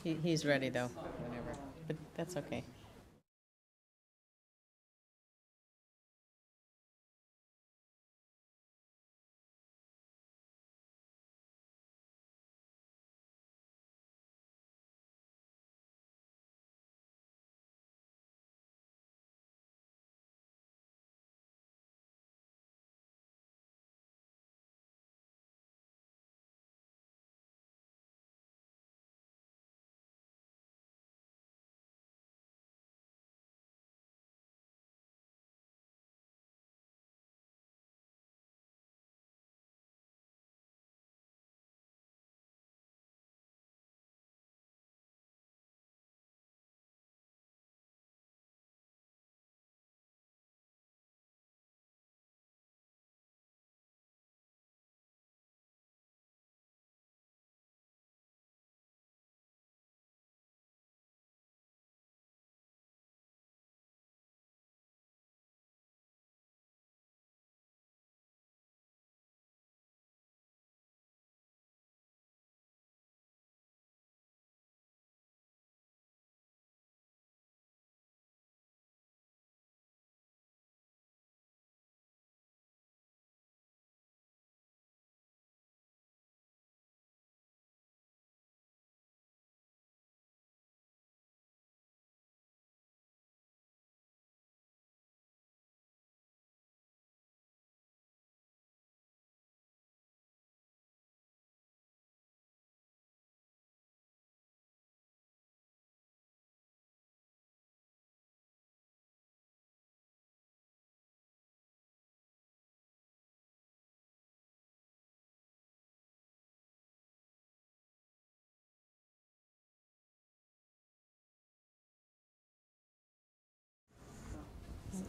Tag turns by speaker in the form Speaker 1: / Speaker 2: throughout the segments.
Speaker 1: He's ready, though, whenever, but that's okay.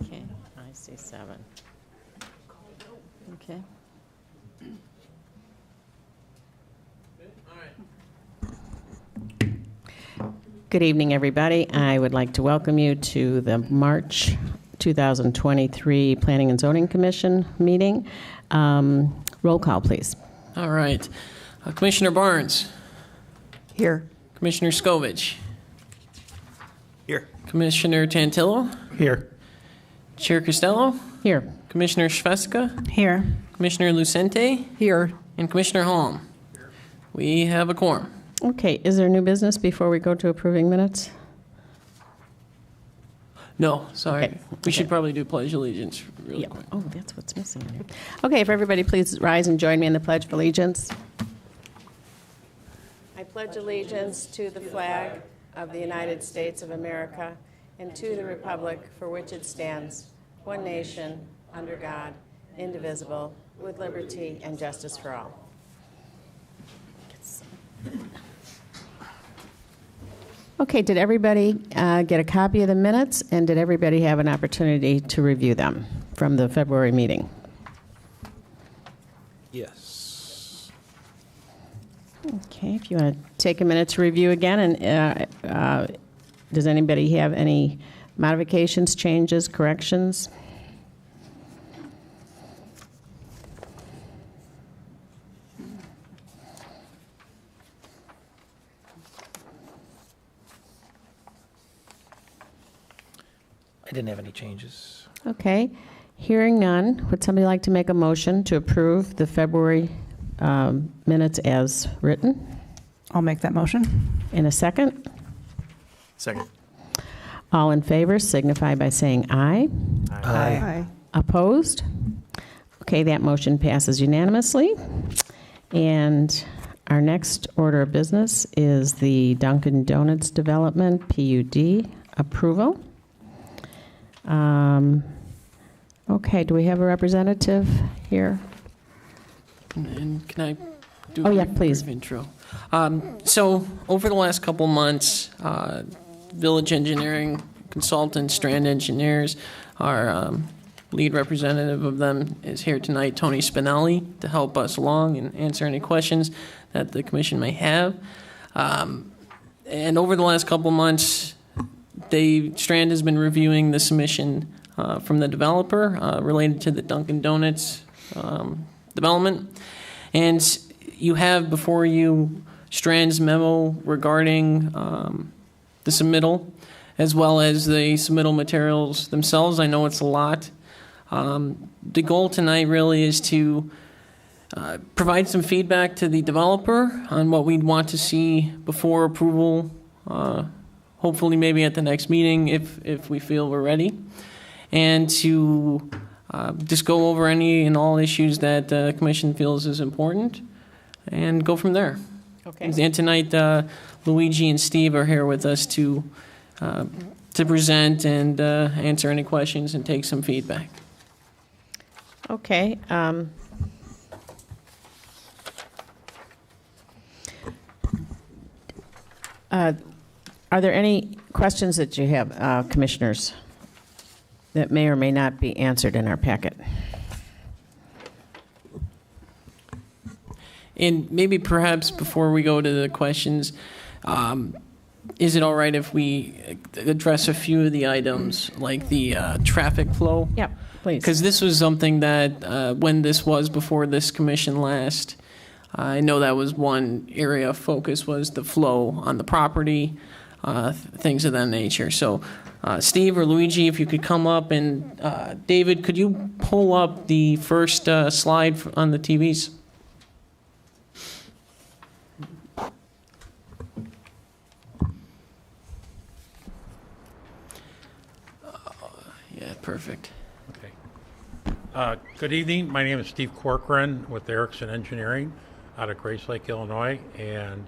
Speaker 1: Okay, I see 7. Okay. Good evening, everybody. I would like to welcome you to the March 2023 Planning and Zoning Commission meeting. Roll call, please.
Speaker 2: All right. Commissioner Barnes.
Speaker 3: Here.
Speaker 2: Commissioner Scovich.
Speaker 4: Here.
Speaker 2: Commissioner Tantillo.
Speaker 4: Here.
Speaker 2: Chair Costello.
Speaker 1: Here.
Speaker 2: Commissioner Shveska.
Speaker 3: Here.
Speaker 2: Commissioner Lucente.
Speaker 3: Here.
Speaker 2: And Commissioner Holm. We have a quorum.
Speaker 1: Okay, is there new business before we go to approving minutes?
Speaker 2: No, sorry.
Speaker 1: Okay.
Speaker 2: We should probably do Pledge Allegiance really quick.
Speaker 1: Oh, that's what's missing in here. Okay, if everybody please rise and join me in the Pledge of Allegiance. I pledge allegiance to the flag of the United States of America and to the republic for which it stands, one nation, under God, indivisible, with liberty and justice for all. Okay, did everybody get a copy of the minutes, and did everybody have an opportunity to review them from the February meeting?
Speaker 4: Yes.
Speaker 1: Okay, if you want to take a minute to review again, and does anybody have any modifications, changes, corrections?
Speaker 4: I didn't have any changes.
Speaker 1: Okay, hearing none, would somebody like to make a motion to approve the February minutes as written?
Speaker 3: I'll make that motion.
Speaker 1: In a second?
Speaker 4: Second.
Speaker 1: All in favor signify by saying aye.
Speaker 3: Aye.
Speaker 1: Opposed? Okay, that motion passes unanimously. And our next order of business is the Dunkin' Donuts Development PUD approval. Okay, do we have a representative here?
Speaker 2: And can I do
Speaker 1: Oh,
Speaker 2: a
Speaker 1: yeah,
Speaker 2: brief
Speaker 1: please.
Speaker 2: intro? So over the last couple months, Village Engineering Consultants, Strand Engineers, our lead representative of them is here tonight, Tony Spinelli, to help us along and answer any questions that the commission may have. And over the last couple months, Strand has been reviewing the submission from the developer related to the Dunkin' Donuts development. And you have before you Strand's memo regarding the submittal, as well as the submittal materials themselves. I know it's a lot. The goal tonight really is to provide some feedback to the developer on what we'd want to see before approval, hopefully maybe at the next meeting if we feel we're ready, and to just go over any and all issues that the commission feels is important and go from there.
Speaker 1: Okay.
Speaker 2: And tonight, Luigi and Steve are here with us to present and answer any questions and take some feedback.
Speaker 1: Okay. Are there any questions that you have, commissioners, that may or may not be answered in our packet?
Speaker 2: And maybe perhaps before we go to the questions, is it all right if we address a few of the items, like the traffic flow?
Speaker 1: Yeah, please.
Speaker 2: Because this was something that, when this was before this commission last, I know that was one area of focus, was the flow on the property, things of that nature. So Steve or Luigi, if you could come up, and David, could you pull up the first slide on the TVs? Yeah, perfect.
Speaker 5: Okay. Good evening. My name is Steve Corcoran with Erickson Engineering out of Grace Lake, Illinois, and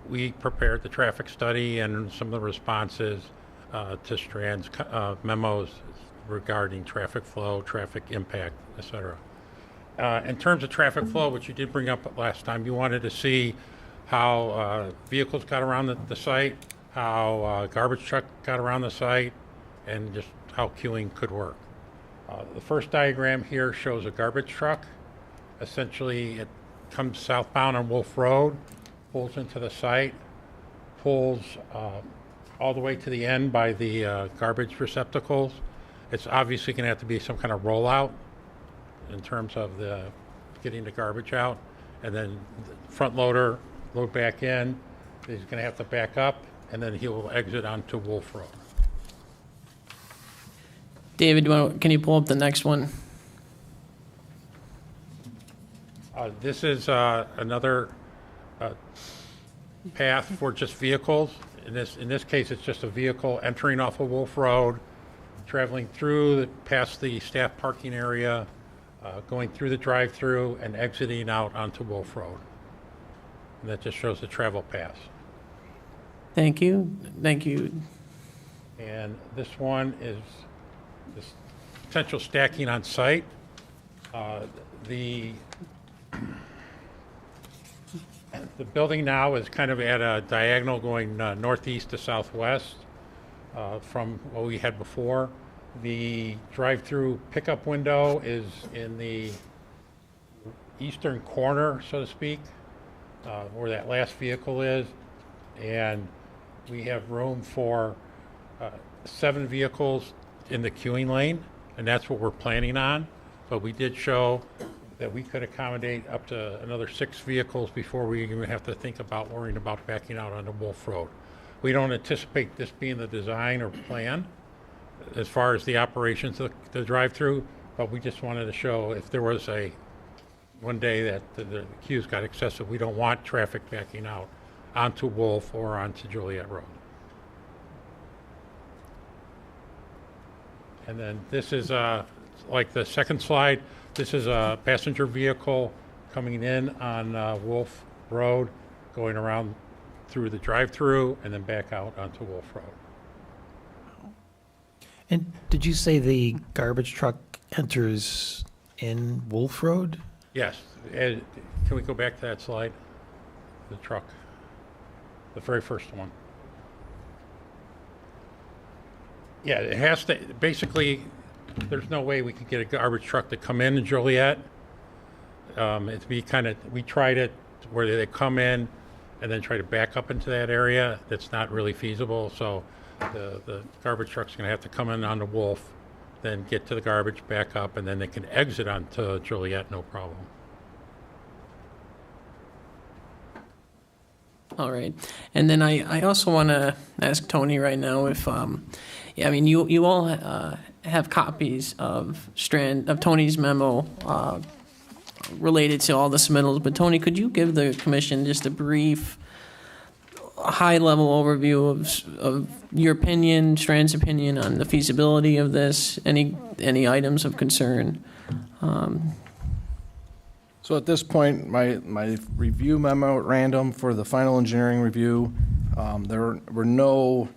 Speaker 5: we prepared the traffic study and some of the responses to Strand's memos regarding traffic flow, traffic impact, etc. In terms of traffic flow, which you did bring up last time, you wanted to see how vehicles got around the site, how garbage truck got around the site, and just how queuing could work. The first diagram here shows a garbage truck. Essentially, it comes southbound on Wolf Road, pulls into the site, pulls all the way to the end by the garbage receptacles. It's obviously going to have to be some kind of rollout in terms of the getting the garbage out, and then the front loader load back in. He's going to have to back up, and then he will exit onto Wolf Road.
Speaker 2: David, can you pull up the next one?
Speaker 5: This is another path for just vehicles. In this case, it's just a vehicle entering off of Wolf Road, traveling past the staff parking area, going through the drive-through, and exiting out onto Wolf Road. And that just shows the travel path.
Speaker 2: Thank you. Thank you.
Speaker 5: And this one is this potential stacking on site. The building now is kind of at a diagonal going northeast to southwest from what we had before. The drive-through pickup window is in the eastern corner, so to speak, where that last vehicle is. And we have room for 7 vehicles in the queuing lane, and that's what we're planning on. But we did show that we could accommodate up to another 6 vehicles before we even have to think about worrying about backing out onto Wolf Road. We don't anticipate this being the design or plan as far as the operations of the drive-through, but we just wanted to show if there was one day that the queues got excessive, we don't want traffic backing out onto Wolf or onto Joliet Road. And then this is like the second slide. This is a passenger vehicle coming in on Wolf Road, going around through the drive-through and then back out onto Wolf Road.
Speaker 4: And did you say the garbage truck enters in Wolf Road?
Speaker 5: Yes. Can we go back to that slide? The truck. The very first one. Yeah, it has to, basically, there's no way we could get a garbage truck to come in Joliet. It'd be kind of, we tried it where they come in and then try to back up into that area. That's not really feasible, so the garbage truck's gonna have to come in on the Wolf, then get to the garbage, back up, and then they can exit onto Joliet, no problem.
Speaker 2: All right. And then I also want to ask Tony right now if, yeah, I mean, you all have copies of Tony's memo related to all the submittals, but Tony, could you give the commission just a brief, high-level overview of your opinion, Strand's opinion on the feasibility of this, any items of concern?
Speaker 6: So at this point, my review memo at random for the final engineering review, there were no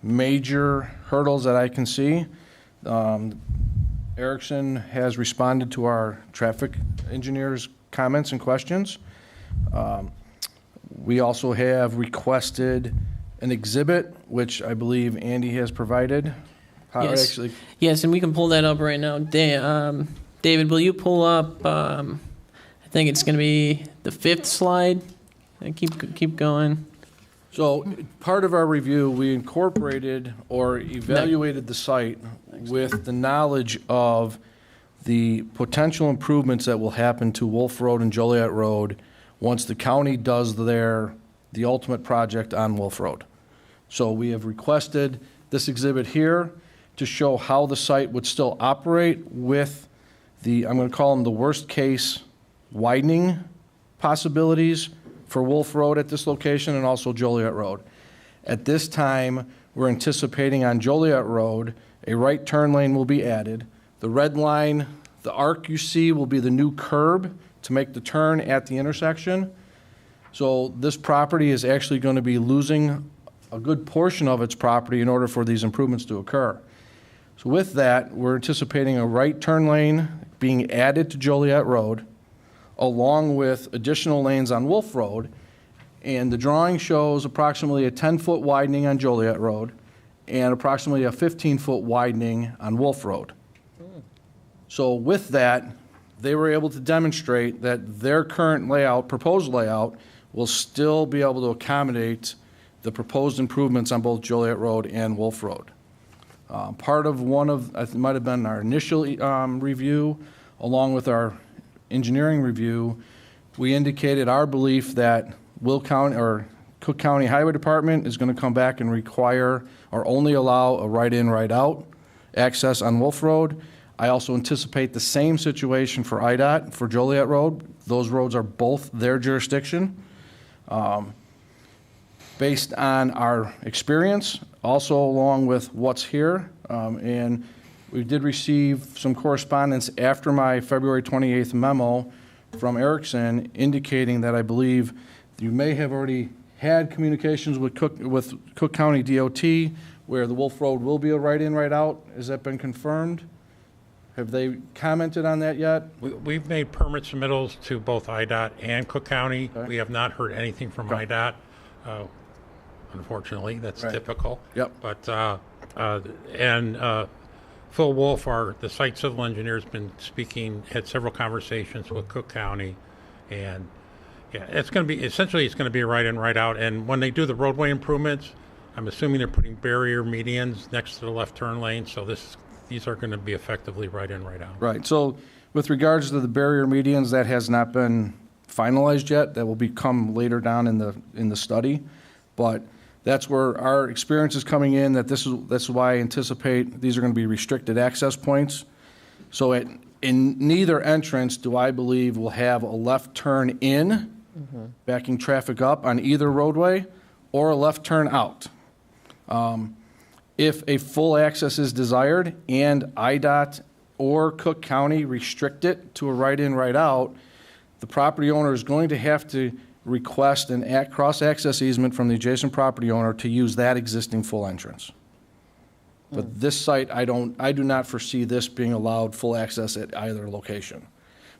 Speaker 6: major hurdles that I can see. Erickson has responded to our traffic engineer's comments and questions. We also have requested an exhibit, which I believe Andy has provided.
Speaker 2: Yes. Yes, and we can pull that up right now. David, will you pull up, I think it's going to be the 5th slide. Keep going.
Speaker 6: So part of our review, we incorporated or evaluated the site with the knowledge of the potential improvements that will happen to Wolf Road and Joliet Road once the county does the ultimate project on Wolf Road. So we have requested this exhibit here to show how the site would still operate with I'm going to call them the worst case widening possibilities for Wolf Road at this location and also Joliet Road. At this time, we're anticipating on Joliet Road, a right turn lane will be added. The red line, the arc you see will be the new curb to make the turn at the intersection. So this property is actually going to be losing a good portion of its property in order for these improvements to occur. So with that, we're anticipating a right turn lane being added to Joliet Road, along with additional lanes on Wolf Road. And the drawing shows approximately a 10-foot widening on Joliet Road and approximately a 15-foot widening on Wolf Road. So with that, they were able to demonstrate that their current layout, proposed layout, will still be able to accommodate the proposed improvements on both Joliet Road and Wolf Road. Part of it might have been our initial review, along with our engineering review, we indicated our belief that Cook County Highway Department is going to come back and require or only allow a right-in, right-out access on Wolf Road. I also anticipate the same situation for IDOT for Joliet Road. Those roads are both their jurisdiction. Based on our experience, also along with what's here, and we did receive some correspondence after my February 28th memo from Erickson indicating that I believe you may have already had communications with Cook County DOT where the Wolf Road will be a right-in, right-out. Has that been confirmed? Have they commented on that yet?
Speaker 5: We've made permit submittals to both IDOT and Cook County.
Speaker 6: Okay.
Speaker 5: We have not heard anything from
Speaker 6: Okay.
Speaker 5: IDOT. Unfortunately, that's
Speaker 6: Right.
Speaker 5: typical.
Speaker 6: Yep.
Speaker 5: But, Phil Wolf, the site civil engineer, has been had several conversations with Cook County, and yeah, it's going to be, essentially it's going to be a right-in, right-out, and when they do the roadway improvements, I'm assuming they're putting barrier medians next to the left turn lane, so these are going to be effectively right-in, right-out.
Speaker 6: Right. So with regards to the barrier medians, that has not been finalized yet. That will become later down in the study, but that's where our experience is coming in, that's why I anticipate these are going to be restricted access points. So in neither entrance do I believe we'll have a left turn in, backing traffic up on either roadway, or a left turn out. If a full access is desired and IDOT or Cook County restrict it to a right-in, right-out, the property owner is going to have to request an cross-access easement from the adjacent property owner to use that existing full entrance. But this site, I do not foresee this being allowed full access at either location.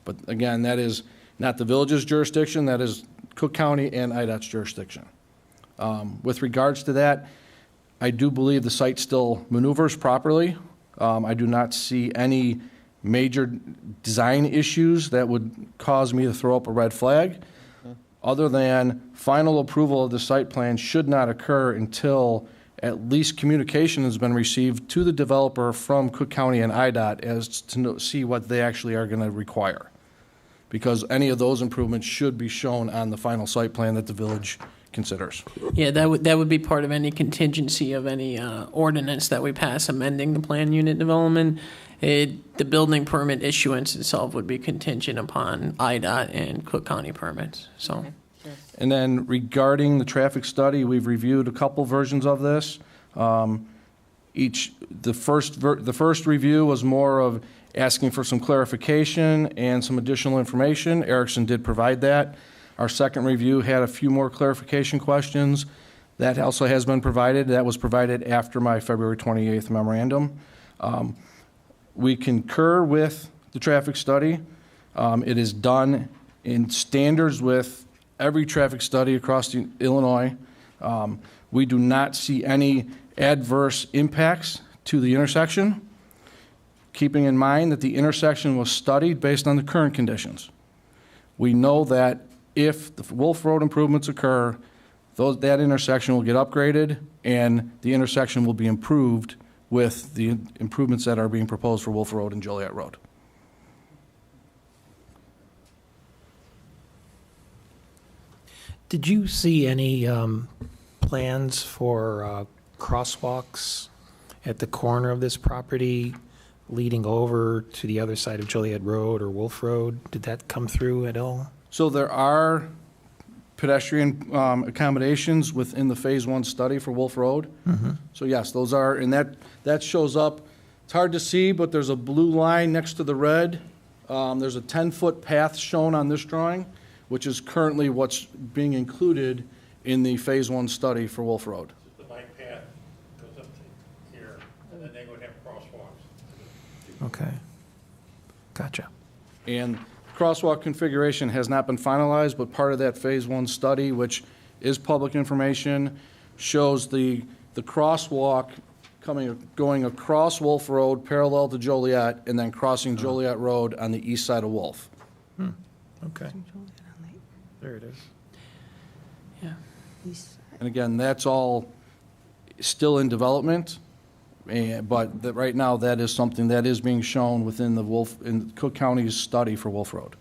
Speaker 6: But again, that is not the village's jurisdiction, that is Cook County and IDOT's jurisdiction. With regards to that, I do believe the site still maneuvers properly. I do not see any major design issues that would cause me to throw up a red flag, other than final approval of the site plan should not occur until at least communication has been received to the developer from Cook County and IDOT as to see what they actually are going to require. Because any of those improvements should be shown on the final site plan that the village considers.
Speaker 2: Yeah, that would be part of any contingency of any ordinance that we pass amending the plan unit development. The building permit issuance itself would be contingent upon IDOT and Cook County permits, so.
Speaker 6: And then regarding the traffic study, we've reviewed a couple versions of this. The first review was more of asking for some clarification and some additional information. Erickson did provide that. Our second review had a few more clarification questions. That also has been provided. That was provided after my February 28th memorandum. We concur with the traffic study. It is done in standards with every traffic study across Illinois. We do not see any adverse impacts to the intersection, keeping in mind that the intersection was studied based on the current conditions. We know that if the Wolf Road improvements occur, that intersection will get upgraded and the intersection will be improved with the improvements that are being proposed for Wolf Road and Joliet Road.
Speaker 4: Did you see any plans for crosswalks at the corner of this property leading over to the other side of Joliet Road or Wolf Road? Did that come through at all?
Speaker 6: So there are pedestrian accommodations within the Phase 1 study for Wolf Road. So yes, those are, and that shows up. It's hard to see, but there's a blue line next to the red. There's a 10-foot path shown on this drawing, which is currently what's being included in the Phase 1 study for Wolf Road.
Speaker 5: The bike path goes up to here, and then they would have crosswalks.
Speaker 4: Okay. Gotcha.
Speaker 6: And crosswalk configuration has not been finalized, but part of that Phase 1 study, which is public information, shows the crosswalk going across Wolf Road parallel to Joliet and then crossing Joliet Road on the east side of Wolf.
Speaker 4: Okay. There it is.
Speaker 2: Yeah.
Speaker 6: And again, that's all still in development, but right now that is something that is being shown within in Cook County's study for Wolf Road.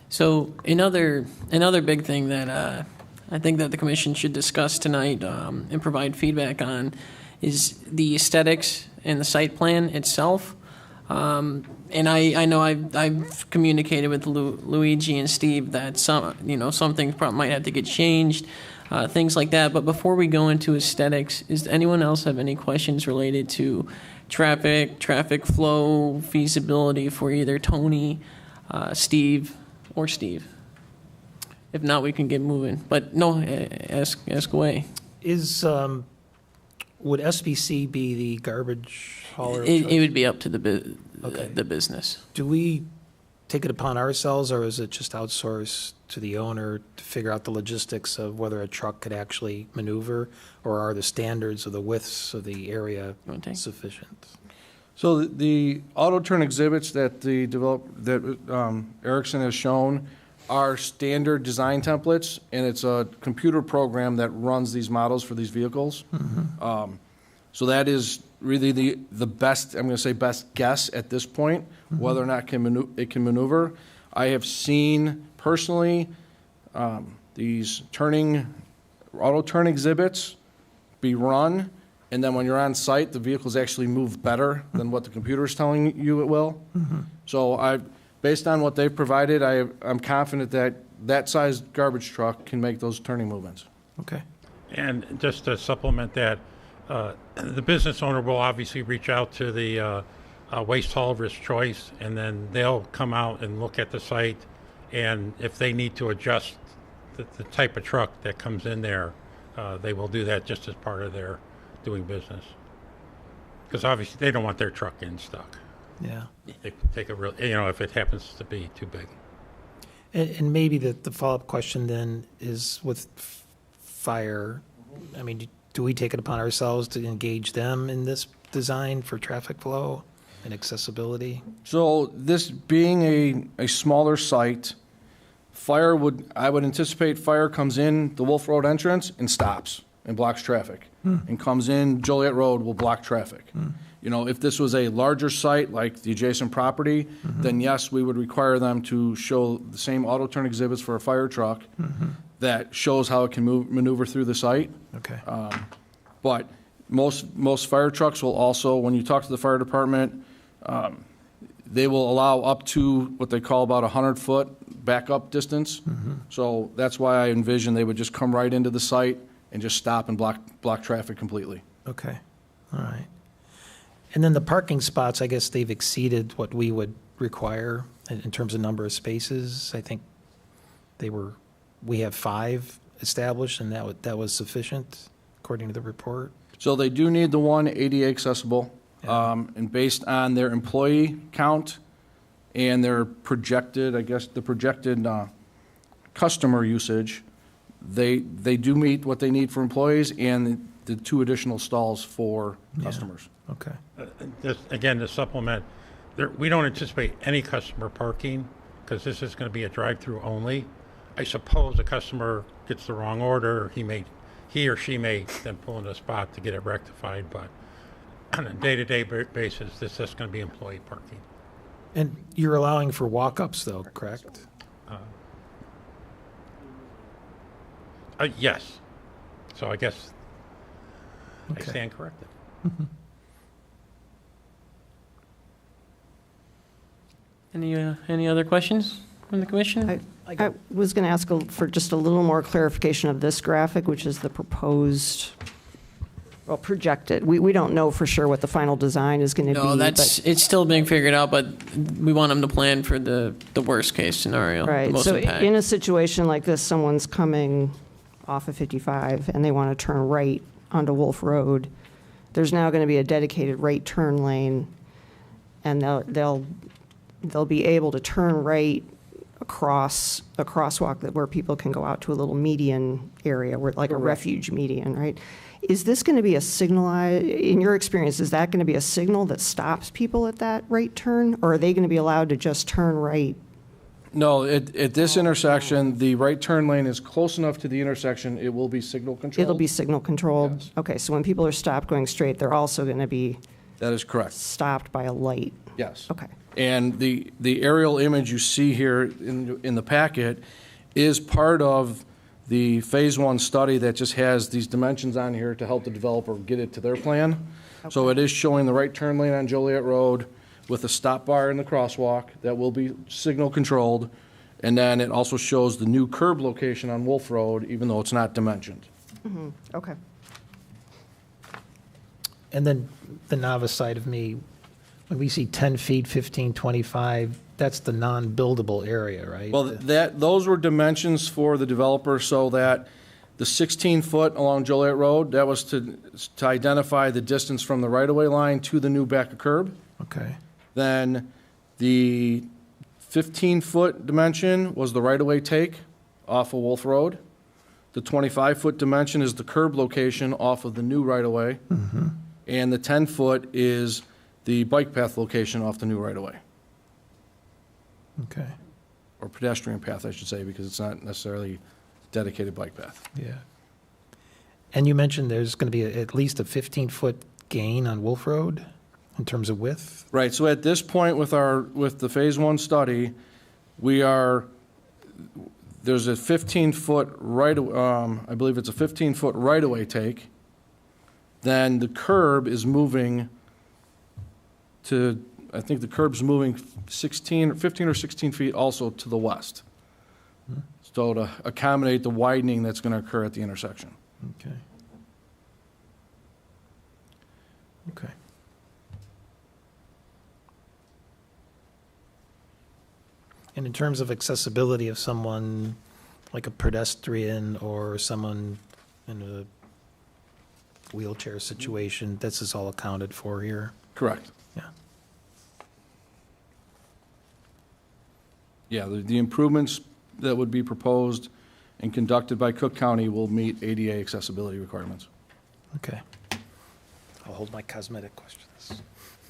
Speaker 2: So another big thing that I think that the commission should discuss tonight and provide feedback on is the aesthetics and the site plan itself. And I know I've communicated with Luigi and Steve that some things might have to get changed, things like that. But before we go into aesthetics, does anyone else have any questions related to traffic flow, feasibility for either Tony, Steve, or Steve? If not, we can get moving. But no, ask away.
Speaker 4: Would SBC be the garbage hauler?
Speaker 2: It would be up to
Speaker 4: Okay.
Speaker 2: the business.
Speaker 4: Do we take it upon ourselves, or is it just outsourced to the owner to figure out the logistics of whether a truck could actually maneuver, or are the standards of the widths of the area
Speaker 2: You wanna take?
Speaker 4: sufficient?
Speaker 6: So the auto turn exhibits that Erickson has shown are standard design templates, and it's a computer program that runs these models for these vehicles. So that is really the best, I'm going to say best guess at this point, whether or not it can maneuver. I have seen personally these auto turn exhibits be run, and then when you're on site, the vehicles actually move better than what the computer is telling you it will. So based on what they've provided, I'm confident that size garbage truck can make those turning movements.
Speaker 4: Okay.
Speaker 5: And just to supplement that, the business owner will obviously reach out to the waste hauler of his choice, and then they'll come out and look at the site, and if they need to adjust the type of truck that comes in there, they will do that just as part of their doing business. Because obviously they don't want their truck in stuck.
Speaker 4: Yeah.
Speaker 5: They take a real, if it happens to be too big.
Speaker 4: And maybe the follow-up question then is with fire. I mean, do we take it upon ourselves to engage them in this design for traffic flow and accessibility?
Speaker 6: So this being a smaller site, I would anticipate fire comes in the Wolf Road entrance and stops. and blocks traffic. And comes in Joliet Road, will block traffic. You know, if this was a larger site like the adjacent property, then yes, we would require them to show the same auto turn exhibits for a fire truck that shows how it can maneuver through the site.
Speaker 4: Okay.
Speaker 6: But most fire trucks will also, when you talk to the fire department, they will allow up to what they call about 100-foot backup distance. So that's why I envision they would just come right into the site and just stop and block traffic completely.
Speaker 4: Okay, all right. And then the parking spots, I guess they've exceeded what we would require in terms of number of spaces. I think we have 5 established, and that was sufficient, according to the report.
Speaker 6: So they do need the one ADA accessible, and based on their employee count and their projected, I guess, the projected customer usage, they do meet what they need for employees and the 2 additional stalls for customers.
Speaker 4: Okay.
Speaker 5: Again, to supplement, we don't anticipate any customer parking because this is going to be a drive-through only. I suppose a customer gets the wrong order, he or she may then pull in a spot to get it rectified, but on a day-to-day basis, this is going to be employee parking.
Speaker 4: And you're allowing for walk-ups, though, correct?
Speaker 5: Yes. So I guess I
Speaker 4: Okay.
Speaker 5: stand corrected.
Speaker 2: Any other questions from the commission?
Speaker 3: I was going to ask for just a little more clarification of this graphic, which is the proposed, well, projected. We don't know for sure what the final design is going to be.
Speaker 2: No,
Speaker 3: but-
Speaker 2: it's still being figured out, but we want them to plan for the worst-case scenario. the
Speaker 3: Right,
Speaker 2: most
Speaker 3: so
Speaker 2: impact.
Speaker 3: in a situation like this, someone's coming off of 55 and they want to turn right onto Wolf Road, there's now going to be a dedicated right turn lane, and they'll be able to turn right across a crosswalk where people can go out to a little median area, where like a refuge median, right? Is this going to be a signal, in your experience, is that going to be a signal that stops people at that right turn? Or are they going to be allowed to just turn right?
Speaker 6: No, at this intersection, the right turn lane is close enough to the intersection, it will be signal controlled.
Speaker 3: It'll be signal controlled?
Speaker 6: Yes.
Speaker 3: Okay, so when people are stopped going straight, they're also going to be
Speaker 6: That is correct,
Speaker 3: stopped by a light?
Speaker 6: yes.
Speaker 3: Okay.
Speaker 6: And the aerial image you see here in the packet is part of the Phase 1 study that just has these dimensions on here to help the developer get it to their plan. So it is showing the right turn lane on Joliet Road with a stop bar in the crosswalk that will be signal controlled. And then it also shows the new curb location on Wolf Road, even though it's not dimensioned.
Speaker 3: Okay.
Speaker 4: And then the novice side of me, when we see 10 feet, 15, 25, that's the non-buildable area, right?
Speaker 6: Well, those were dimensions for the developer so that the 16-foot along Joliet Road, that was to identify the distance from the right-of-way line to the new back of curb.
Speaker 4: Okay,
Speaker 6: Then the 15-foot dimension was the right-of-way take off of Wolf Road. The 25-foot dimension is the curb location off of the new right-of-way. And the 10-foot is the bike path location off the new right-of-way,
Speaker 4: okay,
Speaker 6: or pedestrian path, I should say, because it's not necessarily dedicated bike path.
Speaker 4: yeah. And you mentioned there's going to be at least a 15-foot gain on Wolf Road in terms of width?
Speaker 6: Right, so at this point with the Phase 1 study, there's a 15-foot I believe it's a 15-foot right-of-way take. Then the curb is moving to, I think the curb's moving 15 or 16 feet also to the west. So to accommodate the widening that's going to occur at the intersection.
Speaker 4: Okay. Okay. And in terms of accessibility of someone, like a pedestrian or someone in a wheelchair situation, this is all accounted for here?
Speaker 6: Correct.
Speaker 4: Yeah.
Speaker 6: Yeah, the improvements that would be proposed and conducted by Cook County will meet ADA accessibility requirements.
Speaker 4: Okay. I'll hold my cosmetic questions.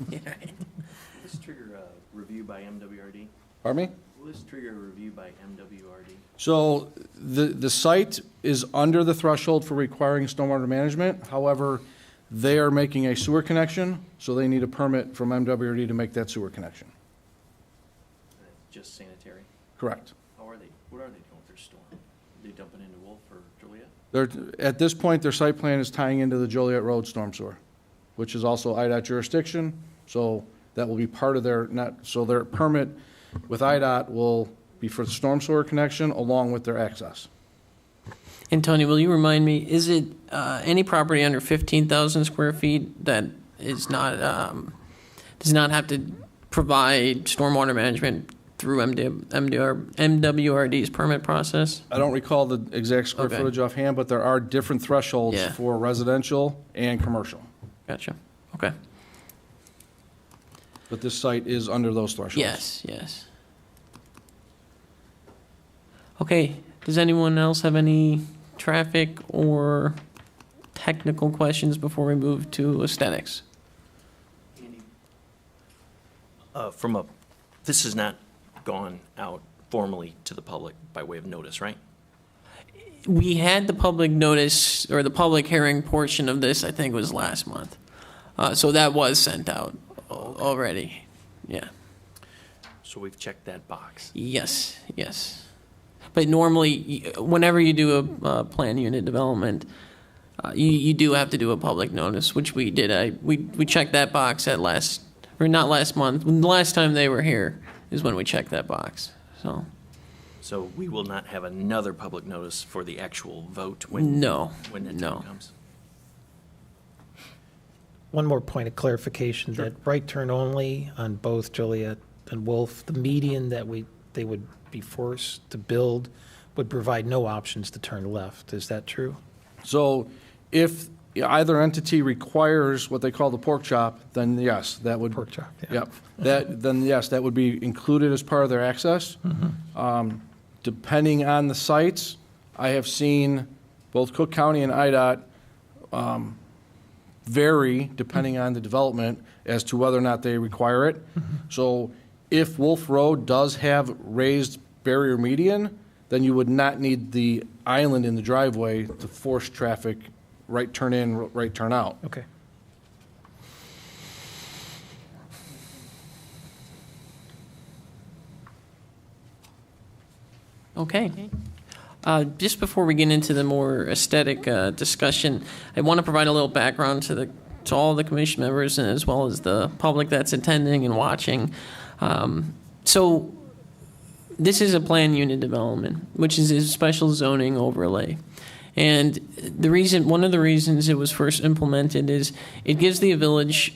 Speaker 7: This trigger a review by MWRD?
Speaker 6: Pardon me?
Speaker 7: Will this trigger a review by MWRD?
Speaker 6: So the site is under the threshold for requiring stormwater management. However, they are making a sewer connection, so they need a permit from MWRD to make that sewer connection.
Speaker 7: Just sanitary?
Speaker 6: Correct.
Speaker 7: What are they doing with their storm? Are they dumping into Wolf or Joliet?
Speaker 6: At this point, their site plan is tying into the Joliet Road storm sewer, which is also IDOT jurisdiction, so that will be part of their, so their permit with IDOT will be for the storm sewer connection along with their access.
Speaker 2: And Tony, will you remind me, is it any property under 15,000 square feet that is not, does not have to provide stormwater management through MWRD's permit process?
Speaker 6: I don't recall the exact square
Speaker 2: Okay.
Speaker 6: footage offhand, but there are different thresholds
Speaker 2: Yeah.
Speaker 6: for residential and commercial.
Speaker 2: Gotcha. Okay.
Speaker 6: But this site is under those thresholds.
Speaker 2: Yes, yes. Okay, does anyone else have any traffic or technical questions before we move to aesthetics?
Speaker 7: Andy? This has not gone out formally to the public by way of notice, right?
Speaker 2: We had the public notice, or the public hearing portion of this, I think was last month. So that was sent out already, yeah.
Speaker 7: So we've checked that box.
Speaker 2: Yes, yes. But normally, whenever you do a plan unit development, you do have to do a public notice, which we did. We checked that box at not last month. The last time they were here is when we checked that box.
Speaker 7: So we will not have another public notice for the actual vote when
Speaker 2: No,
Speaker 7: that time
Speaker 2: no.
Speaker 7: comes?
Speaker 4: One more point of clarification, that right turn only on both Joliet and Wolf, the median that they would be forced to build would provide no options to turn left. Is that true?
Speaker 6: So if either entity requires what they call the pork chop, then yes, that would.
Speaker 4: Pork chop, yeah.
Speaker 6: Yep. Then yes, that would be included as part of their access. Depending on the sites, I have seen both Cook County and IDOT vary depending on the development as to whether or not they require it. So if Wolf Road does have raised barrier median, then you would not need the island in the driveway to force traffic right turn in, right turn out.
Speaker 4: Okay.
Speaker 2: Okay. Just before we get into the more aesthetic discussion, I want to provide a little background to all the commission members and as well as the public that's attending and watching. So this is a plan unit development, which is a special zoning overlay. And one of the reasons it was first implemented is it gives the village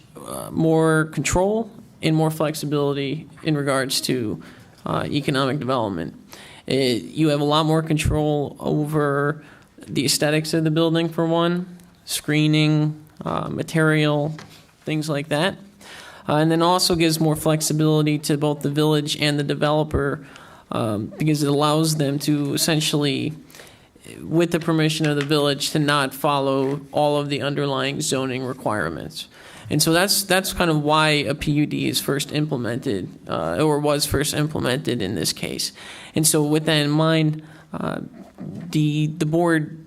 Speaker 2: more control and more flexibility in regards to economic development. You have a lot more control over the aesthetics of the building, for one, screening, material, things like that. And then also gives more flexibility to both the village and the developer because it allows them to essentially, with the permission of the village, to not follow all of the underlying zoning requirements. And so that's kind of why a PUD is first implemented, or was first implemented in this case. And so with that in mind, the board,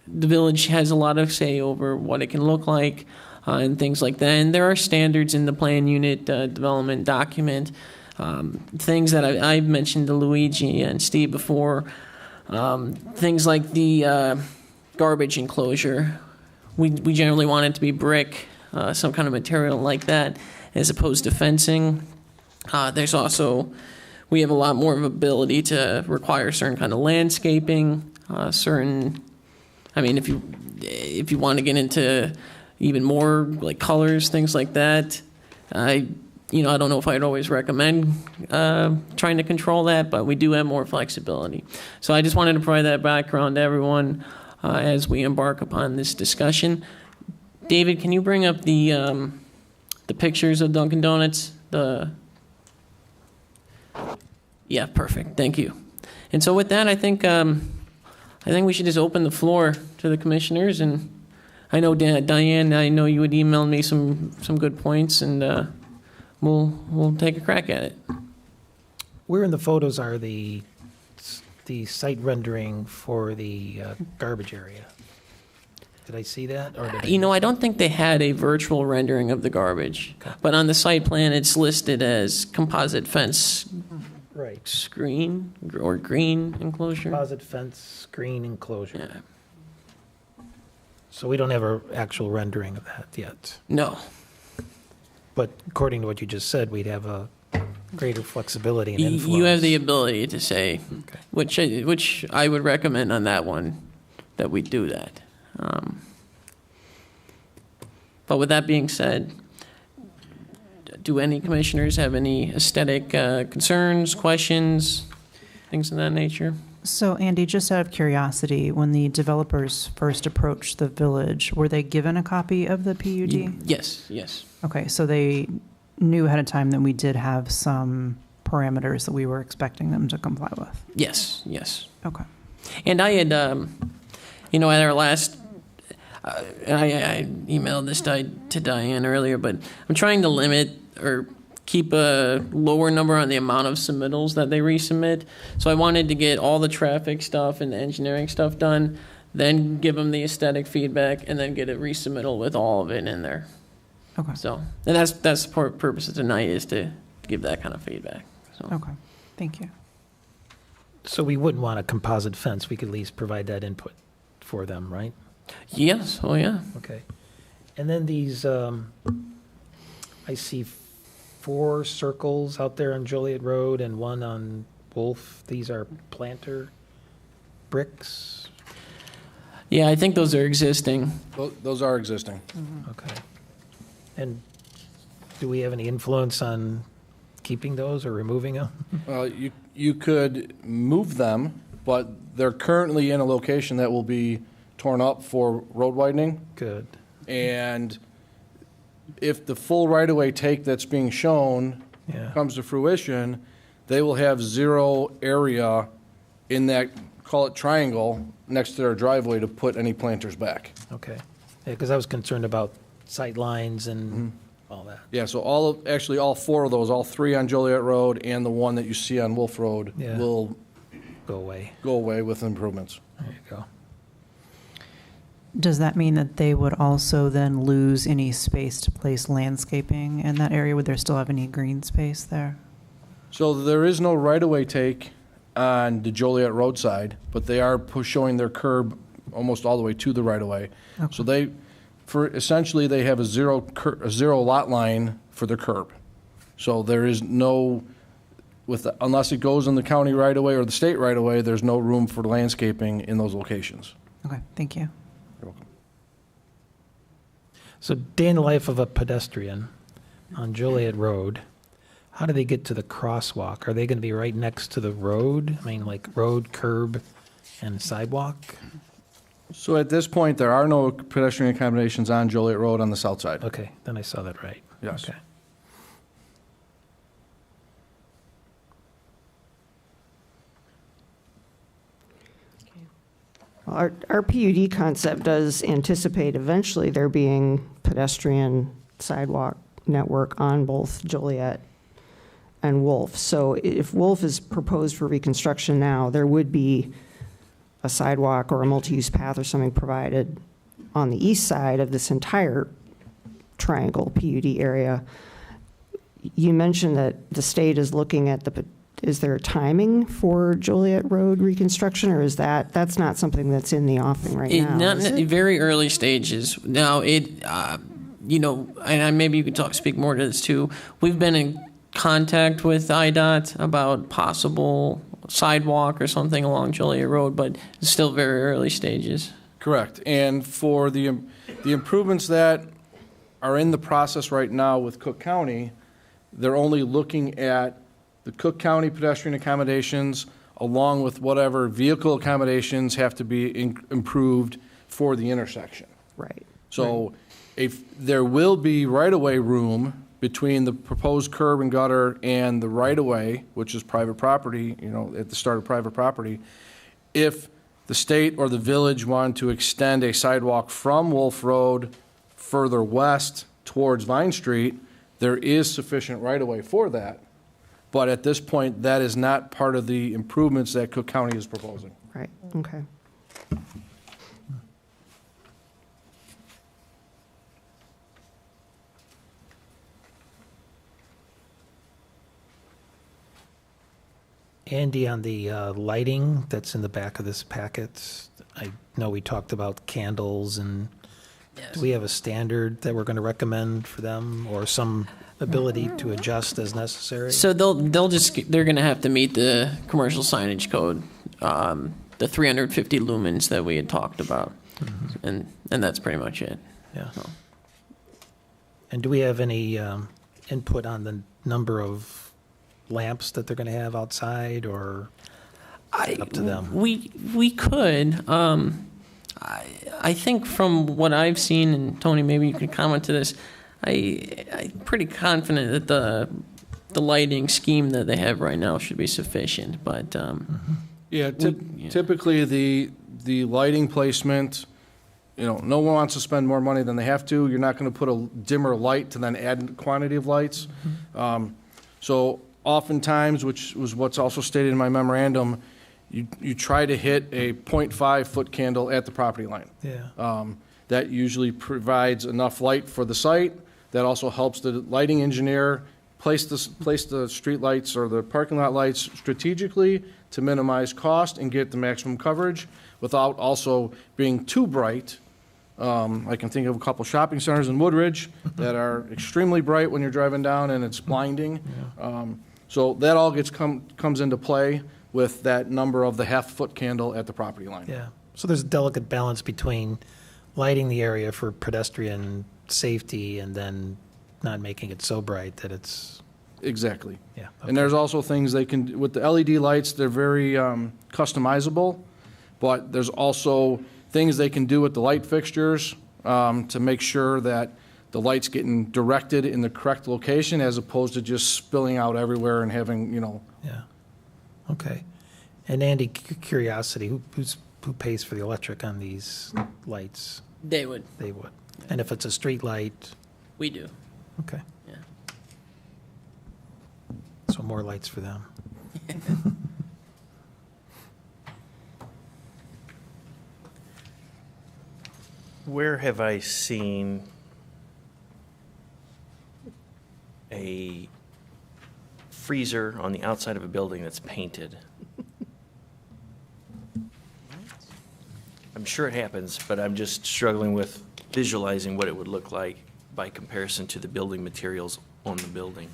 Speaker 2: the village has a lot of say over what it can look like and things like that. And there are standards in the plan unit development document, things that I've mentioned to Luigi and Steve before, things like the garbage enclosure. We generally want it to be brick, some kind of material like that, as opposed to fencing. There's also, we have a lot more of ability to require certain kind of landscaping, if you want to get into even more like colors, things like that. I don't know if I'd always recommend trying to control that, but we do have more flexibility. So I just wanted to provide that background to everyone as we embark upon this discussion. David, can you bring up the pictures of Dunkin' Donuts? Yeah, perfect. Thank you. And so with that, I think we should just open the floor to the commissioners. And I know Diane, I know you had emailed me some good points, and we'll take a crack at it.
Speaker 4: Where in the photos are the site rendering for the garbage area? Did I see that? Or did
Speaker 2: I don't think they had a virtual rendering of the garbage,
Speaker 4: Okay.
Speaker 2: but on the site plan, it's listed as composite fence
Speaker 4: Right.
Speaker 2: screen or green enclosure.
Speaker 4: Composite fence screen enclosure.
Speaker 2: Yeah.
Speaker 4: So we don't have an actual rendering of that yet.
Speaker 2: No.
Speaker 4: But according to what you just said, we'd have a greater flexibility and influence.
Speaker 2: You have the ability to say,
Speaker 4: Okay.
Speaker 2: which I would recommend on that one, that we do that. But with that being said, do any commissioners have any aesthetic concerns, questions, things of that nature?
Speaker 8: So Andy, just out of curiosity, when the developers first approached the village, were they given a copy of the PUD?
Speaker 2: Yes.
Speaker 8: Okay, so they knew ahead of time that we did have some parameters that we were expecting them to comply with?
Speaker 2: Yes.
Speaker 8: Okay.
Speaker 2: And I had, at our last, I emailed this to Diane earlier, but I'm trying to limit or keep a lower number on the amount of submittals that they resubmit. So I wanted to get all the traffic stuff and the engineering stuff done, then give them the aesthetic feedback, and then get a resubmittal with all of it in there.
Speaker 8: Okay.
Speaker 2: So, and that's the purpose of tonight, is to give that kind of feedback. So.
Speaker 8: Okay. Thank you.
Speaker 4: So we wouldn't want a composite fence. We could at least provide that input for them, right?
Speaker 2: Yes. Oh, yeah.
Speaker 4: Okay. And then these, I see 4 circles out there on Joliet Road and 1 on Wolf. These are planter bricks?
Speaker 2: Yeah, I think those are existing.
Speaker 6: Those are existing.
Speaker 4: Okay. And do we have any influence on keeping those or removing them?
Speaker 6: Well, you could move them, but they're currently in a location that will be torn up for road widening.
Speaker 4: Good.
Speaker 6: And if the full right-of-way take that's being shown
Speaker 4: Yeah.
Speaker 6: comes to fruition, they will have 0 area in that, call it triangle, next to their driveway to put any planters back.
Speaker 4: Okay. Yeah, because I was concerned about sight lines and all that.
Speaker 6: Yeah, so all 4 of those, all 3 on Joliet Road and the one that you see on Wolf Road
Speaker 4: Yeah.
Speaker 6: will
Speaker 4: Go away.
Speaker 6: go away with improvements.
Speaker 4: There you go.
Speaker 8: Does that mean that they would also then lose any space to place landscaping in that area? Would there still have any green space there?
Speaker 6: So there is no right-of-way take on the Joliet Road side, but they are showing their curb almost all the way to the right-of-way.
Speaker 8: Okay.
Speaker 6: So essentially, they have a zero lot line for the curb. So there is no, unless it goes in the county right-of-way or the state right-of-way, there's no room for landscaping in those locations.
Speaker 8: Okay, thank you.
Speaker 6: You're welcome.
Speaker 4: So day in the life of a pedestrian on Joliet Road, how do they get to the crosswalk? Are they going to be right next to the road? I mean, like road, curb, and sidewalk?
Speaker 6: So at this point, there are no pedestrian accommodations on Joliet Road on the south side.
Speaker 4: Okay, then I saw that right.
Speaker 6: Yes.
Speaker 4: Okay.
Speaker 3: Our PUD concept does anticipate eventually there being pedestrian sidewalk network on both Joliet and Wolf. So if Wolf is proposed for reconstruction now, there would be a sidewalk or a multi-use path or something provided on the east side of this entire triangle PUD area. You mentioned that the state is looking at is there a timing for Joliet Road reconstruction, or is that's not something that's in the offing right now?
Speaker 2: Not
Speaker 3: is
Speaker 2: in
Speaker 3: it?
Speaker 2: the very early stages. Now, and maybe you could speak more to this too. We've been in contact with IDOT about possible sidewalk or something along Joliet Road, but it's still very early stages.
Speaker 6: Correct. And for the improvements that are in the process right now with Cook County, they're only looking at the Cook County pedestrian accommodations along with whatever vehicle accommodations have to be improved for the intersection.
Speaker 3: Right.
Speaker 6: So if there will be right-of-way room between the proposed curb and gutter and the right-of-way, which is private property, at the start of private property, if the state or the village wanted to extend a sidewalk from Wolf Road further west towards Vine Street, there is sufficient right-of-way for that. But at this point, that is not part of the improvements that Cook County is proposing.
Speaker 3: Right, okay.
Speaker 4: Andy, on the lighting that's in the back of this packet, I know we talked about candles, and do we have a standard that we're going to recommend for them, or some ability to adjust as necessary?
Speaker 2: So they're going to have to meet the commercial signage code, the 350 lumens that we had talked about, and that's pretty much it.
Speaker 4: Yeah.
Speaker 2: So.
Speaker 4: And do we have any input on the number of lamps that they're going to have outside, or up to them?
Speaker 2: We could. I think from what I've seen, and Tony, maybe you could comment to this, I'm pretty confident that the lighting scheme that they have right now should be sufficient. But
Speaker 6: Yeah, typically the lighting placement, no one wants to spend more money than they have to. You're not going to put a dimmer light to then add quantity of lights. So oftentimes, which was what's also stated in my memorandum, you try to hit a 0.5 foot candle at the property line.
Speaker 4: Yeah.
Speaker 6: That usually provides enough light for the site. That also helps the lighting engineer place the street lights or the parking lot lights strategically to minimize cost and get the maximum coverage without also being too bright. I can think of a couple shopping centers in Woodridge that are extremely bright when you're driving down and it's blinding. So that all comes into play with that number of the half-foot candle at the property line.
Speaker 4: Yeah. So there's a delicate balance between lighting the area for pedestrian safety and then not making it so bright that it's...
Speaker 6: Exactly.
Speaker 4: Yeah.
Speaker 6: And there's also things they can, with the LED lights, they're very customizable, but there's also things they can do with the light fixtures to make sure that the light's getting directed in the correct location as opposed to just spilling out everywhere and having,
Speaker 4: Yeah. Okay. And Andy, curiosity, who pays for the electric on these lights?
Speaker 2: they would.
Speaker 4: They would. And if it's a street light,
Speaker 2: We do.
Speaker 4: okay.
Speaker 2: Yeah.
Speaker 4: So more lights for them.
Speaker 7: Where have I seen a freezer on the outside of a building that's painted? I'm sure it happens, but I'm just struggling with visualizing what it would look like by comparison to the building materials on the building.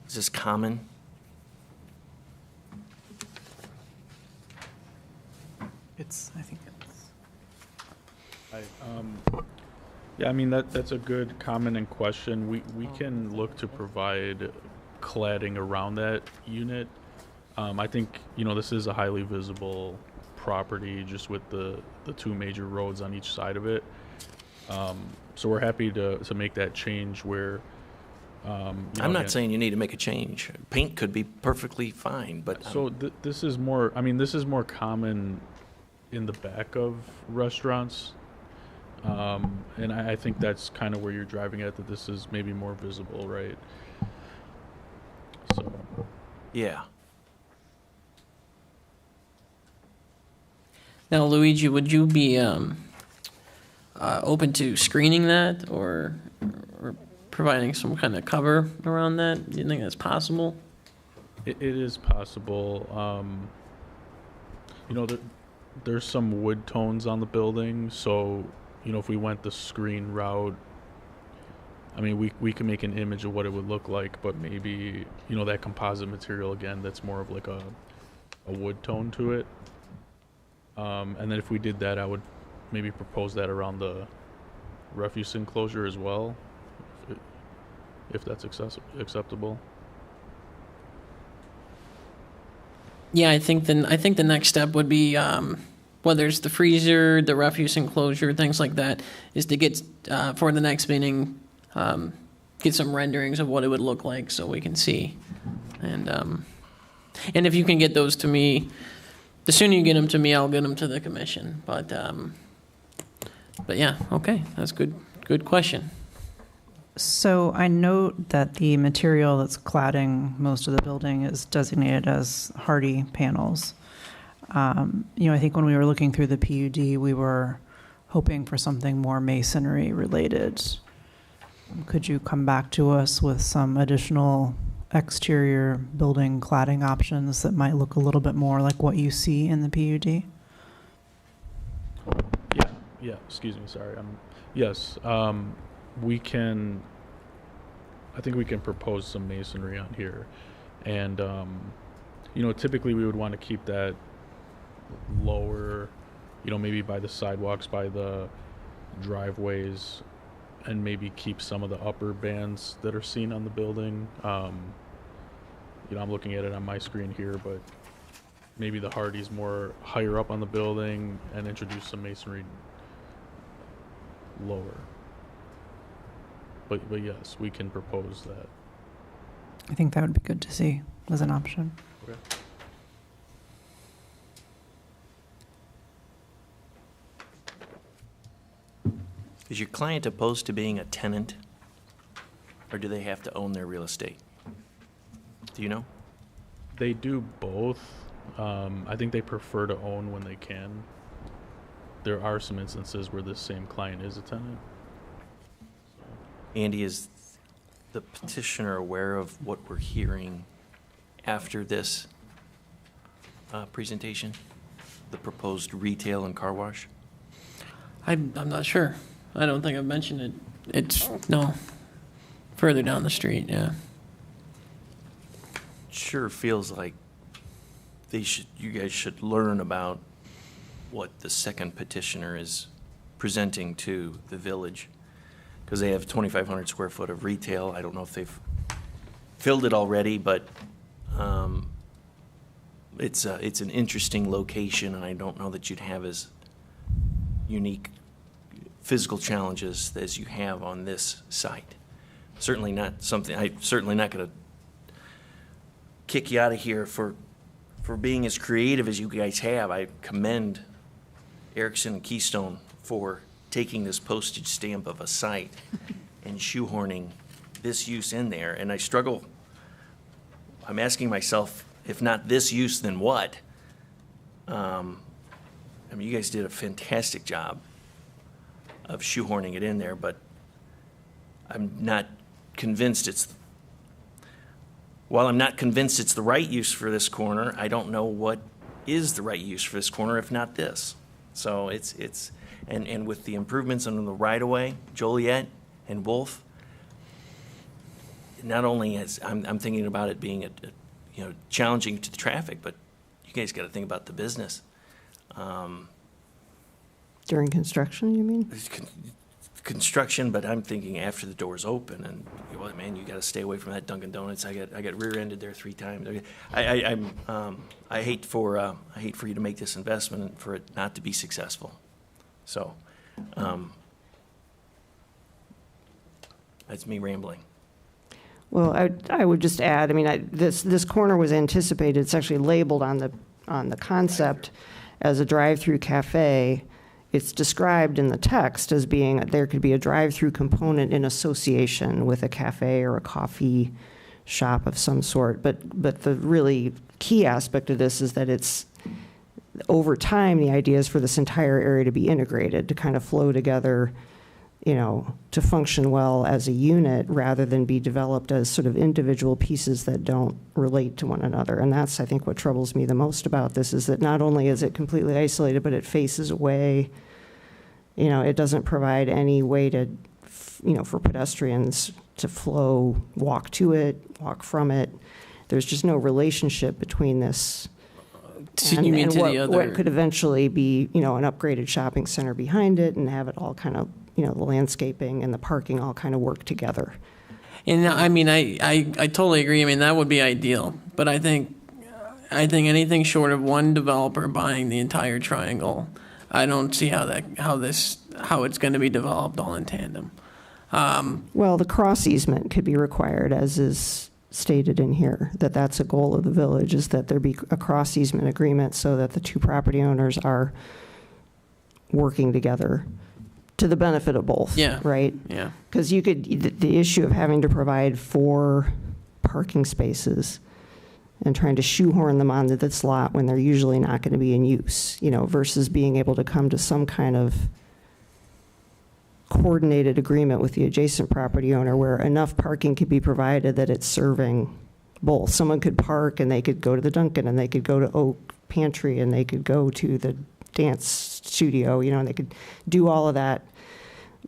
Speaker 7: Is this common?
Speaker 8: I think
Speaker 9: Yeah, I mean, that's a good comment and question. We can look to provide cladding around that unit. I think, this is a highly visible property just with the two major roads on each side of it. So we're happy to make that change where,
Speaker 7: I'm not saying you need to make a change. Paint could be perfectly fine, but.
Speaker 9: So this is more common in the back of restaurants. And I think that's kind of where you're driving at, that this is maybe more visible, right? So.
Speaker 7: Yeah.
Speaker 2: Now, Luigi, would you be open to screening that or providing some kind of cover around that? Do you think that's possible?
Speaker 9: It is possible. There's some wood tones on the building, so if we went the screen route, I mean, we can make an image of what it would look like, but maybe that composite material again, that's more of like a wood tone to it. And then if we did that, I would maybe propose that around the refuse enclosure as well, if that's acceptable.
Speaker 2: Yeah, I think the next step would be whether it's the freezer, the refuse enclosure, things like that, is to get for the next meeting, get some renderings of what it would look like so we can see, and if you can get those to me, the sooner you get them to me, I'll get them to the commission. But yeah, okay, that's good question.
Speaker 8: So I note that the material that's cladding most of the building is designated as hardy panels. I think when we were looking through the PUD, we were hoping for something more masonry related. Could you come back to us with some additional exterior building cladding options that might look a little bit more like what you see in the PUD?
Speaker 9: Yeah, excuse me, sorry. Yes, we can, I think we can propose some masonry on here. And, typically we would want to keep that lower, maybe by the sidewalks, by the driveways, and maybe keep some of the upper bands that are seen on the building. I'm looking at it on my screen here, but maybe the hardy's more higher up on the building and introduce some masonry lower. But yes, we can propose that.
Speaker 8: I think that would be good to see as an option.
Speaker 9: Okay.
Speaker 7: Is your client opposed to being a tenant, or do they have to own their real estate? Do you know?
Speaker 9: They do both. I think they prefer to own when they can. There are some instances where this same client is a tenant.
Speaker 7: Andy, is the petitioner aware of what we're hearing after this presentation? The proposed retail and car wash?
Speaker 2: I'm not sure. I don't think I've mentioned it. It's, no, further down the street, yeah.
Speaker 7: Sure feels like you guys should learn about what the second petitioner is presenting to the village, because they have 2,500 square foot of retail. I don't know if they've filled it already, but it's an interesting location, and I don't know that you'd have as unique physical challenges as you have on this site. Certainly not something, I'm certainly not going to kick you out of here for being as creative as you guys have. I commend Erickson and Keystone for taking this postage stamp of a site and shoehorning this use in there. And I struggle, I'm asking myself, if not this use, then what? You guys did a fantastic job of shoehorning it in there, but I'm not convinced while I'm not convinced it's the right use for this corner, I don't know what is the right use for this corner if not this. So and with the improvements on the right-of-way, Joliet and Wolf, not only I'm thinking about it being challenging to the traffic, but you guys got to think about the business.
Speaker 3: During construction, you mean?
Speaker 7: Construction, but I'm thinking after the doors open, and well, man, you got to stay away from that Dunkin' Donuts. I got rear-ended there 3 times. I hate for you to make this investment and for it not to be successful. So, that's me rambling.
Speaker 3: Well, I would just add, this corner was anticipated, it's actually labeled on the concept as a drive-through cafe. It's described in the text as being, there could be a drive-through component in association with a cafe or a coffee shop of some sort. But the really key aspect of this is that it's, over time, the idea is for this entire area to be integrated, to kind of flow together, to function well as a unit rather than be developed as sort of individual pieces that don't relate to one another. And that's, I think, what troubles me the most about this, is that not only is it completely isolated, but it faces away. It doesn't provide any way to, for pedestrians to flow, walk to it, walk from it. There's just no relationship between this and what could eventually be, an upgraded shopping center behind it, and have it all kind of, the landscaping and the parking all kind of work together.
Speaker 2: And I totally agree. that would be ideal, but I think anything short of one developer buying the entire triangle, I don't see how it's going to be developed all in tandem.
Speaker 3: Well, the cross easement could be required, as is stated in here, that's a goal of the village, is that there be a cross easement agreement so that the 2 property owners are working together to the benefit of both.
Speaker 2: Yeah.
Speaker 3: Right?
Speaker 2: Yeah.
Speaker 3: Because the issue of having to provide 4 parking spaces and trying to shoehorn them onto this lot when they're usually not going to be in use, versus being able to come to some kind of coordinated agreement with the adjacent property owner where enough parking could be provided that it's serving both. Someone could park and they could go to the Dunkin' and they could go to Oak Pantry and they could go to the dance studio, and they could do all of that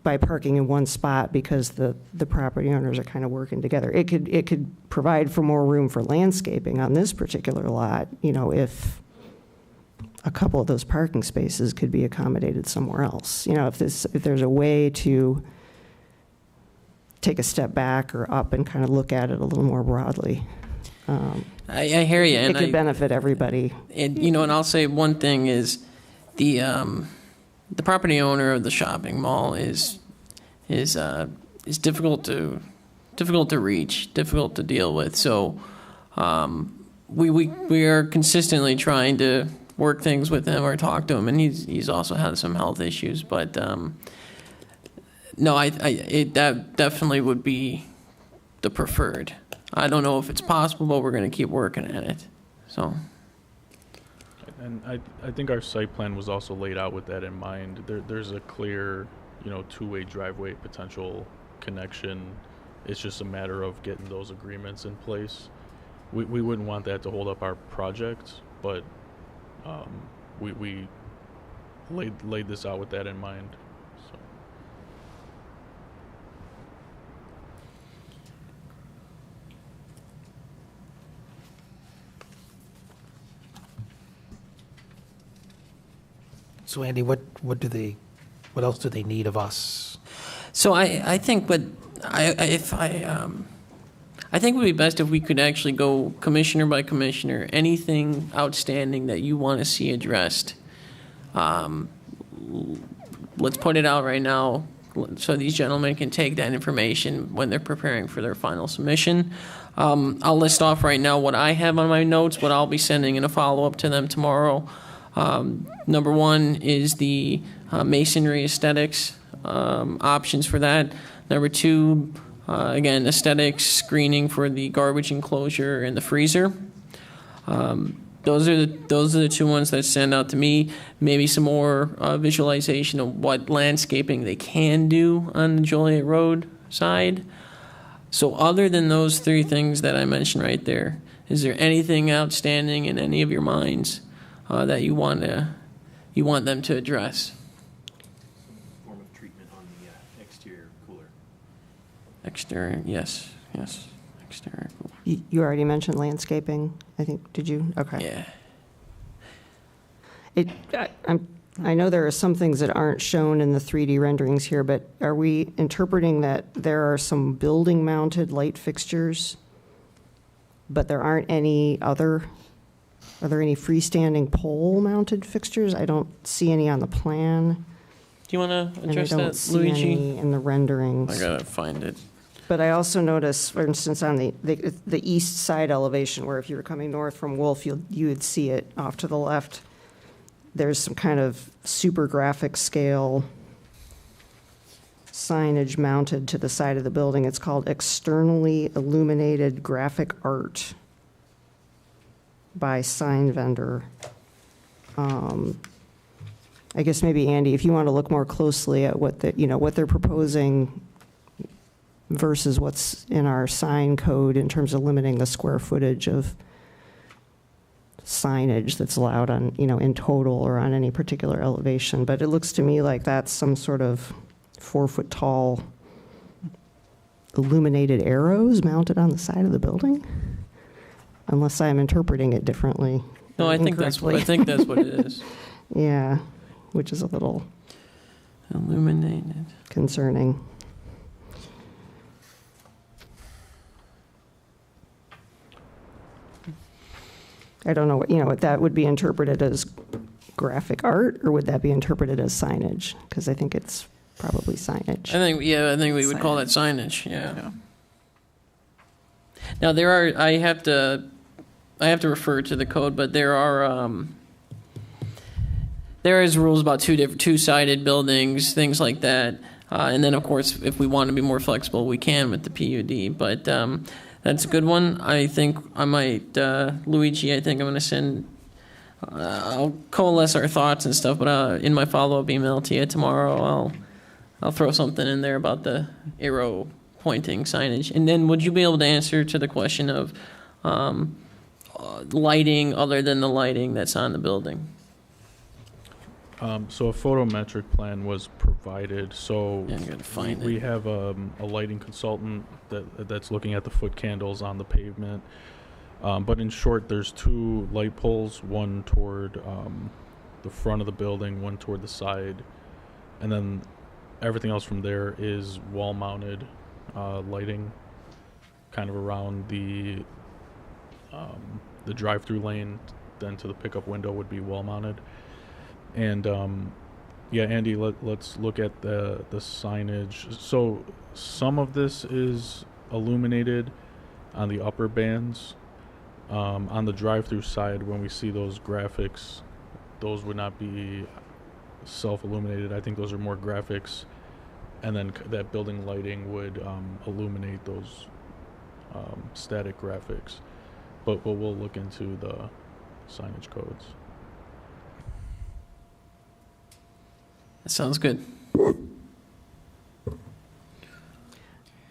Speaker 3: by parking in one spot because the property owners are kind of working together. It could provide for more room for landscaping on this particular lot, if a couple of those parking spaces could be accommodated somewhere else. If there's a way to take a step back or up and kind of look at it a little more broadly.
Speaker 2: I hear you.
Speaker 3: It could benefit everybody.
Speaker 2: And, and I'll say one thing is the property owner of the shopping mall is difficult to reach, difficult to deal with. So we are consistently trying to work things with him or talk to him, and he's also had some health issues. But no, that definitely would be the preferred. I don't know if it's possible, but we're going to keep working at it. So.
Speaker 9: And I think our site plan was also laid out with that in mind. There's a clear, two-way driveway potential connection. It's just a matter of getting those agreements in place. We wouldn't want that to hold up our project, but we laid this out with that in mind. So.
Speaker 4: So Andy, what else do they need of us?
Speaker 2: So I think I think it would be best if we could actually go commissioner by commissioner. Anything outstanding that you want to see addressed, let's put it out right now so these gentlemen can take that information when they're preparing for their final submission. I'll list off right now what I have on my notes, but I'll be sending in a follow-up to them tomorrow. Number 1 is the masonry aesthetics, options for that. Number 2, again, aesthetics screening for the garbage enclosure and the freezer. Those are the 2 ones that stand out to me. Maybe some more visualization of what landscaping they can do on the Joliet Road side. So other than those 3 things that I mentioned right there, is there anything outstanding in any of your minds that you want them to address?
Speaker 7: Form of treatment on the exterior cooler.
Speaker 2: Exterior, yes, exterior.
Speaker 3: You already mentioned landscaping, I think, did you? Okay.
Speaker 2: Yeah.
Speaker 3: I know there are some things that aren't shown in the 3D renderings here, but are we interpreting that there are some building-mounted light fixtures, but there aren't any other? Are there any freestanding pole-mounted fixtures? I don't see any on the plan.
Speaker 2: Do you want to address
Speaker 3: and I don't
Speaker 2: that,
Speaker 3: see
Speaker 2: Luigi?
Speaker 3: any in the renderings.
Speaker 2: I gotta find it.
Speaker 3: But I also noticed, for instance, on the east side elevation, where if you were coming north from Wolf, you would see it off to the left. There's some kind of super graphic scale signage mounted to the side of the building. It's called Externally Illuminated Graphic Art by sign vendor. I guess maybe Andy, if you want to look more closely at what they're proposing versus what's in our sign code in terms of limiting the square footage of signage that's allowed on, in total or on any particular elevation. But it looks to me like that's some sort of 4-foot tall illuminated arrows mounted on the side of the building, unless I'm interpreting it differently.
Speaker 2: No, I think that's what it is.
Speaker 3: Yeah, which is a little
Speaker 2: illuminated,
Speaker 3: concerning. I don't know what that would be interpreted as graphic art, or would that be interpreted as signage? Because I think it's probably signage.
Speaker 2: I think we would call that signage. Yeah. Now there are. I have to refer to the code, but there are. there is rules about two-sided buildings, things like that. And then, of course, if we want to be more flexible, we can with the PUD. But that's a good one. I think I might, Luigi, I think I'm going to send, I'll coalesce our thoughts and stuff, but in my follow-up email to you tomorrow, I'll throw something in there about the arrow pointing signage. And then would you be able to answer to the question of lighting other than the lighting that's on the building?
Speaker 9: So a photometric plan was provided, so
Speaker 2: Yeah, I'm gonna find
Speaker 9: we
Speaker 2: it.
Speaker 9: have a lighting consultant that's looking at the foot candles on the pavement. But in short, there's 2 light poles, one toward the front of the building, one toward the side, and then everything else from there is wall-mounted lighting, kind of around the drive-through lane. Then to the pickup window would be wall-mounted. And yeah, Andy, let's look at the signage. So some of this is illuminated on the upper bands. On the drive-through side, when we see those graphics, those would not be self-illuminated. I think those are more graphics, and then that building lighting would illuminate those static graphics. But we'll look into the signage codes.
Speaker 2: That sounds good.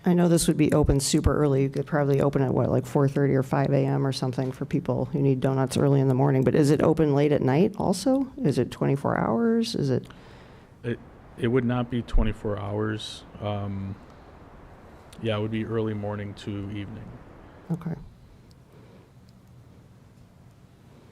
Speaker 3: I know this would be open super early. You could probably open at, what, like 4:30 or 5 a.m. or something for people who need donuts early in the morning. But is it open late at night also? Is it 24 hours? Is it?
Speaker 9: It would not be 24 hours. Yeah, it would be early morning to evening.
Speaker 3: Okay.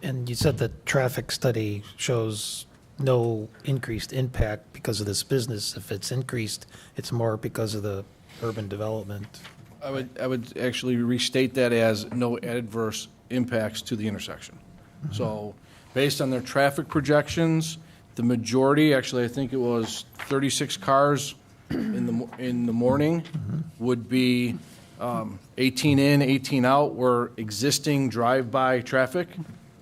Speaker 4: And you said the traffic study shows no increased impact because of this business. If it's increased, it's more because of the urban development.
Speaker 6: I would actually restate that as no adverse impacts to the intersection. So based on their traffic projections, the majority, actually I think it was 36 cars in the morning, would be 18 in, 18 out, were existing drive-by traffic.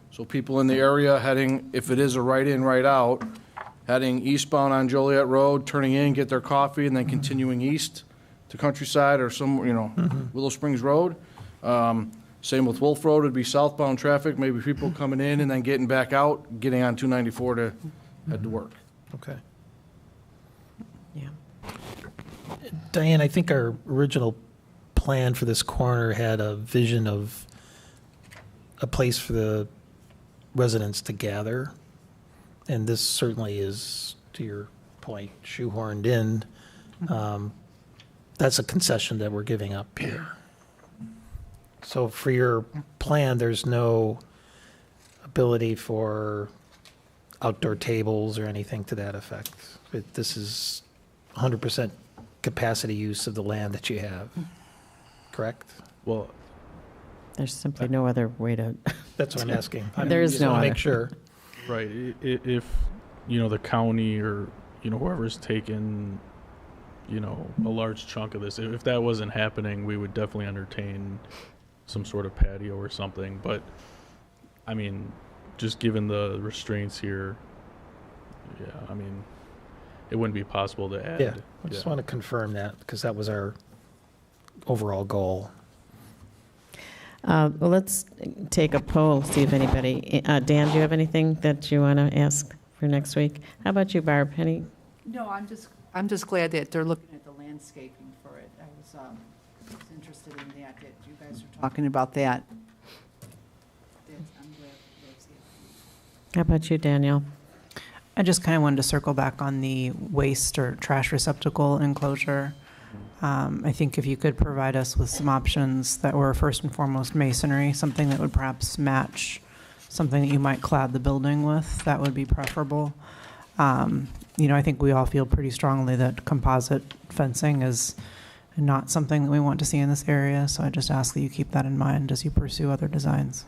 Speaker 6: So people in the area heading, if it is a right in, right out, heading eastbound on Joliet Road, turning in, get their coffee, and then continuing east to Countryside or some, Willow Springs Road. Same with Wolf Road, it'd be southbound traffic, maybe people coming in and then getting back out, getting on 294 to head to work.
Speaker 4: Okay.
Speaker 3: Yeah.
Speaker 4: Diane, I think our original plan for this corner had a vision of a place for the residents to gather. And this certainly is, to your point, shoehorned in. That's a concession that we're giving up here. So for your plan, there's no ability for outdoor tables or anything to that effect. This is 100% capacity use of the land that you have, correct?
Speaker 9: Well,
Speaker 1: There's simply no other way to.
Speaker 4: That's what I'm asking.
Speaker 1: There is
Speaker 4: Just
Speaker 1: no
Speaker 4: wanna
Speaker 1: other.
Speaker 4: make sure.
Speaker 9: right. If the county or whoever's taken a large chunk of this, if that wasn't happening, we would definitely entertain some sort of patio or something. But I mean, just given the restraints here, yeah, I mean, it wouldn't be possible to add.
Speaker 4: Yeah, I just want to confirm that because that was our overall goal.
Speaker 1: Well, let's take a poll, see if anybody, Dan, do you have anything that you want to ask for next week? How about you, Barb?
Speaker 10: No, I'm just glad that they're looking at the landscaping for it. I was interested in that you guys are talking about that. I'm glad that's it.
Speaker 1: How about you, Danielle?
Speaker 8: I just kind of wanted to circle back on the waste or trash receptacle enclosure. I think if you could provide us with some options that were first and foremost masonry, something that would perhaps match something that you might clad the building with, that would be preferable. I think we all feel pretty strongly that composite fencing is not something that we want to see in this area, so I just ask that you keep that in mind as you pursue other designs.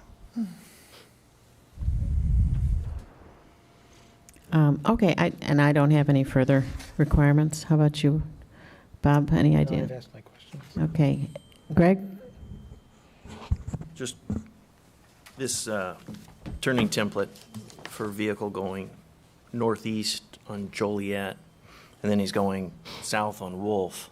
Speaker 1: Okay, I don't have any further requirements. How about you, Bob? Any idea?
Speaker 4: I've asked my questions.
Speaker 1: Okay. Greg?
Speaker 7: Just this turning template for vehicle going northeast on Joliet, and then he's going south on Wolf.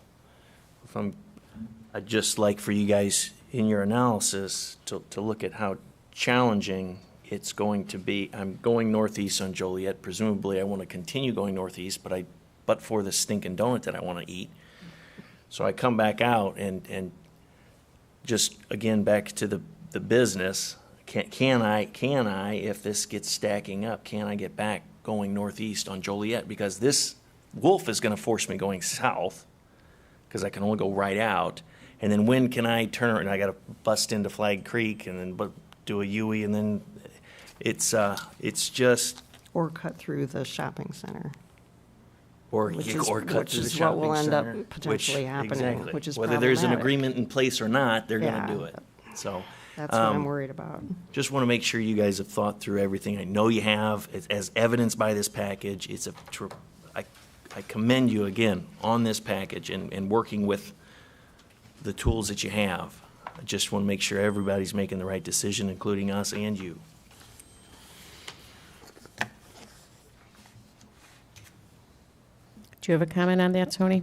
Speaker 7: I'd just like for you guys in your analysis to look at how challenging it's going to be. I'm going northeast on Joliet. Presumably, I want to continue going northeast, but for the stinking donut that I want to eat. So I come back out and just, again, back to the business. Can I, if this gets stacking up, can I get back going northeast on Joliet? Because this Wolf is going to force me going south because I can only go right out. And then when can I turn, and I got to bust into Flag Creek and then do a U-E, and then it's just.
Speaker 3: Or cut through the shopping center.
Speaker 7: Or
Speaker 3: Which
Speaker 7: cut
Speaker 3: is
Speaker 7: through the
Speaker 3: what
Speaker 7: shopping
Speaker 3: will end
Speaker 7: center,
Speaker 3: up potentially happening,
Speaker 7: exactly.
Speaker 3: which is
Speaker 7: Whether there's an
Speaker 3: problematic.
Speaker 7: agreement in place or not, they're going
Speaker 3: Yeah.
Speaker 7: to do it. So.
Speaker 3: That's what I'm worried about.
Speaker 7: Just want to make sure you guys have thought through everything. I know you have, as evidenced by this package. I commend you again on this package and working with the tools that you have. I just want to make sure everybody's making the right decision, including us and you.
Speaker 1: Do you have a comment on that, Tony?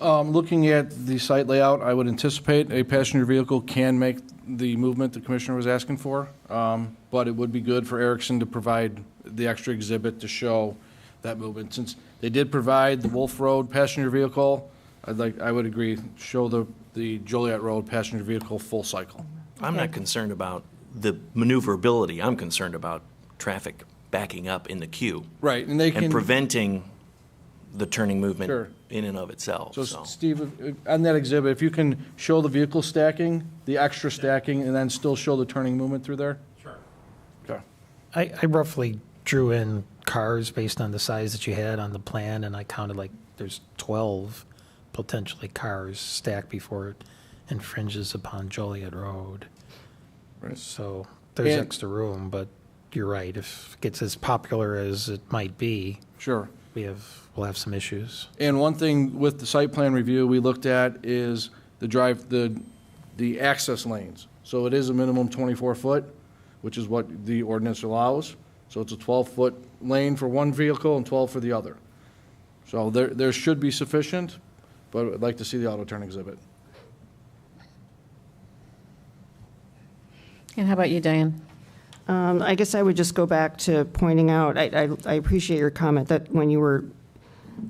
Speaker 6: Looking at the site layout, I would anticipate a passenger vehicle can make the movement the commissioner was asking for, but it would be good for Erickson to provide the extra exhibit to show that movement. Since they did provide the Wolf Road passenger vehicle, I would agree, show the Joliet Road passenger vehicle full cycle.
Speaker 7: I'm not concerned about the maneuverability. I'm concerned about traffic backing up in the queue.
Speaker 6: Right, and they can.
Speaker 7: And preventing the turning movement
Speaker 6: Sure.
Speaker 7: in and of itself.
Speaker 6: So Steve, on that exhibit, if you can show the vehicle stacking, the extra stacking, and then still show the turning movement through there?
Speaker 5: Sure.
Speaker 6: Okay.
Speaker 4: I roughly drew in cars based on the size that you had on the plan, and I counted like there's 12 potentially cars stacked before it infringes upon Joliet Road.
Speaker 6: Right.
Speaker 4: So there's
Speaker 6: And-
Speaker 4: extra room, but you're right. If it gets as popular as it might be,
Speaker 6: Sure.
Speaker 4: we'll have some issues.
Speaker 6: And one thing with the site plan review we looked at is the access lanes. So it is a minimum 24 foot, which is what the ordinance allows. So it's a 12-foot lane for one vehicle and 12 for the other. So there should be sufficient, but I'd like to see the auto turn exhibit.
Speaker 1: And how about you, Diane?
Speaker 3: I guess I would just go back to pointing out, I appreciate your comment that when you were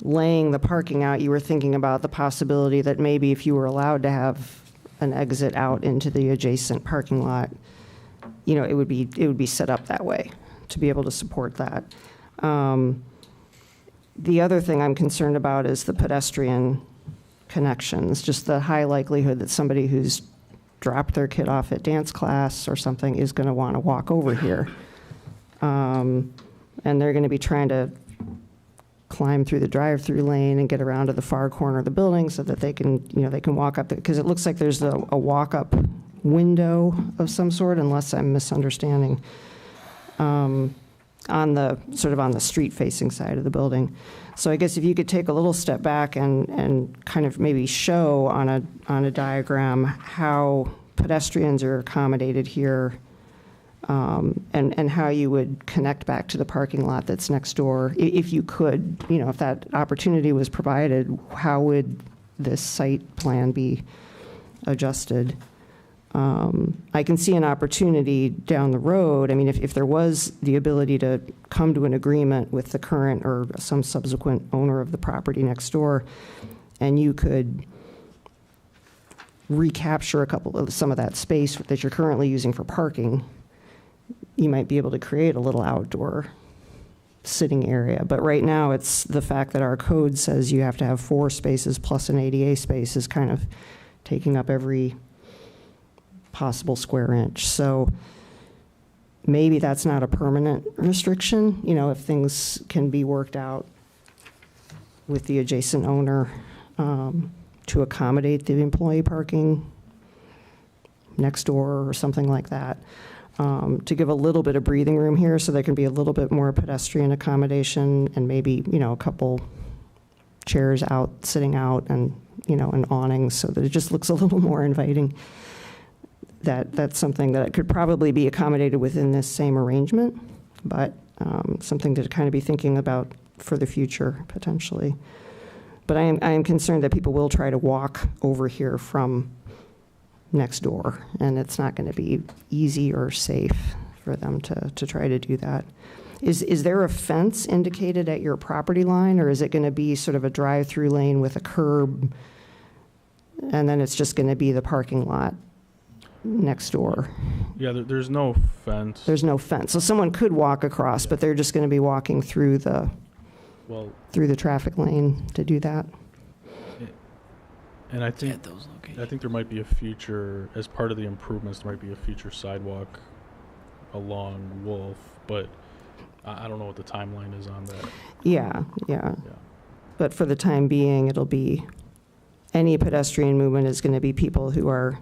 Speaker 3: laying the parking out, you were thinking about the possibility that maybe if you were allowed to have an exit out into the adjacent parking lot, it would be set up that way to be able to support that. The other thing I'm concerned about is the pedestrian connections, just the high likelihood that somebody who's dropped their kid off at dance class or something is going to want to walk over here. And they're going to be trying to climb through the drive-through lane and get around to the far corner of the building so that they can walk up, because it looks like there's a walk-up window of some sort, unless I'm misunderstanding, on the street-facing side of the building. So I guess if you could take a little step back and kind of maybe show on a diagram how pedestrians are accommodated here, and how you would connect back to the parking lot that's next door. If you could, if that opportunity was provided, how would this site plan be adjusted? I can see an opportunity down the road. I mean, if there was the ability to come to an agreement with the current or some subsequent owner of the property next door, and you could recapture some of that space that you're currently using for parking, you might be able to create a little outdoor sitting area. But right now, it's the fact that our code says you have to have 4 spaces plus an ADA space is kind of taking up every possible square inch. So maybe that's not a permanent restriction, if things can be worked out with the adjacent owner to accommodate the employee parking next door or something like that, to give a little bit of breathing room here so there can be a little bit more pedestrian accommodation and maybe, a couple chairs out, sitting out, and, an awning so that it just looks a little more inviting. That's something that could probably be accommodated within this same arrangement but something to kind of be thinking about for the future, potentially. But I am concerned that people will try to walk over here from next door, and it's not going to be easy or safe for them to try to do that. Is there a fence indicated at your property line, or is it going to be sort of a drive-through lane with a curb, and then it's just going to be the parking lot next door?
Speaker 9: Yeah, there's no fence.
Speaker 3: There's no fence. So someone could walk across, but they're just going to be walking through the traffic lane to do that.
Speaker 9: And I think
Speaker 2: At those locations.
Speaker 9: I think there might be a future, as part of the improvements, there might be a future sidewalk along Wolf, but I don't know what the timeline is on that.
Speaker 3: Yeah. But for the time being, it'll be, any pedestrian movement is going to be people who are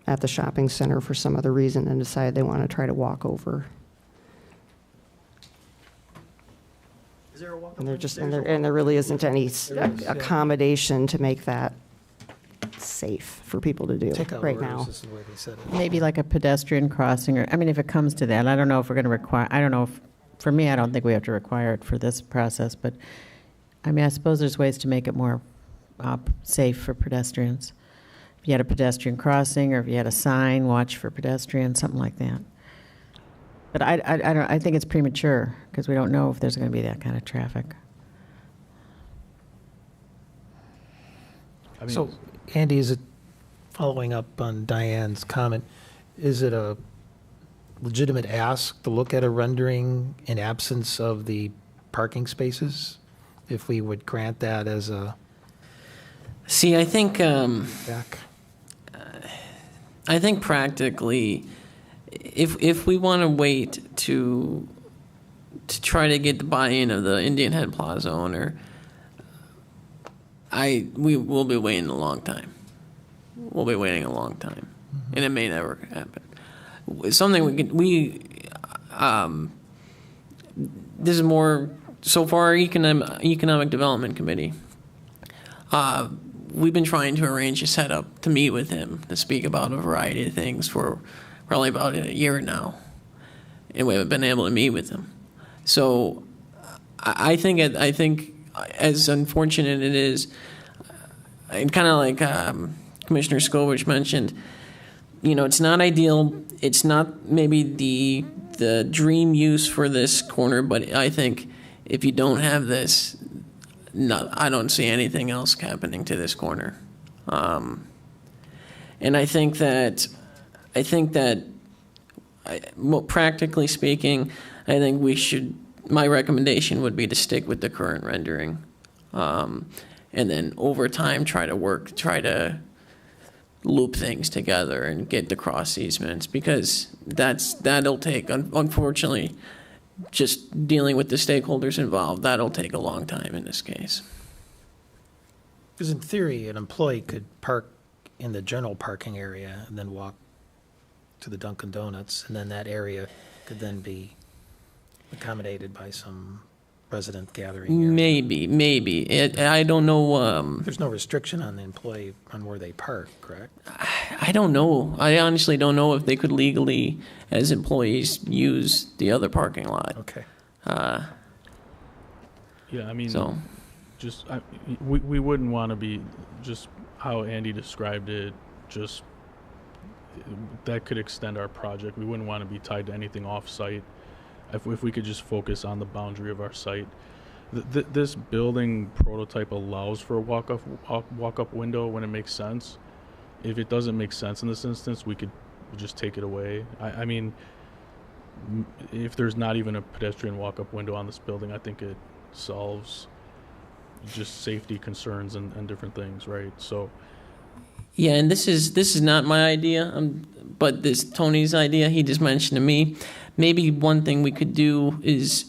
Speaker 3: at the shopping center for some other reason and decide they want to try to walk over.
Speaker 4: Is there a walk?
Speaker 3: And there really isn't any accommodation to make that safe for people to do right now.
Speaker 4: This is where they said it.
Speaker 1: Maybe like a pedestrian crossing, or, I mean, if it comes to that, I don't know if we're going to require, I don't know if, for me, I don't think we have to require it for this process, but, I mean, I suppose there's ways to make it more safe for pedestrians. If you had a pedestrian crossing, or if you had a sign, watch for pedestrians, something like that. But I think it's premature, because we don't know if there's going to be that kind of traffic.
Speaker 9: I mean,
Speaker 4: So, Andy, is it, following up on Diane's comment, is it a legitimate ask to look at a rendering in absence of the parking spaces? If we would grant that as a
Speaker 2: See, I think
Speaker 4: back?
Speaker 2: practically, if we want to wait to try to get the buy-in of the Indian Head Plaza owner, we will be waiting a long time. We'll be waiting a long time, and it may never happen. Something this is more so far. Economic Development Committee. We've been trying to arrange a setup to meet with him to speak about a variety of things for probably about a year now, and we haven't been able to meet with him. So I think as unfortunate it is, and kind of like Commissioner Scovich mentioned, it's not ideal. It's not maybe the dream use for this corner, but I think if you don't have this, I don't see anything else happening to this corner. And I think that practically speaking, I think my recommendation would be to stick with the current rendering. And then over time, try to loop things together and get the cross easements, because that'll take, unfortunately, just dealing with the stakeholders involved, that'll take a long time in this case.
Speaker 4: Because in theory, an employee could park in the general parking area and then walk to the Dunkin' Donuts, and then that area could then be accommodated by some resident gathering area.
Speaker 2: Maybe. I don't know.
Speaker 4: There's no restriction on the employee on where they park, correct?
Speaker 2: I don't know. I honestly don't know if they could legally, as employees, use the other parking lot.
Speaker 4: Okay.
Speaker 9: yeah, I mean,
Speaker 2: So,
Speaker 9: we wouldn't want to be, just how Andy described it, just that could extend our project. We wouldn't want to be tied to anything off-site. If we could just focus on the boundary of our site. This building prototype allows for a walk-up window when it makes sense. If it doesn't make sense in this instance, we could just take it away. I mean, if there's not even a pedestrian walk-up window on this building, I think it solves just safety concerns and different things, right? So,
Speaker 2: yeah, and this is not my idea, but this Tony's idea. He just mentioned to me. Maybe one thing we could do is,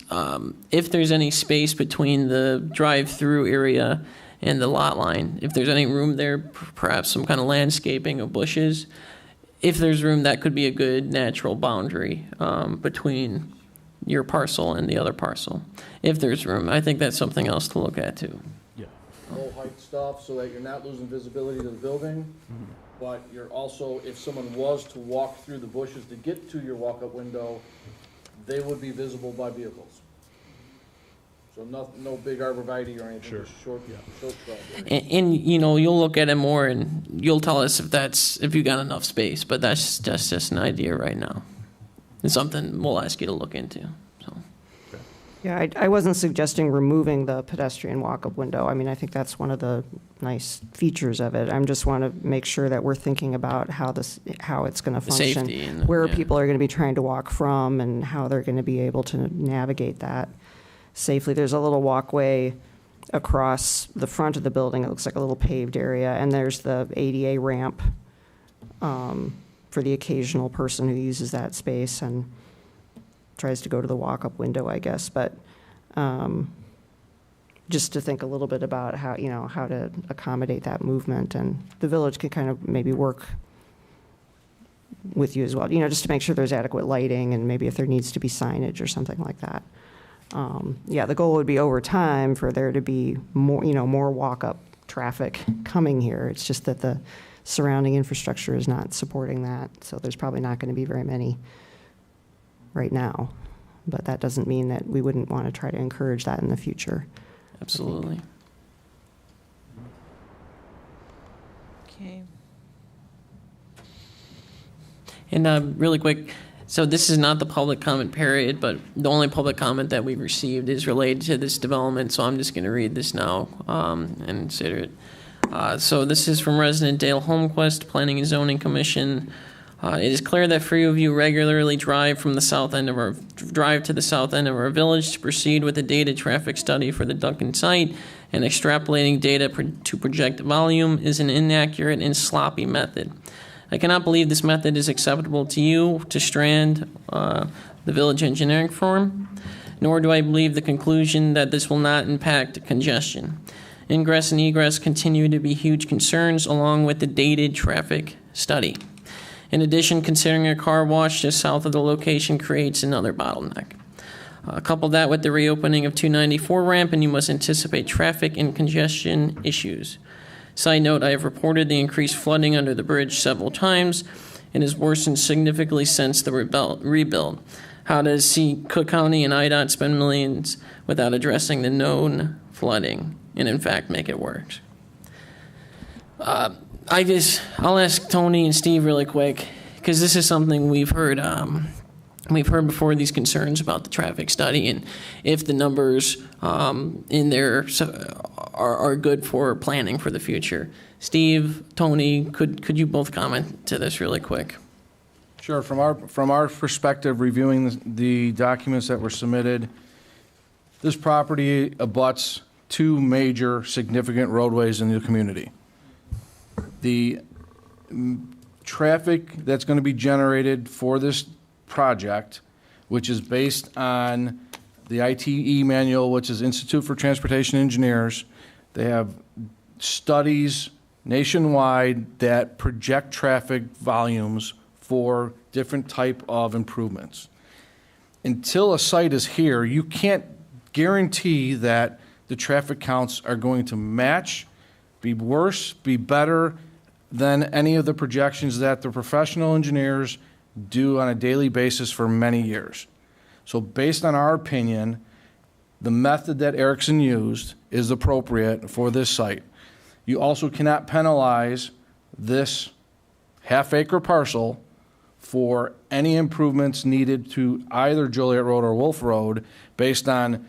Speaker 2: if there's any space between the drive-through area and the lot line, if there's any room there, perhaps some kind of landscaping of bushes. If there's room, that could be a good natural boundary between your parcel and the other parcel. If there's room, I think that's something else to look at too.
Speaker 9: yeah.
Speaker 6: Low height stuff so that you're not losing visibility to the building, but you're also, if someone was to walk through the bushes to get to your walk-up window, they would be visible by vehicles. So no big arborvitae or anything,
Speaker 9: Sure.
Speaker 6: just short shrubs.
Speaker 2: And you'll look at it more and you'll tell us if you got enough space, but that's just an idea right now. It's something we'll ask you to look into, so.
Speaker 3: Yeah, I wasn't suggesting removing the pedestrian walk-up window. I mean, I think that's one of the nice features of it. I just want to make sure that we're thinking about how it's going to
Speaker 2: The
Speaker 3: function.
Speaker 2: safety and
Speaker 3: where
Speaker 2: yeah.
Speaker 3: people are going to be trying to walk from and how they're going to be able to navigate that safely. There's a little walkway across the front of the building. It looks like a little paved area, and there's the ADA ramp for the occasional person who uses that space and tries to go to the walk-up window, I guess. But just to think a little bit about how to accommodate that movement, and the village could kind of maybe work with you as well, just to make sure there's adequate lighting, and maybe if there needs to be signage or something like that. Yeah, the goal would be over time for there to be more walk-up traffic coming here. It's just that the surrounding infrastructure is not supporting that, so there's probably not going to be very many right now. But that doesn't mean that we wouldn't want to try to encourage that in the future.
Speaker 2: Absolutely.
Speaker 8: Okay.
Speaker 2: And really quick, so this is not the public comment period, but the only public comment that we've received is related to this development, so I'm just going to read this now and consider it. So this is from resident Dale Holmquist, Planning and Zoning Commission. It is clear that few of you regularly drive to the south end of our village to proceed with a data traffic study for the Duncan site, and extrapolating data to project volume is an inaccurate and sloppy method. I cannot believe this method is acceptable to you, to Strand, the village engineering firm, nor do I believe the conclusion that this will not impact congestion. Ingress and egress continue to be huge concerns, along with the dated traffic study. In addition, considering a car wash just south of the location creates another bottleneck. Couple that with the reopening of 294 ramp, and you must anticipate traffic and congestion issues. Side note, I have reported the increased flooding under the bridge several times and has worsened significantly since the rebuild. How does Cook County and IDOT spend millions without addressing the known flooding and in fact make it worse? I'll ask Tony and Steve really quick, because this is something we've heard before, these concerns about the traffic study, and if the numbers in there are good for planning for the future. Steve, Tony, could you both comment to this really quick?
Speaker 6: Sure. From our perspective, reviewing the documents that were submitted, this property abuts two major significant roadways in the community. The traffic that's going to be generated for this project, which is based on the ITE manual, which is Institute for Transportation Engineers. They have studies nationwide that project traffic volumes for different type of improvements. Until a site is here, you can't guarantee that the traffic counts are going to match, be worse, be better than any of the projections that the professional engineers do on a daily basis for many years. So based on our opinion, the method that Erickson used is appropriate for this site. You also cannot penalize this half-acre parcel for any improvements needed to either Joliet Road or Wolf Road based on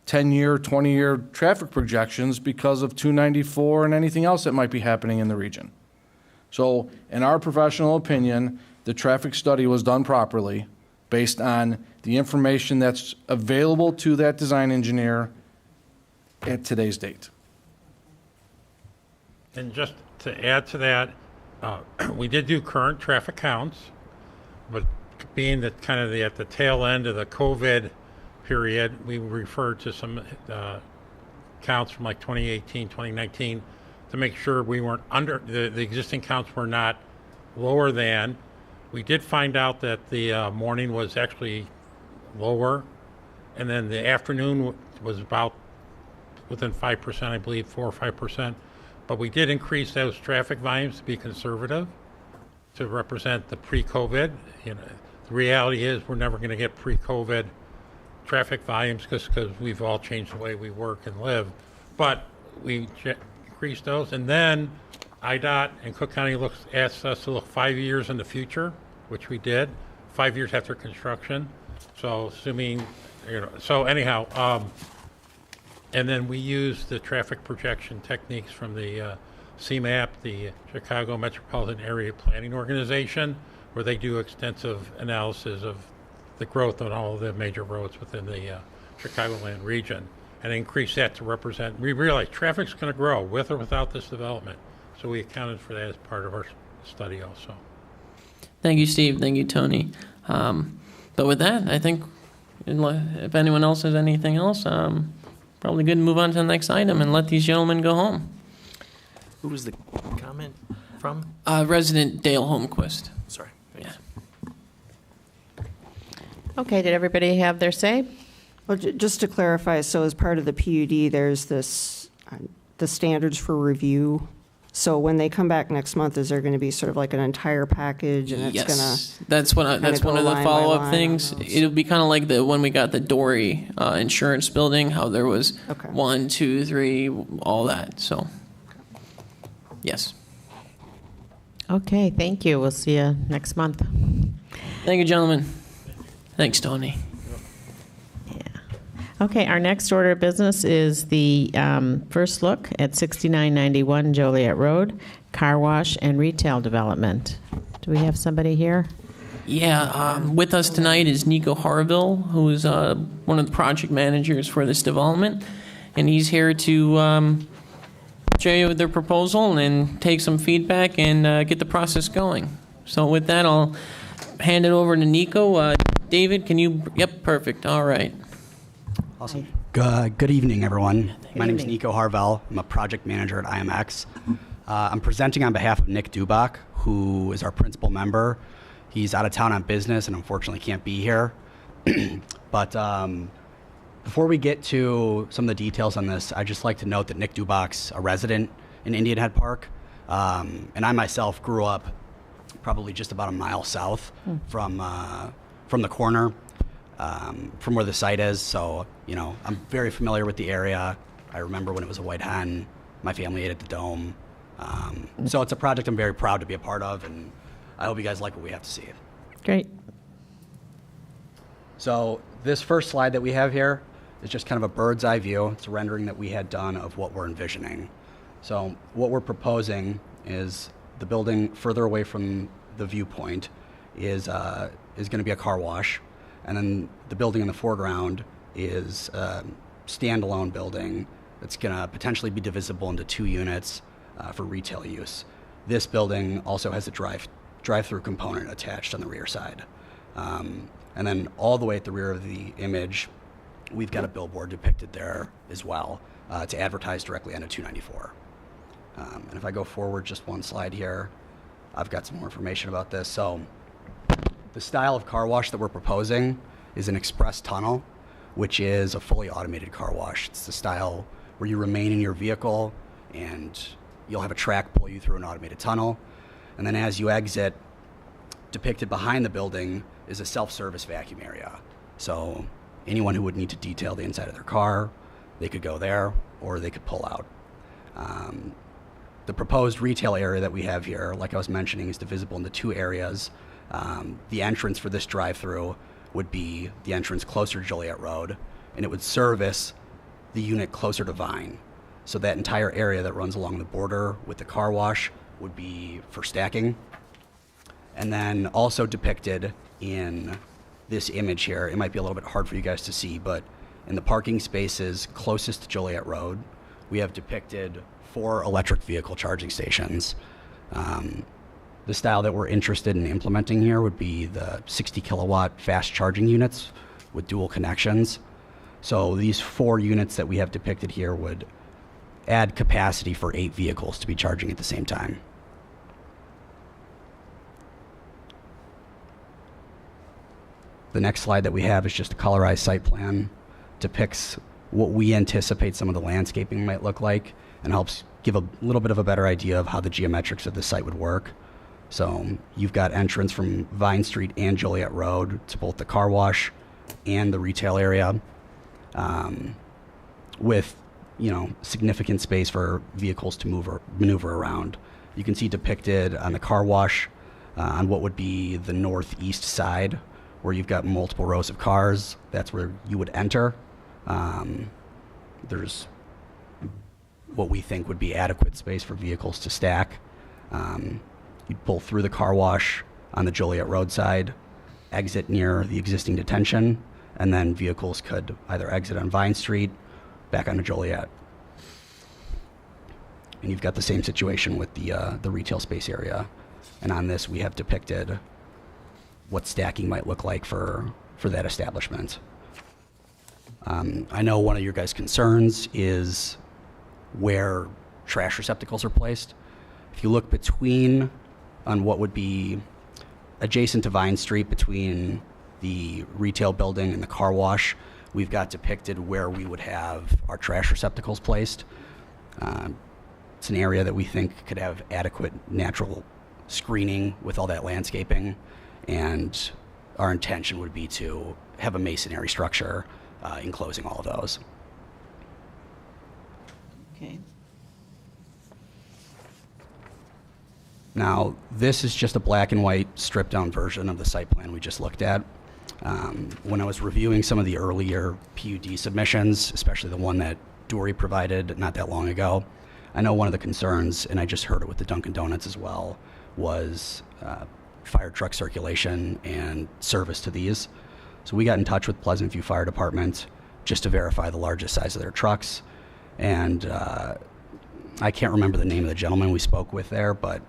Speaker 6: 10-year, 20-year traffic projections because of 294 and anything else that might be happening in the region. So in our professional opinion, the traffic study was done properly based on the information that's available to that design engineer at today's date.
Speaker 5: And just to add to that, we did do current traffic counts, but being that kind of at the tail end of the COVID period, we referred to some counts from like 2018, 2019 to make sure we weren't under, the existing counts were not lower than. We did find out that the morning was actually lower, and then the afternoon was about within 5%, I believe, 4 or 5%. But we did increase those traffic volumes to be conservative, to represent the pre-COVID. The the reality is we're never going to get pre-COVID traffic volumes because we've all changed the way we work and live. But we increased those. And then IDOT and Cook County asked us to look 5 years in the future, which we did, 5 years after construction. So assuming, so anyhow, and then we used the traffic projection techniques from the CMAP, the Chicago Metropolitan Area Planning Organization, where they do extensive analysis of the growth on all of the major roads within the Chicagoland region, and increase that to represent. We realized traffic's going to grow with or without this development, so we accounted for that as part of our study also.
Speaker 2: Thank you, Steve. Thank you, Tony. But with that, I think if anyone else has anything else, probably good to move on to the next item and let these gentlemen go home.
Speaker 7: Who was the comment from?
Speaker 2: Resident Dale Holmquist.
Speaker 7: Sorry. Thanks.
Speaker 2: Yeah.
Speaker 1: Okay, did everybody have their say?
Speaker 3: Well, just to clarify, so as part of the PUD, there's this, the standards for review. So when they come back next month, is there going to be sort of like an entire package, and it's going to?
Speaker 2: That's one of the follow-up things.
Speaker 3: on those?
Speaker 2: It'll be kind of like when we got the Dory insurance building, how there was
Speaker 3: Okay.
Speaker 2: 1, 2, 3, all that. So, yes.
Speaker 1: Okay, thank you. We'll see you next month.
Speaker 2: Thank you, gentlemen. Thanks, Tony.
Speaker 1: Okay, our next order of business is the first look at 6991 Joliet Road, car wash and retail development. Do we have somebody here?
Speaker 2: Yeah, with us tonight is Nico Harville, who is one of the project managers for this development, and he's here to show you their proposal and take some feedback and get the process going. So with that, I'll hand it over to Nico. David, can you? Yep, perfect. All right.
Speaker 11: Awesome. Good evening, everyone. My name is Nico Harvell. I'm a project manager at IMX. I'm presenting on behalf of Nick Dubach, who is our principal member. He's out of town on business and unfortunately can't be here. But before we get to some of the details on this, I'd just like to note that Nick Dubach's a resident in Indian Head Park. And I myself grew up probably just about a mile south from the corner. From where the site is, so I'm very familiar with the area. I remember when it was a white hen. My family ate at the Dome. So it's a project I'm very proud to be a part of, and I hope you guys like what we have to see.
Speaker 1: Great.
Speaker 11: So this first slide that we have here is just kind of a bird's eye view. It's a rendering that we had done of what we're envisioning. So what we're proposing is the building further away from the viewpoint is going to be a car wash. And then the building in the foreground is a standalone building that's going to potentially be divisible into 2 units for retail use. This building also has a drive-through component attached on the rear side. And then all the way at the rear of the image, we've got a billboard depicted there as well to advertise directly onto 294. And if I go forward just one slide here, I've got some more information about this. So the style of car wash that we're proposing is an express tunnel, which is a fully automated car wash. It's the style where you remain in your vehicle and you'll have a track pull you through an automated tunnel. And then as you exit, depicted behind the building is a self-service vacuum area. So anyone who would need to detail the inside of their car, they could go there or they could pull out. The proposed retail area that we have here, like I was mentioning, is divisible into 2 areas. The entrance for this drive-through would be the entrance closer to Joliet Road, and it would service the unit closer to Vine. So that entire area that runs along the border with the car wash would be for stacking. And then also depicted in this image here, it might be a little bit hard for you guys to see, but in the parking spaces closest to Joliet Road, we have depicted 4 electric vehicle charging stations. The style that we're interested in implementing here would be the 60 kilowatt fast charging units with dual connections. So these 4 units that we have depicted here would add capacity for 8 vehicles to be charging at the same time. The next slide that we have is just a colorized site plan, depicts what we anticipate some of the landscaping might look like, and helps give a little bit of a better idea of how the geometrics of the site would work. So you've got entrance from Vine Street and Joliet Road to both the car wash and the retail area, with, significant space for vehicles to maneuver around. You can see depicted on the car wash on what would be the northeast side, where you've got multiple rows of cars. That's where you would enter. There's what we think would be adequate space for vehicles to stack. You'd pull through the car wash on the Joliet Road side, exit near the existing detention, and then vehicles could either exit on Vine Street, back onto Joliet. And you've got the same situation with the retail space area. And on this, we have depicted what stacking might look like for that establishment. I know one of your guys' concerns is where trash receptacles are placed. If you look on what would be adjacent to Vine Street between the retail building and the car wash, we've got depicted where we would have our trash receptacles placed. It's an area that we think could have adequate natural screening with all that landscaping, and our intention would be to have a masonry structure enclosing all of those.
Speaker 1: Okay.
Speaker 11: Now, this is just a black and white stripped down version of the site plan we just looked at. When I was reviewing some of the earlier PUD submissions, especially the one that Dory provided not that long ago, I know one of the concerns, and I just heard it with the Dunkin' Donuts as well, was fire truck circulation and service to these. So we got in touch with Pleasant View Fire Department just to verify the largest size of their trucks. And I can't remember the name of the gentleman we spoke with there, but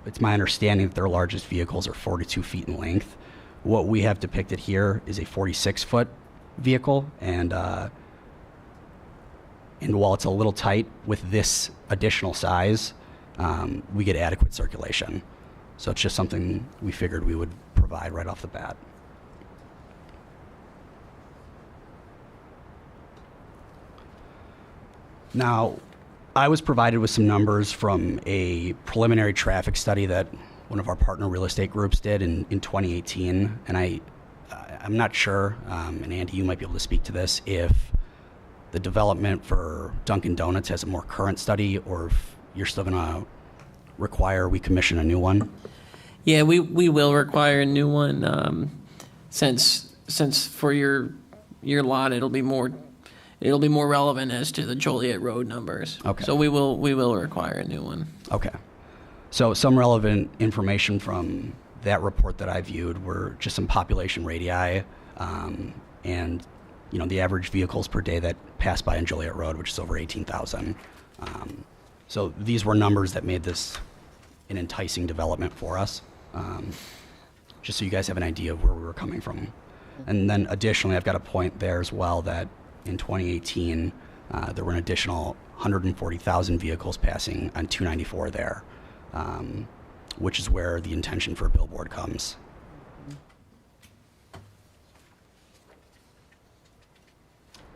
Speaker 11: it's my understanding that their largest vehicles are 42 feet in length. What we have depicted here is a 46-foot vehicle, and while it's a little tight with this additional size, we get adequate circulation. So it's just something we figured we would provide right off the bat. Now, I was provided with some numbers from a preliminary traffic study that one of our partner real estate groups did in 2018, and I'm not sure, and Andy, you might be able to speak to this, if the development for Dunkin' Donuts has a more current study, or if you're still going to require we commission a new one.
Speaker 2: Yeah, we will require a new one, since for your lot it'll be more relevant as to the Joliet Road numbers.
Speaker 11: Okay.
Speaker 2: So we will require a new one.
Speaker 11: Okay. So some relevant information from that report that I viewed were just some population radii, and the average vehicles per day that pass by on Joliet Road, which is over 18,000. So these were numbers that made this an enticing development for us, just so you guys have an idea of where we were coming from. And then additionally, I've got a point there as well that in 2018, there were an additional 140,000 vehicles passing on 294 there, which is where the intention for a billboard comes.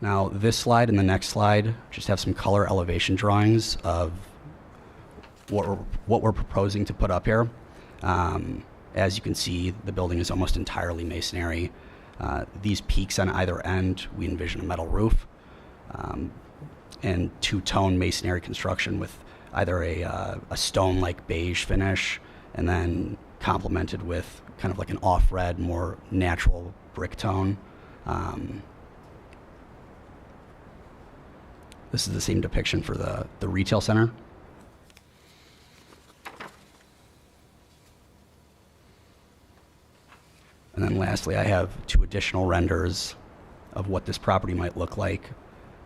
Speaker 11: Now, this slide and the next slide just have some color elevation drawings of what we're proposing to put up here. As you can see, the building is almost entirely masonry. These peaks on either end, we envision a metal roof, and two-tone masonry construction with either a stone-like beige finish, and then complemented with kind of like an off-red, more natural brick tone. This is the same depiction for the retail center. And then lastly, I have two additional renders of what this property might look like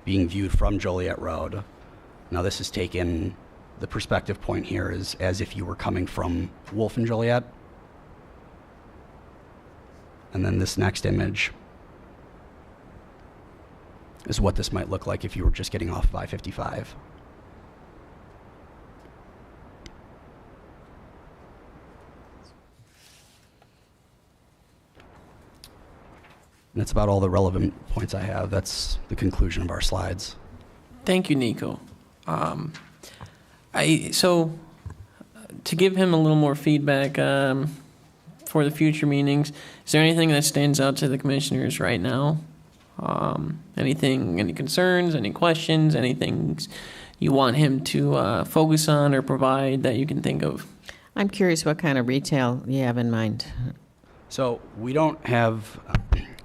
Speaker 11: being viewed from Joliet Road. Now this is taken, the perspective point here is as if you were coming from Wolf and Joliet. And then this next image is what this might look like if you were just getting off of I-55. And that's about all the relevant points I have. That's the conclusion of our slides.
Speaker 2: Thank you, Nico. to give him a little more feedback for the future meetings, is there anything that stands out to the commissioners right now? Any concerns, any questions, anything you want him to focus on or provide that you can think of?
Speaker 1: I'm curious what kind of retail you have in mind.
Speaker 11: So we don't have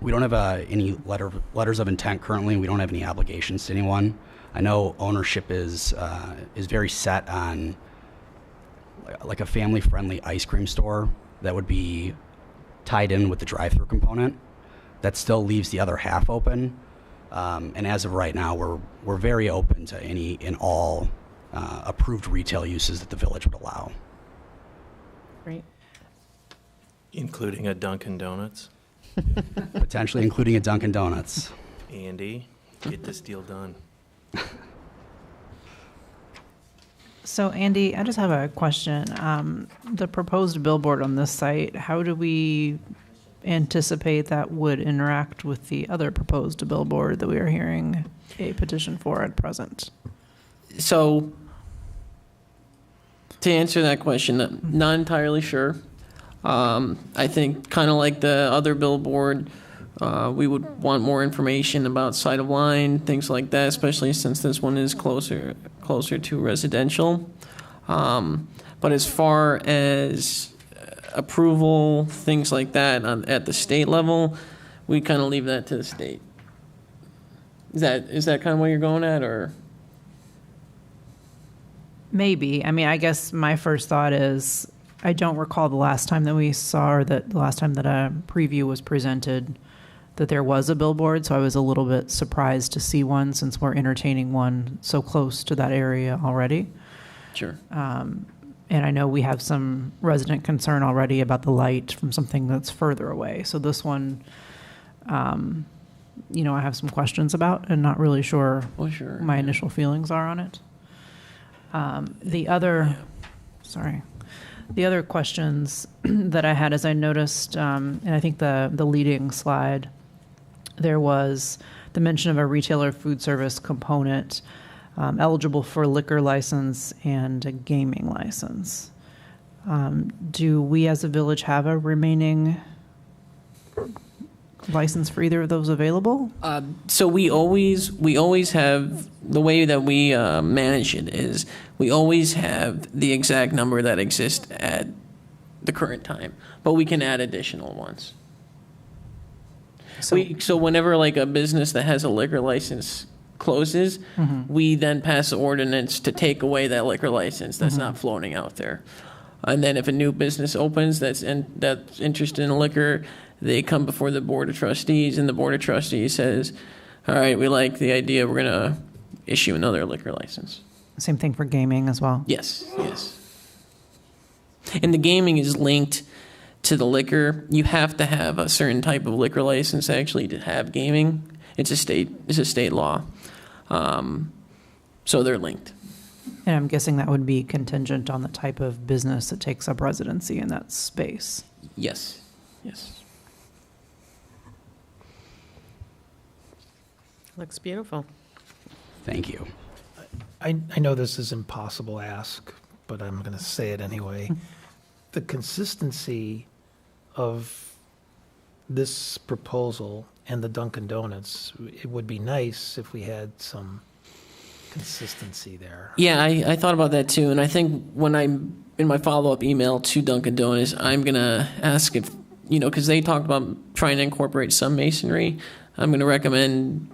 Speaker 11: any letters of intent currently. We don't have any obligations to anyone. I know ownership is very set on like a family-friendly ice cream store that would be tied in with the drive-through component. That still leaves the other half open. And as of right now, we're very open to any and all approved retail uses that the village would allow.
Speaker 1: Great.
Speaker 7: Including a Dunkin' Donuts.
Speaker 11: Potentially including a Dunkin' Donuts.
Speaker 7: Andy, get this deal done.
Speaker 8: So Andy, I just have a question. The proposed billboard on this site, how do we anticipate that would interact with the other proposed billboard that we are hearing a petition for at present?
Speaker 2: So, to answer that question, not entirely sure. I think kind of like the other billboard, we would want more information about sight of line, things like that, especially since this one is closer to residential. But as far as approval, things like that at the state level, we kind of leave that to the state. Is that kind of what you're going at, or?
Speaker 8: Maybe. I mean, I guess my first thought is I don't recall the last time that we saw, or that the last time that a preview was presented, that there was a billboard. So I was a little bit surprised to see one, since we're entertaining one so close to that area already.
Speaker 2: Sure.
Speaker 8: And I know we have some resident concern already about the light from something that's further away. So this one, I have some questions about, and not really sure my initial feelings are on it. The other questions that I had, as I noticed, and I think the leading slide, there was the mention of a retailer food service component eligible for a liquor license and a gaming license. Do we as a village have a remaining license for either of those available?
Speaker 2: So we always have, the way that we manage it is we always have the exact number that exists at the current time, but we can add additional ones. So whenever like a business that has a liquor license closes, we then pass an ordinance to take away that liquor license that's not floating out there. And then if a new business opens that's interested in liquor, they come before the Board of Trustees, and the Board of Trustees says, all right, we like the idea, we're going to issue another liquor license.
Speaker 8: Same thing for gaming as well?
Speaker 2: Yes. And the gaming is linked to the liquor. You have to have a certain type of liquor license actually to have gaming. It's a state law. So they're linked.
Speaker 8: And I'm guessing that would be contingent on the type of business that takes up residency in that space.
Speaker 2: Yes.
Speaker 1: Looks beautiful.
Speaker 11: Thank you.
Speaker 4: I know this is impossible ask, but I'm going to say it anyway. The consistency of this proposal and the Dunkin' Donuts, it would be nice if we had some consistency there.
Speaker 2: Yeah, I thought about that too, and I think when I'm in my follow-up email to Dunkin' Donuts, I'm going to ask if, because they talked about trying to incorporate some masonry, I'm going to recommend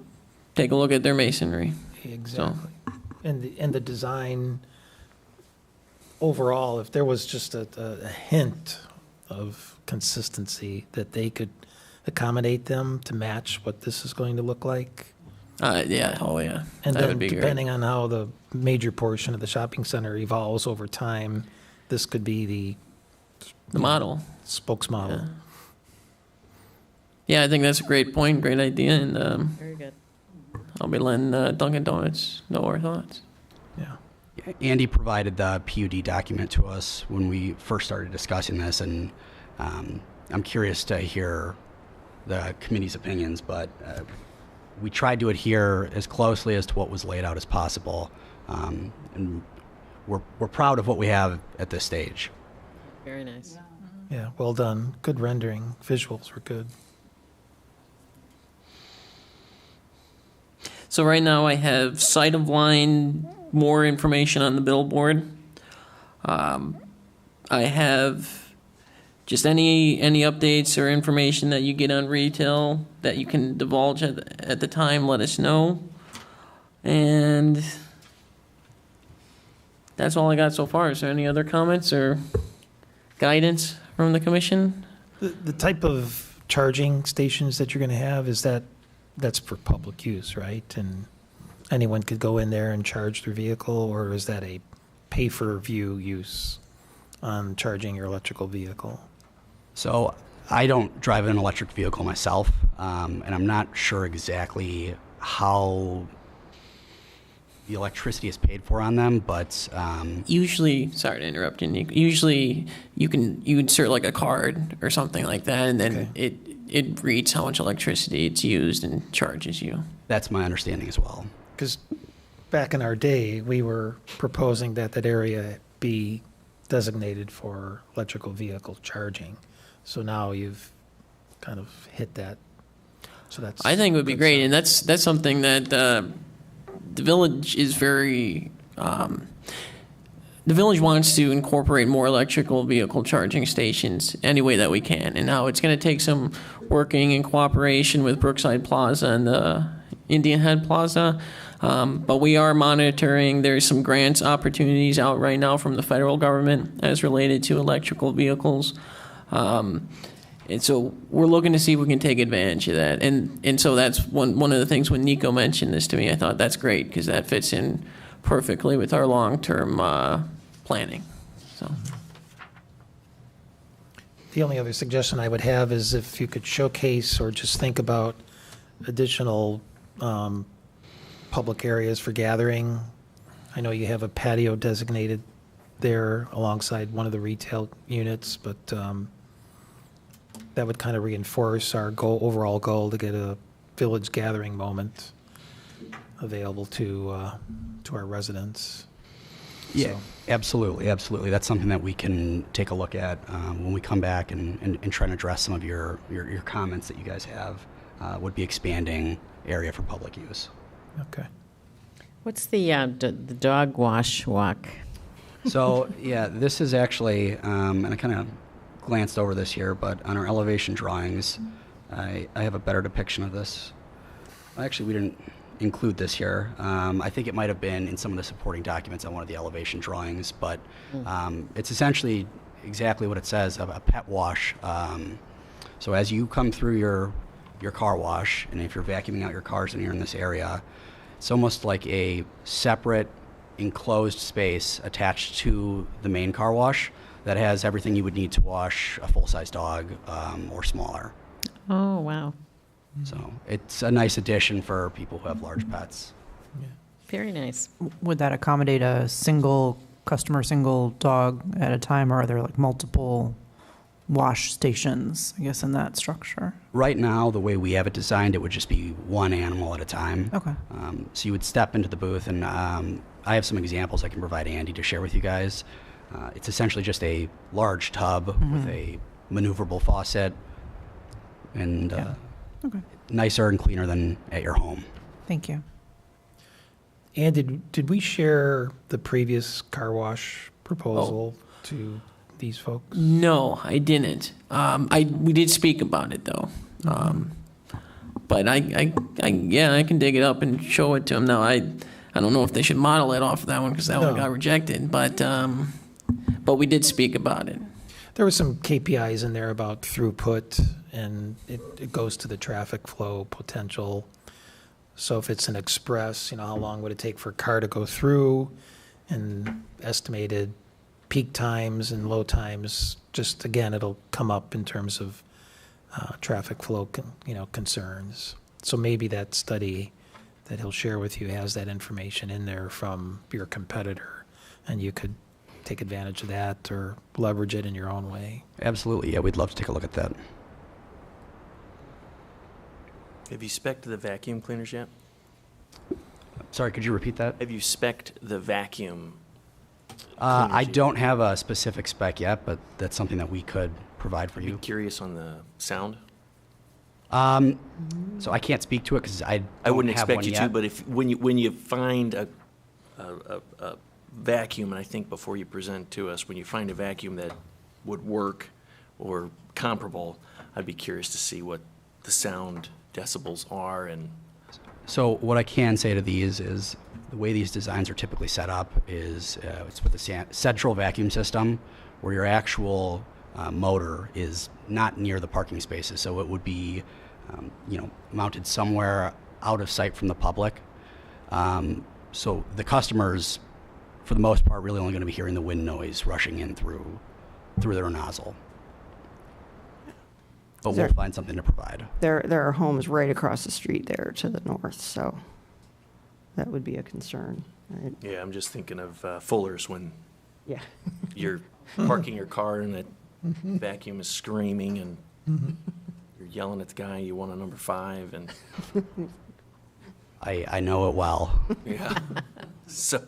Speaker 2: take a look at their masonry.
Speaker 4: Exactly. So. And the design overall, if there was just a hint of consistency that they could accommodate them to match what this is going to look like.
Speaker 2: Yeah. Oh, yeah.
Speaker 4: And
Speaker 2: that
Speaker 4: then
Speaker 2: would be
Speaker 4: depending
Speaker 2: great.
Speaker 4: on how the major portion of the shopping center evolves over time, this could be
Speaker 2: the model.
Speaker 4: Spokesmodel.
Speaker 2: Yeah, I think that's a great point, great idea, and
Speaker 1: Very good.
Speaker 2: I'll be letting Dunkin' Donuts know our thoughts.
Speaker 11: Yeah. Andy provided the PUD document to us when we first started discussing this, and I'm curious to hear the committee's opinions, but we tried to adhere as closely as to what was laid out as possible. And we're proud of what we have at this stage.
Speaker 1: Very nice.
Speaker 4: Yeah, well done. Good rendering. Visuals were good.
Speaker 2: So right now I have sight of line, more information on the billboard. I have just any updates or information that you get on retail that you can divulge at the time, let us know. And that's all I got so far. Is there any other comments or guidance from the commission?
Speaker 4: The type of charging stations that you're going to have, that's for public use, right? And anyone could go in there and charge their vehicle, or is that a pay-for-view use on charging your electrical vehicle?
Speaker 11: So I don't drive an electric vehicle myself, and I'm not sure exactly how the electricity is paid for on them, but
Speaker 2: Usually, sorry to interrupt you, Nick. Usually, you insert like a card or something like that, and then it reads how much electricity it's used and charges you.
Speaker 11: that's my understanding as well.
Speaker 4: Because back in our day, we were proposing that area be designated for electrical vehicle charging. So now you've kind of hit that. So that's.
Speaker 2: I think it would be
Speaker 4: good
Speaker 2: great,
Speaker 4: sign.
Speaker 2: and that's something that the village is very. The village wants to incorporate more electrical vehicle charging stations any way that we can, and now it's going to take some working in cooperation with Brookside Plaza and the Indian Head Plaza. But we are monitoring. There's some grants opportunities out right now from the federal government as related to electrical vehicles. And so we're looking to see if we can take advantage of that. And so that's one of the things when Nico mentioned this to me, I thought that's great because that fits in perfectly with our long-term planning. So.
Speaker 4: The only other suggestion I would have is if you could showcase or just think about additional public areas for gathering. I know you have a patio designated there alongside one of the retail units, but that would kind of reinforce our overall goal to get a village gathering moment available to our residents.
Speaker 11: Yeah,
Speaker 4: So-
Speaker 11: absolutely. That's something that we can take a look at when we come back and try and address some of your comments that you guys have. Would be expanding area for public use.
Speaker 4: Okay.
Speaker 1: What's the dog wash walk?
Speaker 11: So, yeah, this is actually, and I kind of glanced over this here, but on our elevation drawings, I have a better depiction of this. Actually, we didn't include this here. I think it might have been in some of the supporting documents on one of the elevation drawings, but it's essentially exactly what it says, a pet wash. So as you come through your car wash, and if you're vacuuming out your cars and you're in this area, it's almost like a separate enclosed space attached to the main car wash that has everything you would need to wash a full-size dog or smaller.
Speaker 1: Oh, wow.
Speaker 11: So it's a nice addition for people who have large pets.
Speaker 1: Very nice.
Speaker 8: Would that accommodate a single customer, single dog at a time, or are there like multiple wash stations, I guess, in that structure?
Speaker 11: Right now, the way we have it designed, it would just be one animal at a time.
Speaker 8: Okay.
Speaker 11: So you would step into the booth, and I have some examples I can provide Andy to share with you guys. It's essentially just a large tub with a maneuverable faucet, and
Speaker 8: Okay.
Speaker 11: nicer and cleaner than at your home.
Speaker 8: Thank you.
Speaker 4: And did we share the previous car wash proposal to these folks?
Speaker 2: No, I didn't. We did speak about it though. But I can dig it up and show it to them. Now I don't know if they should model it off of that one because that one
Speaker 4: No.
Speaker 2: got rejected. But we did speak about it.
Speaker 4: There were some KPIs in there about throughput, and it goes to the traffic flow potential. So if it's an express, how long would it take for a car to go through, and estimated peak times and low times. Just again, it'll come up in terms of traffic flow, concerns. So maybe that study that he'll share with you has that information in there from your competitor, and you could take advantage of that or leverage it in your own way.
Speaker 11: Absolutely, yeah, we'd love to take a look at that.
Speaker 7: Have you spec'd the vacuum cleaners yet?
Speaker 11: Sorry, could you repeat that?
Speaker 7: Have you spec'd the vacuum
Speaker 11: I don't have a specific spec yet, but that's something that we could provide for
Speaker 7: I'd
Speaker 11: you.
Speaker 7: be curious on the sound.
Speaker 11: So I can't speak to it because I
Speaker 7: wouldn't
Speaker 11: have
Speaker 7: expect
Speaker 11: one
Speaker 7: you
Speaker 11: yet.
Speaker 7: to, but when you find a vacuum, and I think before you present to us, when you find a vacuum that would work or comparable, I'd be curious to see what the sound decibels are. And
Speaker 11: So what I can say to these is the way these designs are typically set up is it's with a central vacuum system where your actual motor is not near the parking spaces. So it would be, mounted somewhere out of sight from the public. So the customers, for the most part, really only going to be hearing the wind noise rushing in through their nozzle. But we'll find something to provide.
Speaker 3: There are homes right across the street there to the north, so that would be a concern, right?
Speaker 7: yeah, I'm just thinking of Fuller's when
Speaker 3: Yeah.
Speaker 7: you're parking your car and that vacuum is screaming and you're yelling at the guy you want a number 5 and
Speaker 11: I know it well.
Speaker 7: yeah. So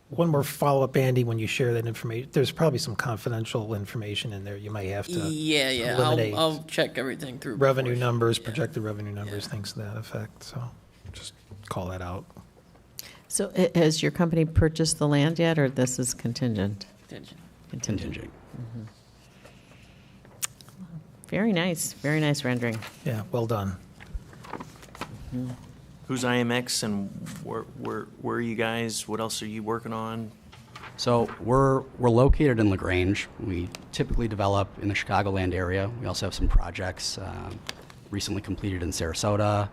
Speaker 4: One more follow-up, Andy, when you share that information, there's probably some confidential information in there you might have to
Speaker 2: Yeah,
Speaker 4: eliminate.
Speaker 2: I'll check everything through.
Speaker 4: Revenue
Speaker 2: before-
Speaker 4: numbers,
Speaker 2: yeah.
Speaker 4: projected revenue numbers, things to that effect, so just call that out.
Speaker 1: So has your company purchased the land yet, or this is contingent?
Speaker 11: Contingent.
Speaker 1: Very nice rendering.
Speaker 4: Yeah, well done.
Speaker 7: who's IMX and where are you guys? What else are you working on?
Speaker 11: So we're located in LaGrange. We typically develop in the Chicagoland area. We also have some projects recently completed in Sarasota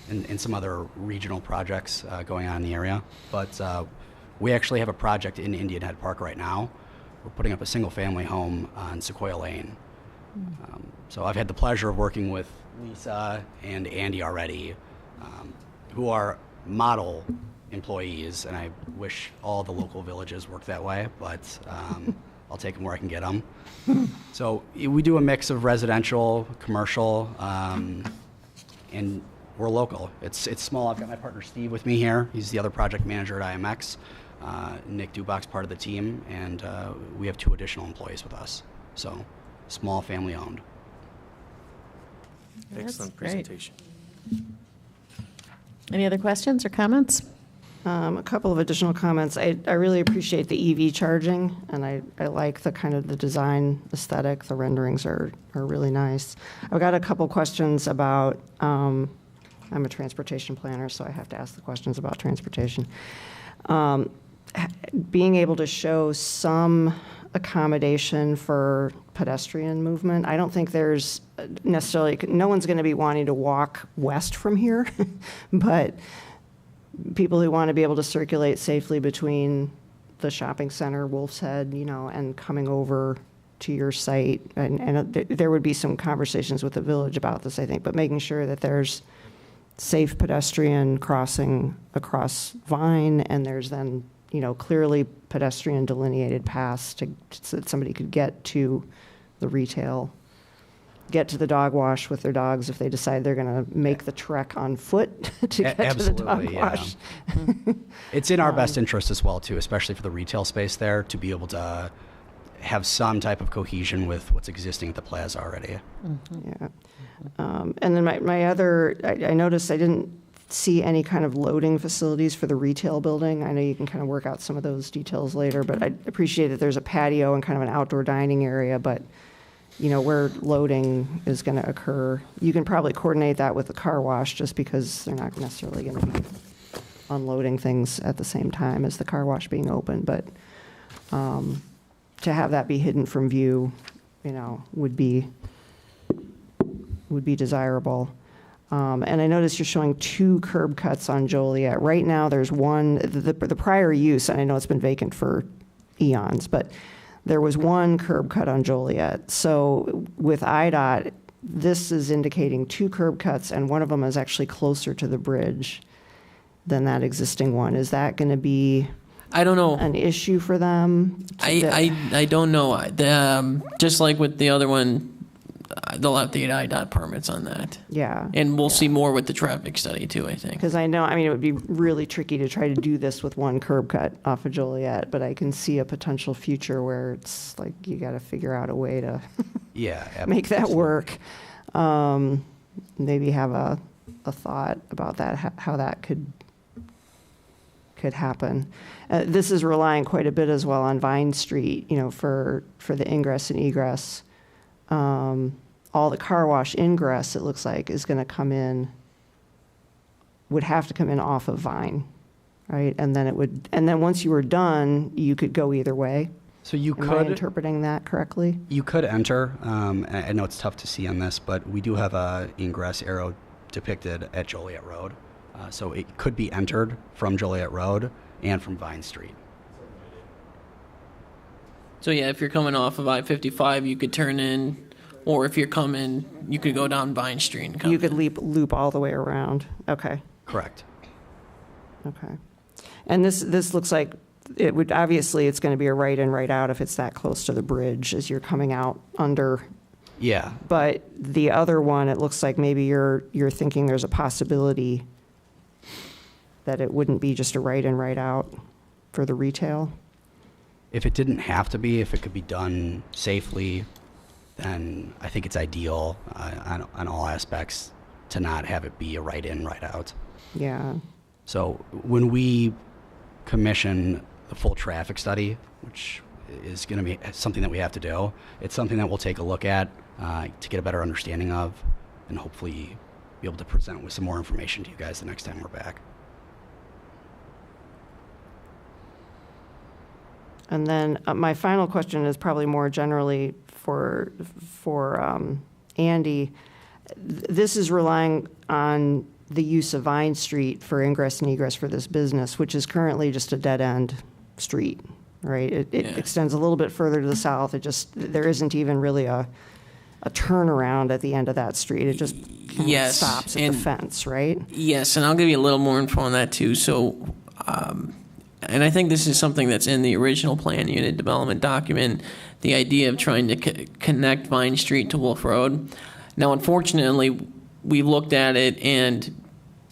Speaker 11: and some other regional projects going on in the area. But we actually have a project in Indian Head Park right now. We're putting up a single-family home on Sequoia Lane. So I've had the pleasure of working with Lisa and Andy already, who are model employees, and I wish all the local villages worked that way, but I'll take them where I can get them. So we do a mix of residential, commercial, and we're local. It's small. I've got my partner Steve with me here. He's the other project manager at IMX. Nick Dubach's part of the team, and we have 2 additional employees with us. So small, family owned.
Speaker 7: Excellent
Speaker 1: great.
Speaker 7: presentation.
Speaker 1: Any other questions or comments?
Speaker 3: A couple of additional comments. I really appreciate the EV charging, and I like the kind of the design aesthetic. The renderings are really nice. I've got a couple questions about, I'm a transportation planner, so I have to ask the questions about transportation. Being able to show some accommodation for pedestrian movement. I don't think there's necessarily, no one's going to be wanting to walk west from here, but people who want to be able to circulate safely between the shopping center, Wolf's Head, and coming over to your site. And there would be some conversations with the village about this, I think, but making sure that there's safe pedestrian crossing across Vine, and there's then, clearly pedestrian delineated paths so that somebody could get to the retail, get to the dog wash with their dogs if they decide they're going to make the trek on foot to get to the dog
Speaker 11: Absolutely, yeah.
Speaker 3: wash.
Speaker 11: It's in our best interest as well, too, especially for the retail space there, to be able to have some type of cohesion with what's existing at the plaza already.
Speaker 3: Yeah. And then my other, I noticed I didn't see any kind of loading facilities for the retail building. I know you can kind of work out some of those details later, but I appreciate that there's a patio and kind of an outdoor dining area, but where loading is going to occur. You can probably coordinate that with the car wash just because they're not necessarily going to be unloading things at the same time as the car wash being open, but to have that be hidden from view, would be desirable. And I noticed you're showing 2 curb cuts on Joliet. Right now, there's one, the prior use, and I know it's been vacant for eons, but there was 1 curb cut on Joliet. So with IDOT, this is indicating 2 curb cuts, and one of them is actually closer to the bridge than that existing one. Is that going to be
Speaker 2: I don't know.
Speaker 3: an issue for them?
Speaker 2: I don't know. Just like with the other one, they'll have to get IDOT permits on that.
Speaker 3: Yeah.
Speaker 2: And we'll see more with the traffic study too, I think.
Speaker 3: Because I know, I mean, it would be really tricky to try to do this with one curb cut off of Joliet, but I can see a potential future where it's like you got to figure out a way to
Speaker 11: Yeah.
Speaker 3: make that work. Maybe have a thought about that, how that could happen. This is relying quite a bit as well on Vine Street, you know, for the ingress and egress. All the car wash ingress, it looks like, is going to come in, would have to come in off of Vine, right? And then once you were done, you could go either way.
Speaker 11: So you
Speaker 3: Am I
Speaker 11: could
Speaker 3: interpreting that correctly?
Speaker 11: You could enter. I know it's tough to see on this, but we do have a ingress arrow depicted at Joliet Road. So it could be entered from Joliet Road and from Vine Street.
Speaker 2: So yeah, if you're coming off of I-55, you could turn in, or if you're coming, you could go down Vine Street and come
Speaker 3: You could
Speaker 2: in.
Speaker 3: loop all the way around. Okay.
Speaker 11: Correct.
Speaker 3: Okay. And this looks like it would, obviously, it's going to be a right in, right out if it's that close to the bridge as you're coming out under.
Speaker 11: Yeah.
Speaker 3: But the other one, it looks like maybe you're thinking there's a possibility that it wouldn't be just a right in, right out for the retail.
Speaker 11: If it didn't have to be, if it could be done safely, then I think it's ideal on all aspects to not have it be a right in, right out.
Speaker 3: Yeah.
Speaker 11: So when we commission the full traffic study, which is going to be something that we have to do, it's something that we'll take a look at to get a better understanding of, and hopefully be able to present with some more information to you guys the next time we're back.
Speaker 3: And then my final question is probably more generally for Andy. This is relying on the use of Vine Street for ingress and egress for this business, which is currently just a dead-end street, right? It extends a little bit further to the south. There isn't even really a turnaround at the end of that street. It just kind of stops at the fence, right?
Speaker 2: Yes, and I'll give you a little more info on that too. So, and I think this is something that's in the original plan unit development document, the idea of trying to connect Vine Street to Wolf Road. Now, unfortunately, we looked at it, and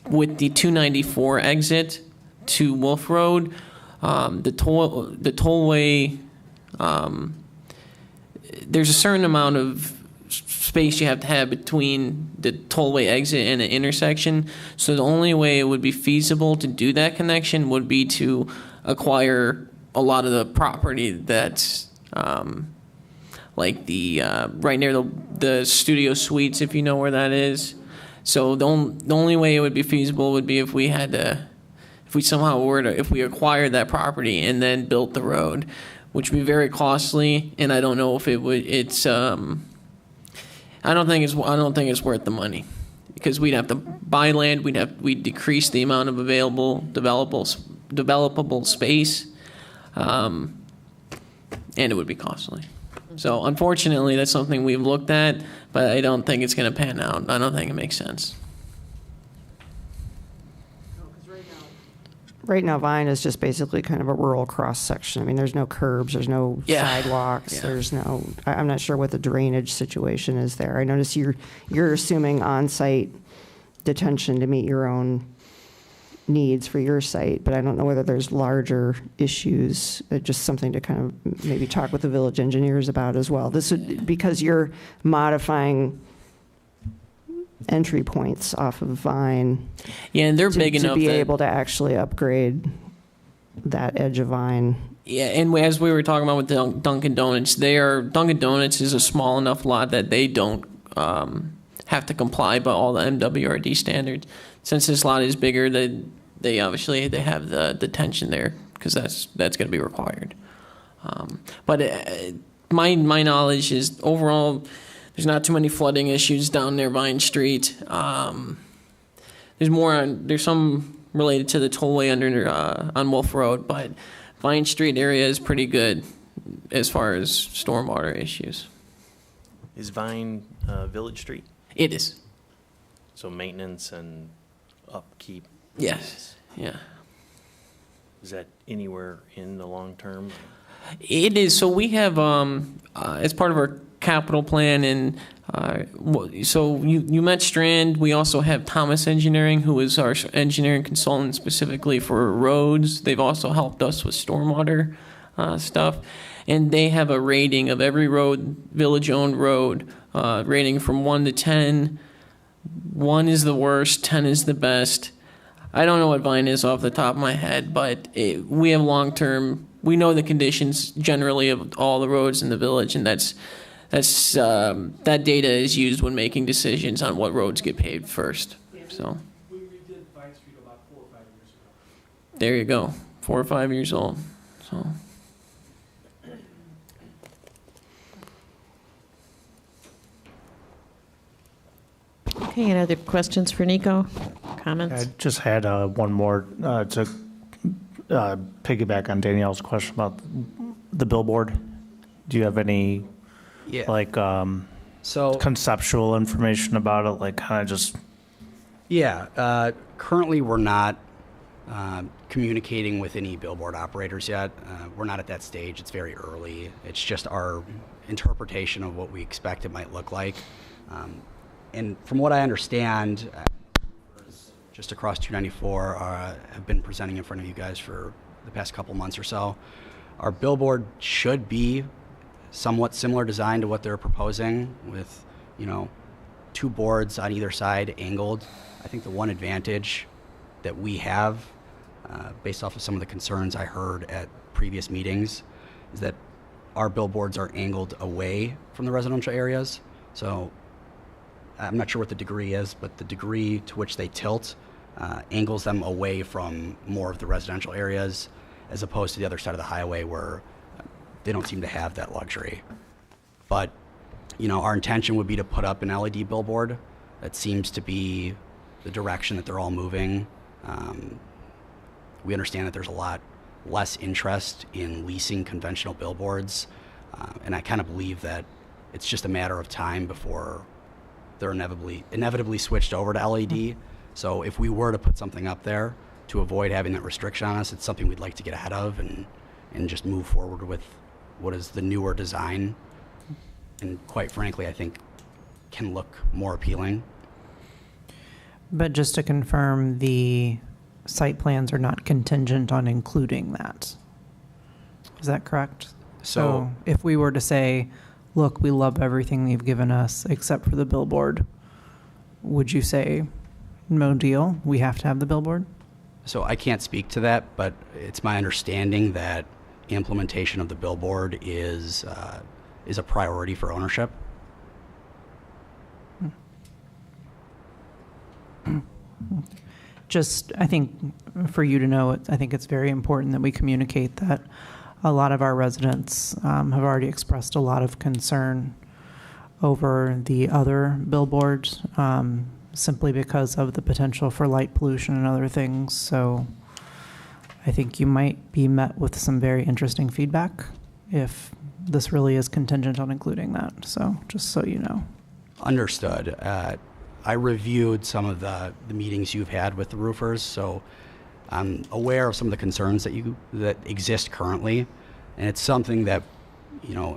Speaker 2: with the 294 exit to Wolf Road, the tollway, there's a certain amount of space you have to have between the tollway exit and an intersection. So the only way it would be feasible to do that connection would be to acquire a lot of the property that's like the right near the studio suites, if you know where that is. So the only way it would be feasible would be if we acquired that property and then built the road, which would be very costly. And I don't know if I don't think it's worth the money, because we'd have to buy land, we'd decrease the amount of available developable space, and it would be costly. So unfortunately, that's something we've looked at, but I don't think it's going to pan out. I don't think it makes sense.
Speaker 3: Right now, Vine is just basically kind of a rural cross-section. I mean, there's no curbs, there's no sidewalks, there's no, I'm not sure what the drainage situation is there. I notice you're assuming on-site detention to meet your own needs for your site, but I don't know whether there's larger issues, just something to kind of maybe talk with the village engineers about as well. This would, because you're modifying entry points off of Vine.
Speaker 2: Yeah, and they're big enough
Speaker 3: to be able to actually upgrade that edge of Vine.
Speaker 2: Yeah, and as we were talking about with the Dunkin' Donuts, Dunkin' Donuts is a small enough lot that they don't have to comply by all the MWRD standards. Since this lot is bigger, they obviously have the detention there, because that's going to be required. But my knowledge is overall, there's not too many flooding issues down near Vine Street. There's some related to the tollway on Wolf Road, but Vine Street area is pretty good as far as stormwater issues.
Speaker 7: Is Vine Village Street?
Speaker 2: It is.
Speaker 7: So maintenance and upkeep?
Speaker 2: Yes, yeah.
Speaker 7: Is that anywhere in the long term?
Speaker 2: It is. So we have, as part of our capital plan, and so you met Strand. We also have Thomas Engineering, who is our engineering consultant specifically for roads. They've also helped us with stormwater stuff, and they have a rating of every road, village-owned road, rating from 1 to 10. 1 is the worst, 10 is the best. I don't know what Vine is off the top of my head, but we have long-term. We know the conditions generally of all the roads in the village, and that data is used when making decisions on what roads get paved first. So
Speaker 4: We redid Vine Street about 4 or 5 years ago.
Speaker 2: there you go, 4 or 5 years old. So.
Speaker 1: Okay, any other questions for Nico? Comments?
Speaker 12: I just had one more to piggyback on Danielle's question about the billboard. Do you have any
Speaker 11: So
Speaker 12: conceptual information about it, like kind of just?
Speaker 11: Yeah, currently we're not communicating with any billboard operators yet. We're not at that stage. It's very early. It's just our interpretation of what we expect it might look like. And from what I understand, just across 294 have been presenting in front of you guys for the past couple months or so. Our billboard should be somewhat similar design to what they're proposing, with 2 boards on either side angled. I think the one advantage that we have, based off of some of the concerns I heard at previous meetings, is that our billboards are angled away from the residential areas. So I'm not sure what the degree is, but the degree to which they tilt angles them away from more of the residential areas, as opposed to the other side of the highway where they don't seem to have that luxury. But our intention would be to put up an LED billboard. That seems to be the direction that they're all moving. We understand that there's a lot less interest in leasing conventional billboards, and I kind of believe that it's just a matter of time before they're inevitably switched over to LED. So if we were to put something up there to avoid having that restriction on us, it's something we'd like to get ahead of and just move forward with what is the newer design, and quite frankly, I think can look more appealing.
Speaker 8: But just to confirm, the site plans are not contingent on including that. Is that correct? So if we were to say, look, we love everything you've given us except for the billboard, would you say, no deal, we have to have the billboard?
Speaker 11: So I can't speak to that, but it's my understanding that implementation of the billboard is a priority for ownership.
Speaker 8: Just, I think, for you to know, I think it's very important that we communicate that a lot of our residents have already expressed a lot of concern over the other billboards, simply because of the potential for light pollution and other things. So I think you might be met with some very interesting feedback if this really is contingent on including that. So just so you know.
Speaker 11: Understood. I reviewed some of the meetings you've had with the roofers, so I'm aware of some of the concerns that exist currently, and it's something that,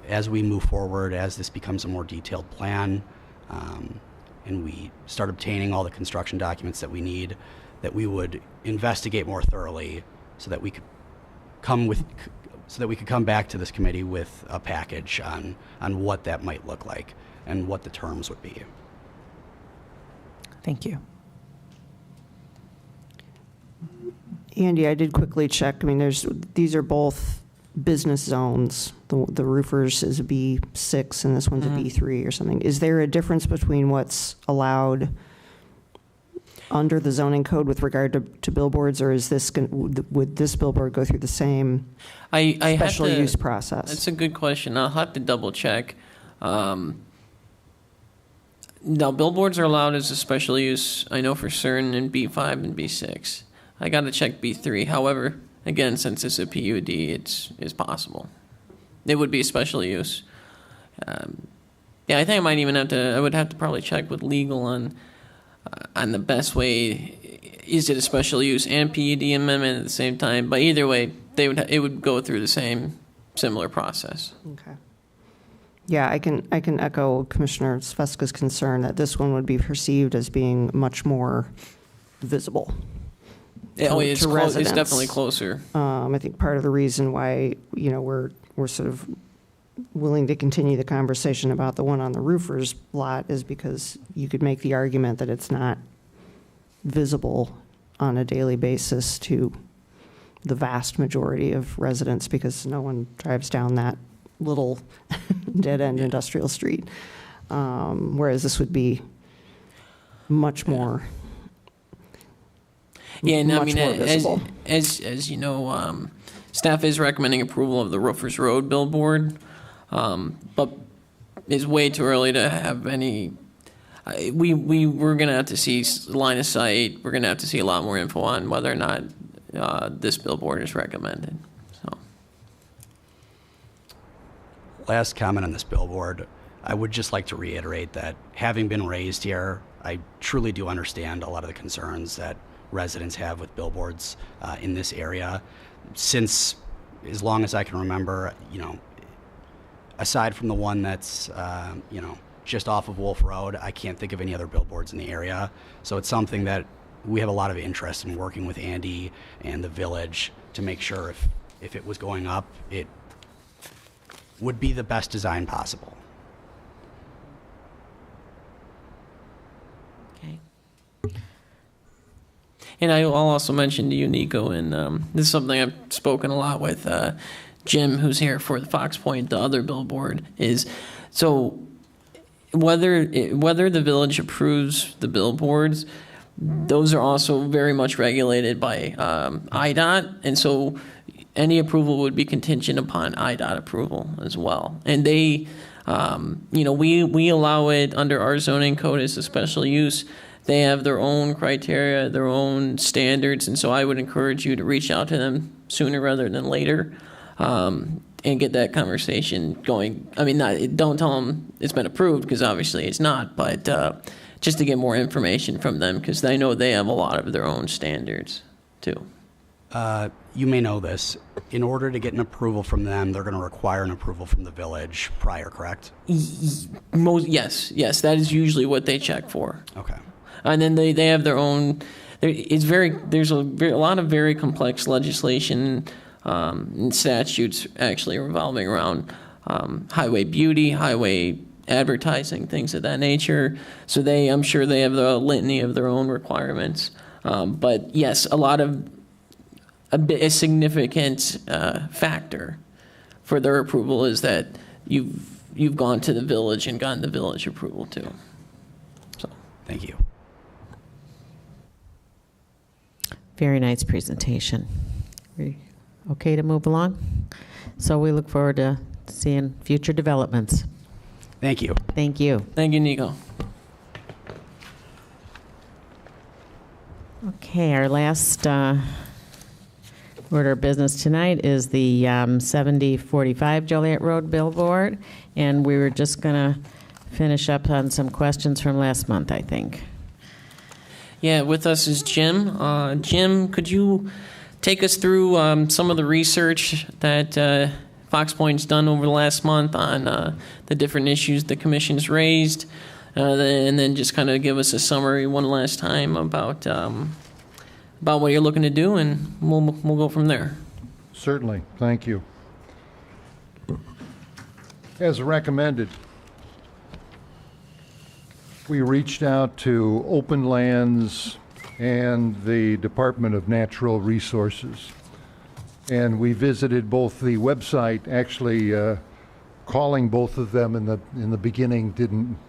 Speaker 11: as we move forward, as this becomes a more detailed plan, and we start obtaining all the construction documents that we need, that we would investigate more thoroughly, so that we could come back to this committee with a package on what that might look like and what the terms would be.
Speaker 8: Thank you.
Speaker 3: Andy, I did quickly check. I mean, these are both business zones. The roofers is a B6 and this one's a B3 or something. Is there a difference between what's allowed under the zoning code with regard to billboards, or is would this billboard go through the same special use process?
Speaker 2: That's a good question. I'll have to double check. Now, billboards are allowed as a special use, I know for certain, in B5 and B6. I got to check B3. However, again, since it's a PUD, it's possible. It would be a special use. Yeah, I think I might even I would have to probably check with legal on the best way. Is it a special use and PUD amendment at the same time? But either way, it would go through the similar process.
Speaker 3: Okay. Yeah, I can echo Commissioner Sveska's concern that this one would be perceived as being much more visible.
Speaker 2: Oh,
Speaker 3: to
Speaker 2: it's it's
Speaker 3: residents.
Speaker 2: definitely closer.
Speaker 3: I think part of the reason why, we're sort of willing to continue the conversation about the one on the roofer's lot is because you could make the argument that it's not visible on a daily basis to the vast majority of residents because no one drives down that little dead-end industrial street. Whereas this would be much more
Speaker 2: Yeah, and I
Speaker 3: much
Speaker 2: mean,
Speaker 3: more visible.
Speaker 2: as you know, staff is recommending approval of the Roofers Road billboard, but it's way too early to have any. We're gonna have to see line of sight. We're gonna have to see a lot more info on whether or not this billboard is recommended. So,
Speaker 11: Last comment on this billboard, I would just like to reiterate that having been raised here, I truly do understand a lot of the concerns that residents have with billboards in this area. Since as long as I can remember, aside from the one that's, just off of Wolf Road, I can't think of any other billboards in the area. So it's something that we have a lot of interest in working with Andy and the village to make sure if it was going up, it would be the best design possible.
Speaker 2: okay. And I'll also mention to you, Nico, and this is something I've spoken a lot with Jim, who's here for the Fox Point, the other billboard, is so whether the village approves the billboards, those are also very much regulated by IDOT, and so any approval would be contingent upon IDOT approval as well. And they, we allow it under our zoning code as a special use. They have their own criteria, their own standards, and so I would encourage you to reach out to them sooner rather than later, and get that conversation going. I mean, don't tell them it's been approved, because obviously it's not, but just to get more information from them, because I know they have a lot of their own standards too.
Speaker 11: You may know this. In order to get an approval from them, they're going to require an approval from the village prior, correct?
Speaker 2: Yes, that is usually what they check for.
Speaker 11: Okay.
Speaker 2: And then they have their own. There's a lot of very complex legislation and statutes actually revolving around highway beauty, highway advertising, things of that nature. So I'm sure they have the litany of their own requirements. But yes, a significant factor for their approval is that you've gone to the village and gotten the village approval too. So
Speaker 11: Thank you.
Speaker 13: Very nice presentation. We okay to move along? So we look forward to seeing future developments.
Speaker 11: Thank you.
Speaker 13: Thank you.
Speaker 2: thank you, Nico.
Speaker 13: Okay, our last order of business tonight is the 7045 Joliet Road billboard, and we were just going to finish up on some questions from last month, I think.
Speaker 2: Yeah, with us is Jim. Jim, could you take us through some of the research that Fox Point's done over the last month on the different issues the commission's raised, and then just kind of give us a summary one last time about what you're looking to do, and we'll go from there.
Speaker 14: Certainly, thank you. As recommended, we reached out to Open Lands and the Department of Natural Resources, and we visited both the website. Actually, calling both of them in the beginning didn't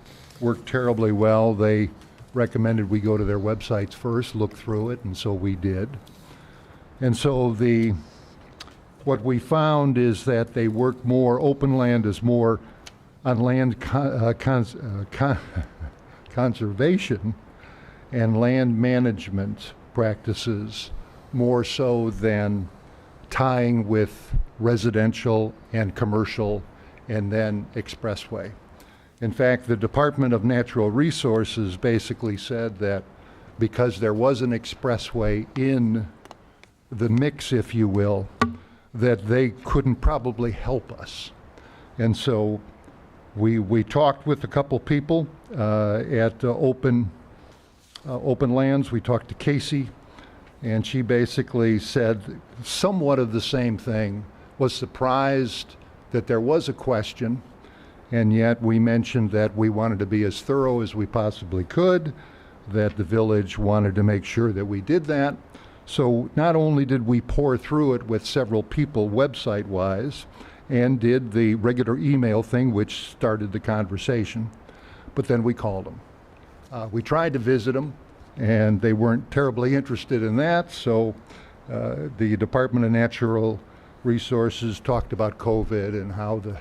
Speaker 14: work terribly well. They recommended we go to their websites first, look through it, and so we did. And so what we found is that they work more, Open Land is more on land conservation and land management practices, more so than tying with residential and commercial and then expressway. In fact, the Department of Natural Resources basically said that because there was an expressway in the mix, if you will, that they couldn't probably help us. And so We talked with a couple people at Open Lands. We talked to Casey, and she basically said somewhat of the same thing, was surprised that there was a question, and yet we mentioned that we wanted to be as thorough as we possibly could, that the village wanted to make sure that we did that. So not only did we pour through it with several people website-wise, and did the regular email thing, which started the conversation, but then we called them. We tried to visit them, and they weren't terribly interested in that, so the Department of Natural Resources talked about COVID and how the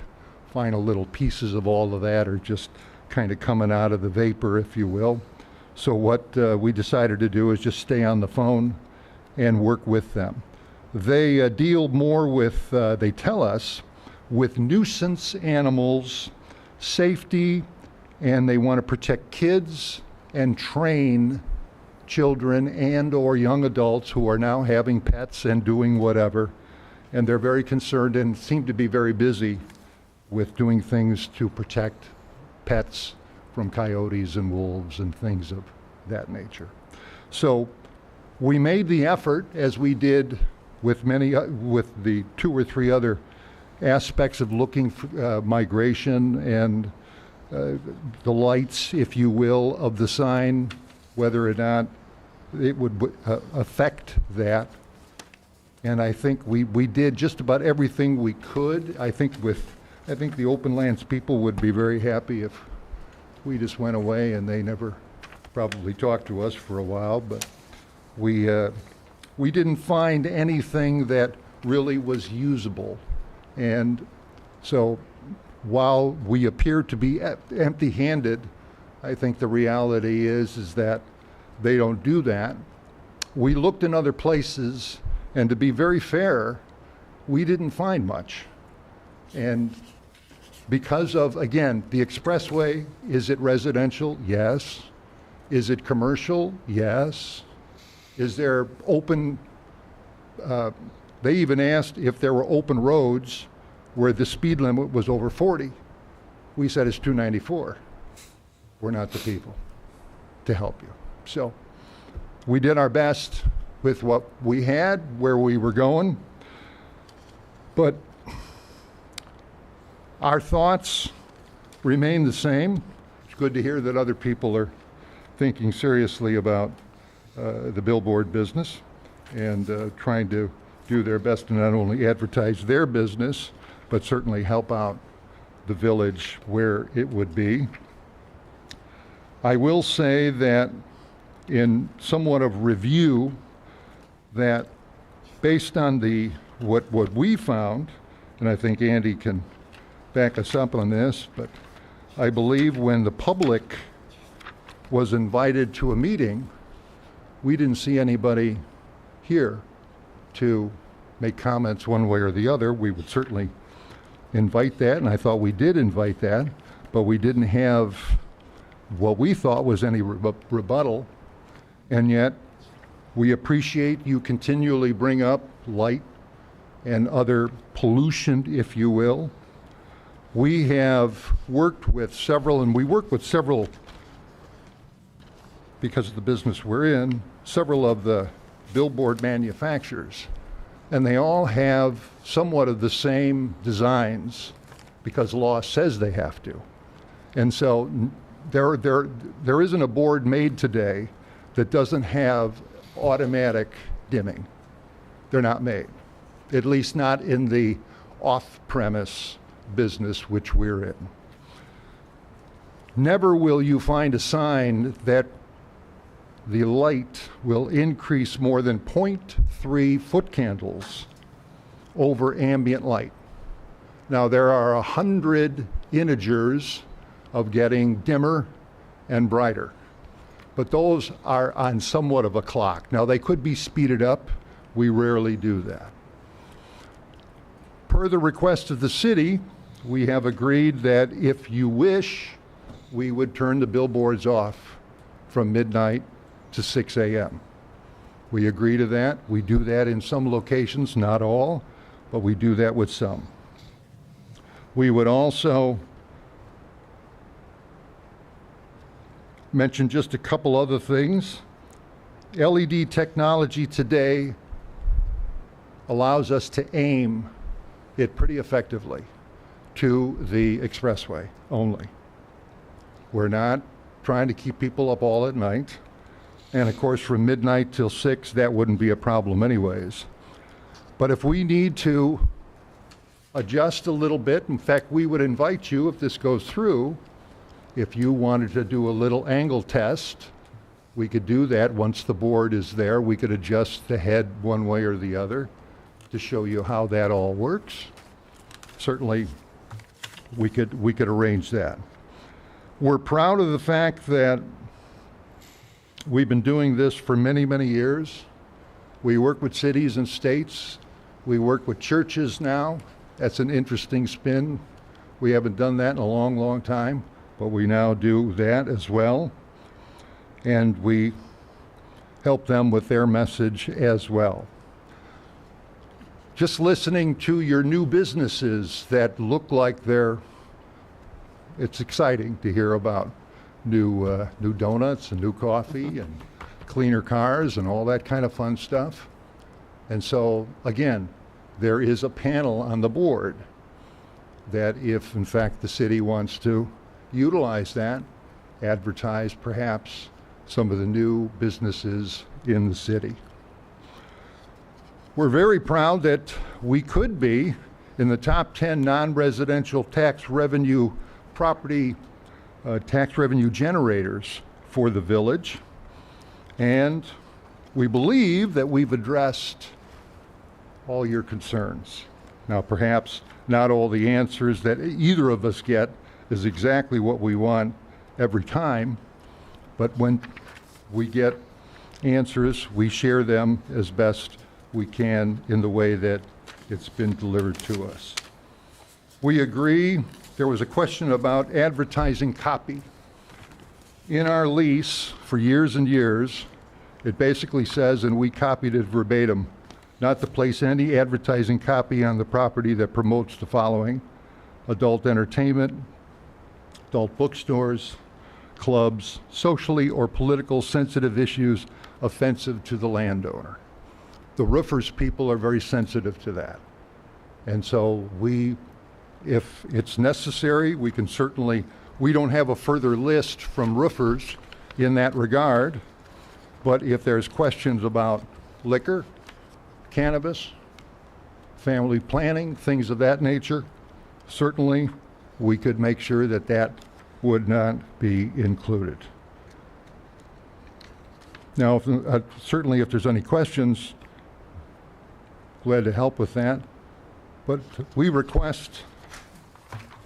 Speaker 14: final little pieces of all of that are just kind of coming out of the vapor, if you will. So what we decided to do is just stay on the phone and work with them. They deal more with, they tell us, with nuisance animals, safety, and they want to protect kids and train children and or young adults who are now having pets and doing whatever. And they're very concerned and seem to be very busy with doing things to protect pets from coyotes and wolves and things of that nature. So we made the effort, as we did with many, with the 2 or 3 other aspects of looking for migration and the lights, if you will, of the sign, whether or not it would affect that. And I think we did just about everything we could. I think the Open Lands people would be very happy if we just went away and they never probably talked to us for a while, but we didn't find anything that really was usable. And so while we appear to be empty-handed, I think the reality is that they don't do that. We looked in other places, and to be very fair, we didn't find much. And because of, again, the expressway, is it residential? Yes. Is it commercial? Yes. Is there open, they even asked if there were open roads where the speed limit was over 40. We said it's 294. We're not the people to help you. So we did our best with what we had, where we were going. But our thoughts remain the same. It's good to hear that other people are thinking seriously about the billboard business and trying to do their best to not only advertise their business, but certainly help out the village where it would be. I will say that in somewhat of review, that based on what we found, and I think Andy can back us up on this, but I believe when the public was invited to a meeting, we didn't see anybody here to make comments one way or the other. We would certainly invite that, and I thought we did invite that, but we didn't have what we thought was any rebuttal, and yet we appreciate you continually bring up light and other pollution, if you will. We have worked with several, and we work with several, because of the business we're in, several of the billboard manufacturers. And they all have somewhat of the same designs because law says they have to. And so there isn't a board made today that doesn't have automatic dimming. They're not made, at least not in the off-premise business which we're in. Never will you find a sign that the light will increase more than 0.3 foot candles over ambient light. Now there are 100 integers of getting dimmer and brighter, but those are on somewhat of a clock. Now they could be speeded up. We rarely do that. Per the request of the city, we have agreed that if you wish, we would turn the billboards off from midnight to 6 a.m. We agree to that. We do that in some locations, not all, but we do that with some. We would also mention just a couple other things. LED technology today allows us to aim it pretty effectively to the expressway only. We're not trying to keep people up all at night. And of course, from midnight till 6, that wouldn't be a problem anyways. But if we need to adjust a little bit, in fact, we would invite you, if this goes through, if you wanted to do a little angle test, we could do that once the board is there. We could adjust the head one way or the other to show you how that all works. Certainly, we could arrange that. We're proud of the fact that we've been doing this for many, many years. We work with cities and states. We work with churches now. That's an interesting spin. We haven't done that in a long, long time, but we now do that as well. And we help them with their message as well. Just listening to your new businesses that look like it's exciting to hear about new donuts and new coffee and cleaner cars and all that kind of fun stuff. And so, again, there is a panel on the board that if, in fact, the city wants to utilize that, advertise perhaps some of the new businesses in the city. We're very proud that we could be in the top 10 non-residential tax revenue property tax revenue generators for the village. And we believe that we've addressed all your concerns. Now, perhaps not all the answers that either of us get is exactly what we want every time, but when we get answers, we share them as best we can in the way that it's been delivered to us. We agree. There was a question about advertising copy. In our lease for years and years, it basically says, and we copied it verbatim, not to place any advertising copy on the property that promotes the following: adult entertainment, adult bookstores, clubs, socially or political sensitive issues offensive to the landowner. The roofers people are very sensitive to that. And so if it's necessary, we can certainly, we don't have a further list from roofers in that regard, but if there's questions about liquor, cannabis, family planning, things of that nature, certainly we could make sure that that would not be included. Now, certainly if there's any questions, glad to help with that, but we request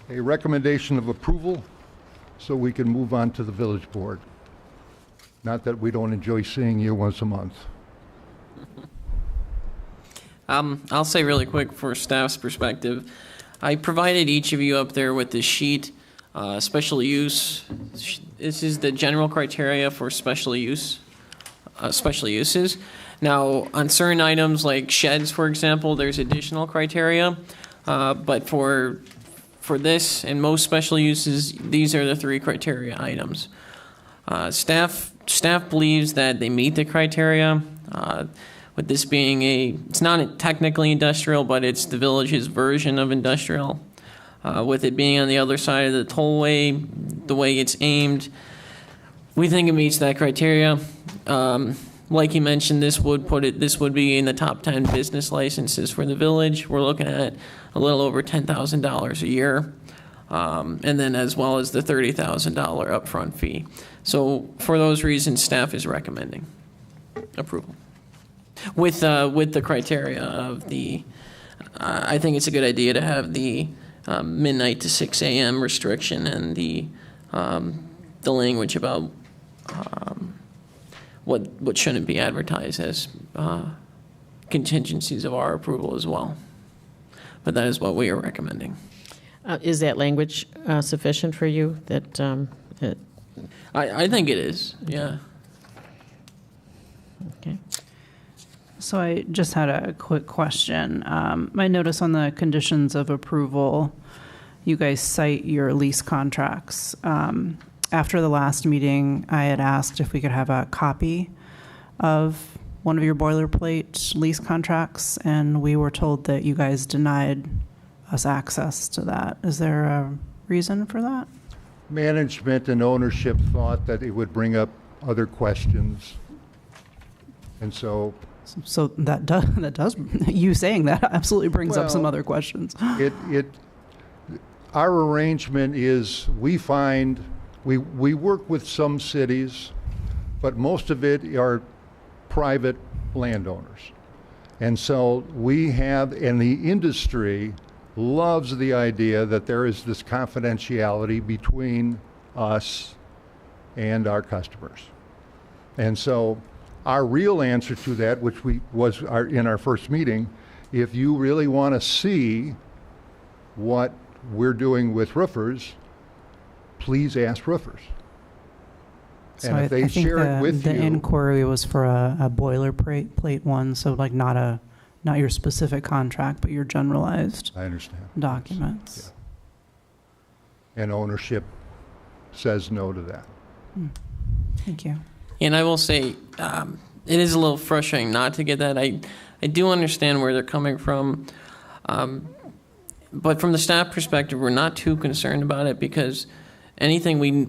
Speaker 14: a recommendation of approval so we can move on to the village board. Not that we don't enjoy seeing you once a month.
Speaker 2: I'll say really quick for staff's perspective, I provided each of you up there with this sheet, special use. This is the general criteria for special uses. Now, on certain items like sheds, for example, there's additional criteria, but for this and most special uses, these are the 3 criteria items. Staff believes that they meet the criteria. With this being it's not technically industrial, but it's the village's version of industrial. With it being on the other side of the tollway, the way it's aimed, we think it meets that criteria. Like you mentioned, this would be in the top 10 business licenses for the village. We're looking at a little over $10,000 a year, and then as well as the $30,000 upfront fee. So for those reasons, staff is recommending approval. With the criteria of I think it's a good idea to have the midnight to 6 a.m. restriction and the language about what shouldn't be advertised as contingencies of our approval as well. But that is what we are recommending.
Speaker 13: Is that language sufficient for you?
Speaker 2: I think it is, yeah.
Speaker 13: Okay.
Speaker 8: So I just had a quick question. I notice on the conditions of approval, you guys cite your lease contracts. After the last meeting, I had asked if we could have a copy of one of your boilerplate lease contracts, and we were told that you guys denied us access to that. Is there a reason for that?
Speaker 14: Management and ownership thought that it would bring up other questions. And so
Speaker 8: So that does, you saying that absolutely brings up some
Speaker 14: Well,
Speaker 8: other questions.
Speaker 14: our arrangement is we work with some cities, but most of it are private landowners. And so and the industry loves the idea that there is this confidentiality between us and our customers. And so our real answer to that, which in our first meeting, if you really want to see what we're doing with roofers, please ask roofers.
Speaker 8: So
Speaker 14: And if they
Speaker 8: I think
Speaker 14: share it with
Speaker 8: the
Speaker 14: you,
Speaker 8: inquiry was for a boilerplate one, so like not your specific contract, but your generalized
Speaker 14: I understand.
Speaker 8: documents.
Speaker 14: Yeah. And ownership says no to that.
Speaker 8: Thank you.
Speaker 2: And I will say, it is a little frustrating not to get that. I do understand where they're coming from. But from the staff perspective, we're not too concerned about it because anything we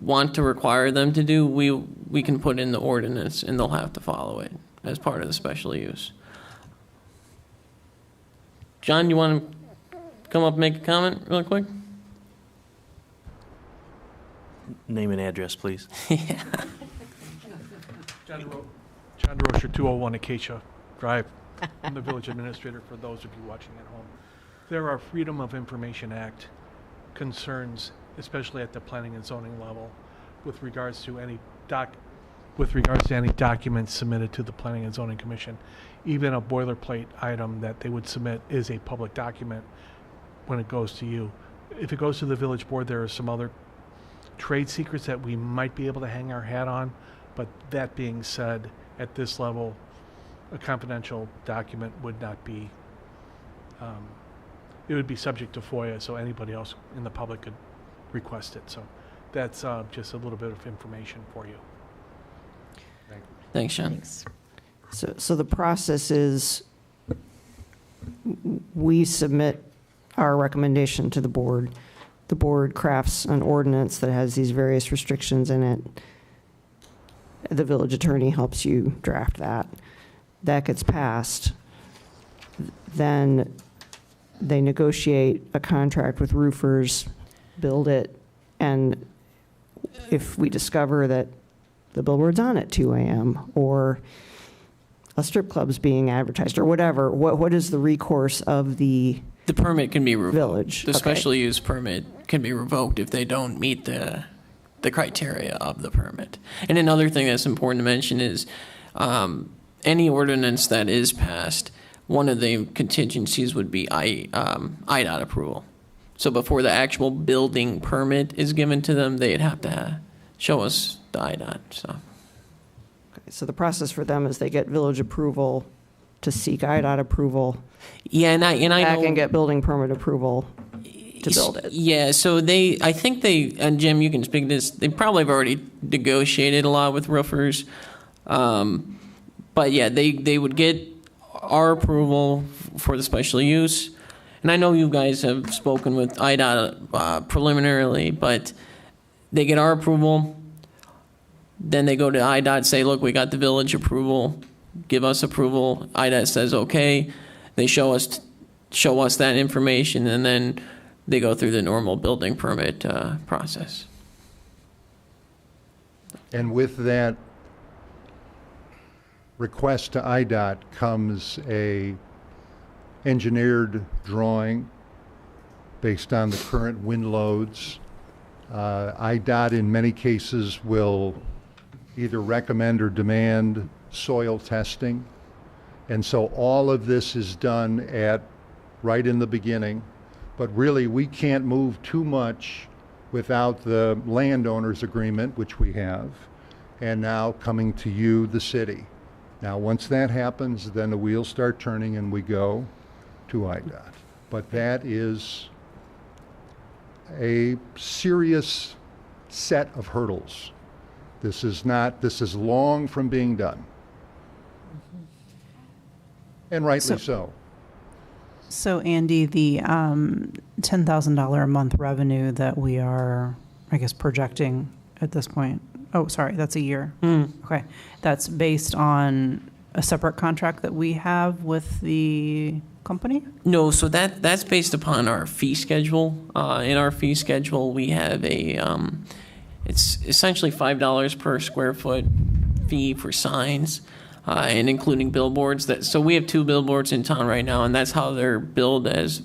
Speaker 2: want to require them to do, we can put in the ordinance and they'll have to follow it as part of the special use. John, you want to come up and make a comment real quick?
Speaker 7: Name and address, please.
Speaker 15: John DeRocher, 201 Acacia Drive. I'm the village administrator for those of you watching at home. There are Freedom of Information Act concerns, especially at the planning and zoning level, with regards to any documents submitted to the Planning and Zoning Commission. Even a boilerplate item that they would submit is a public document when it goes to you. If it goes to the village board, there are some other trade secrets that we might be able to hang our hat on, but that being said, at this level, a confidential document would not be, it would be subject to FOIA, so anybody else in the public could request it. So that's just a little bit of information for you.
Speaker 2: Thanks, Sean.
Speaker 13: Thanks.
Speaker 3: So the process is we submit our recommendation to the board. The board crafts an ordinance that has these various restrictions in it. The village attorney helps you draft that. That gets passed. Then they negotiate a contract with roofers, build it, and if we discover that the billboard's on at 2 a.m. or a strip club's being advertised or whatever, what is the recourse of the
Speaker 2: permit can be revoked.
Speaker 3: Village?
Speaker 2: The
Speaker 3: Okay.
Speaker 2: special use permit can be revoked if they don't meet the criteria of the permit. And another thing that's important to mention is any ordinance that is passed, one of the contingencies would be IDOT approval. So before the actual building permit is given to them, they'd have to show us the IDOT.
Speaker 3: So the process for them is they get village approval to seek IDOT approval.
Speaker 2: Yeah, and I
Speaker 3: back
Speaker 2: know,
Speaker 3: and get building permit approval to build it.
Speaker 2: Yeah, so I think and Jim, you can speak to this, they probably have already negotiated a lot with roofers. But yeah, they would get our approval for the special use. And I know you guys have spoken with IDOT preliminarily, but they get our approval. Then they go to IDOT, say, look, we got the village approval, give us approval. IDOT says, okay. They show us that information, and then they go through the normal building permit process.
Speaker 14: And with that request to IDOT comes a engineered drawing based on the current wind loads. IDOT in many cases will either recommend or demand soil testing. And so all of this is done right in the beginning. But really, we can't move too much without the landowner's agreement, which we have, and now coming to you, the city. Now, once that happens, then the wheels start turning and we go to IDOT. But that is a serious set of hurdles. This is long from being done. And rightly so.
Speaker 8: So Andy, the $10,000 a month revenue that we are, I guess, projecting at this point, oh, sorry, that's a year. Okay. That's based on a separate contract that we have with the company?
Speaker 2: No, so that's based upon our fee schedule. In our fee schedule, we have it's essentially $5 per square foot fee for signs, and including billboards. So we have 2 billboards in town right now, and that's how they're billed as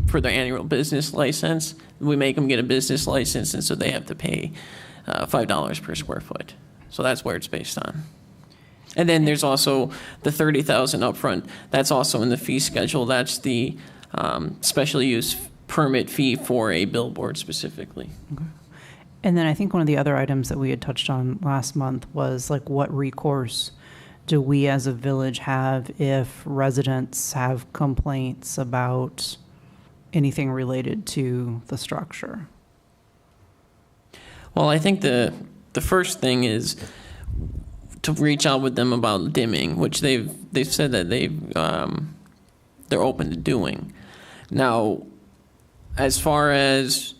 Speaker 2: for their annual business license. We make them get a business license, and so they have to pay $5 per square foot. So that's where it's based on. And then there's also the $30,000 upfront. That's also in the fee schedule. That's the special use permit fee for a billboard specifically.
Speaker 8: Okay. And then I think one of the other items that we had touched on last month was like what recourse do we as a village have if residents have complaints about anything related to the structure?
Speaker 2: Well, I think the first thing is to reach out with them about dimming, which they've said that they're open to doing. Now, as far as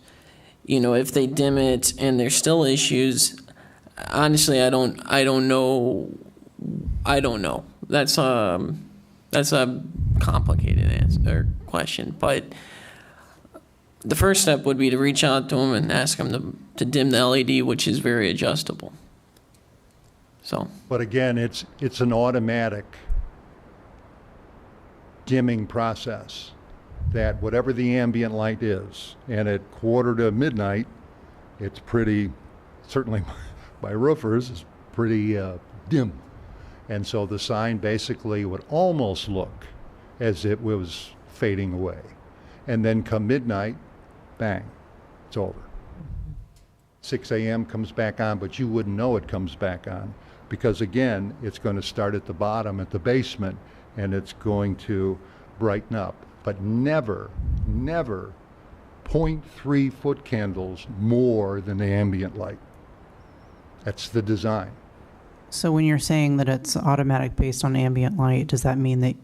Speaker 2: if they dim it and there's still issues, honestly, I don't know. That's a complicated answer question, but the first step would be to reach out to them and ask them to dim the LED, which is very adjustable. So.
Speaker 14: But again, it's an automatic dimming process that whatever the ambient light is, and at 1:45, it's pretty, certainly by roofers, it's pretty dim. And so the sign basically would almost look as it was fading away. And then come midnight, bang, it's over. 6 a.m. comes back on, but you wouldn't know it comes back on because, again, it's going to start at the bottom, at the basement, and it's going to brighten up. But never 0.3 foot candles more than the ambient light. That's the design.
Speaker 8: So when you're saying that it's automatic based on ambient light, does that mean that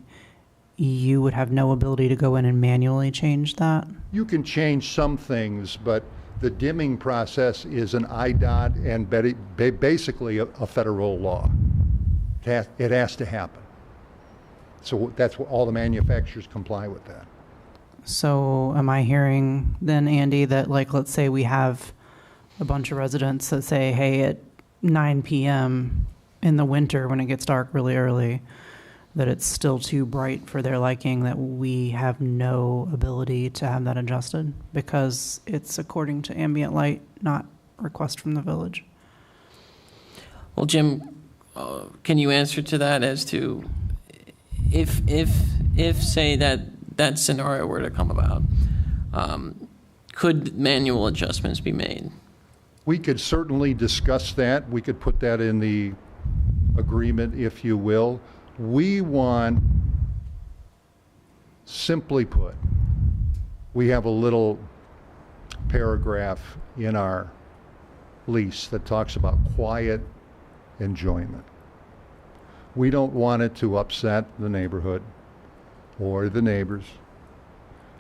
Speaker 8: you would have no ability to go in and manually change that?
Speaker 14: You can change some things, but the dimming process is an IDOT and basically a federal law. It has to happen. So that's what all the manufacturers comply with that.
Speaker 8: So am I hearing then, Andy, that like, let's say we have a bunch of residents that say, hey, at 9 p.m. in the winter when it gets dark really early, that it's still too bright for their liking, that we have no ability to have that adjusted because it's according to ambient light, not request from the village?
Speaker 2: Well, Jim, can you answer to that as to if say that scenario were to come about, could manual adjustments be made?
Speaker 14: We could certainly discuss that. We could put that in the agreement, if you will. We want, simply put, we have a little paragraph in our lease that talks about quiet enjoyment. We don't want it to upset the neighborhood or the neighbors.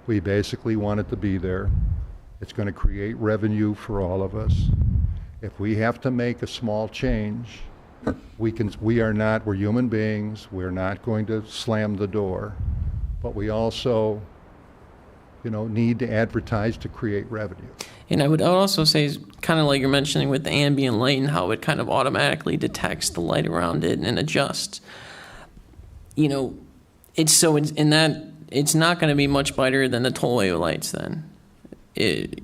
Speaker 14: We basically want it to be there. It's going to create revenue for all of us. If we have to make a small change, we're human beings. We're not going to slam the door, but we also, need to advertise to create revenue.
Speaker 2: And I would also say, kind of like you're mentioning with the ambient light and how it kind of automatically detects the light around it and adjusts. It's not going to be much brighter than the tollway lights then. It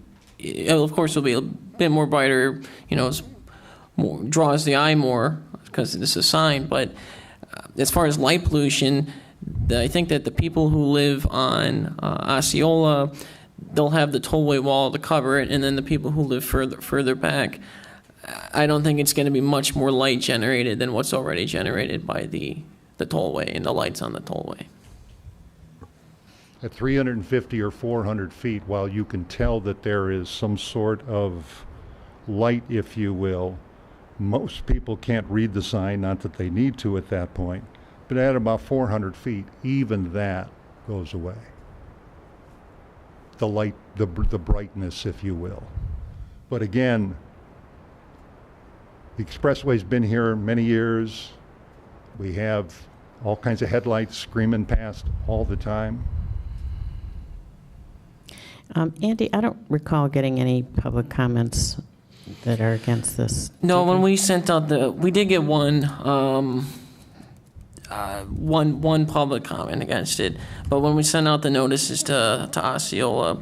Speaker 2: of course will be a bit more brighter, draws the eye more because this is a sign. But as far as light pollution, I think that the people who live on Osceola, they'll have the tollway wall to cover it, and then the people who live further back, I don't think it's going to be much more light generated than what's already generated by the tollway and the lights on the tollway.
Speaker 14: At 350 or 400 feet, while you can tell that there is some sort of light, if you will. Most people can't read the sign, not that they need to at that point, but at about 400 feet, even that goes away. The light, the brightness, if you will. But again, the expressway's been here many years. We have all kinds of headlights screaming past all the time.
Speaker 13: Andy, I don't recall getting any public comments that are against this.
Speaker 2: No, when we sent out we did get one public comment against it, but when we sent out the notices to Osceola,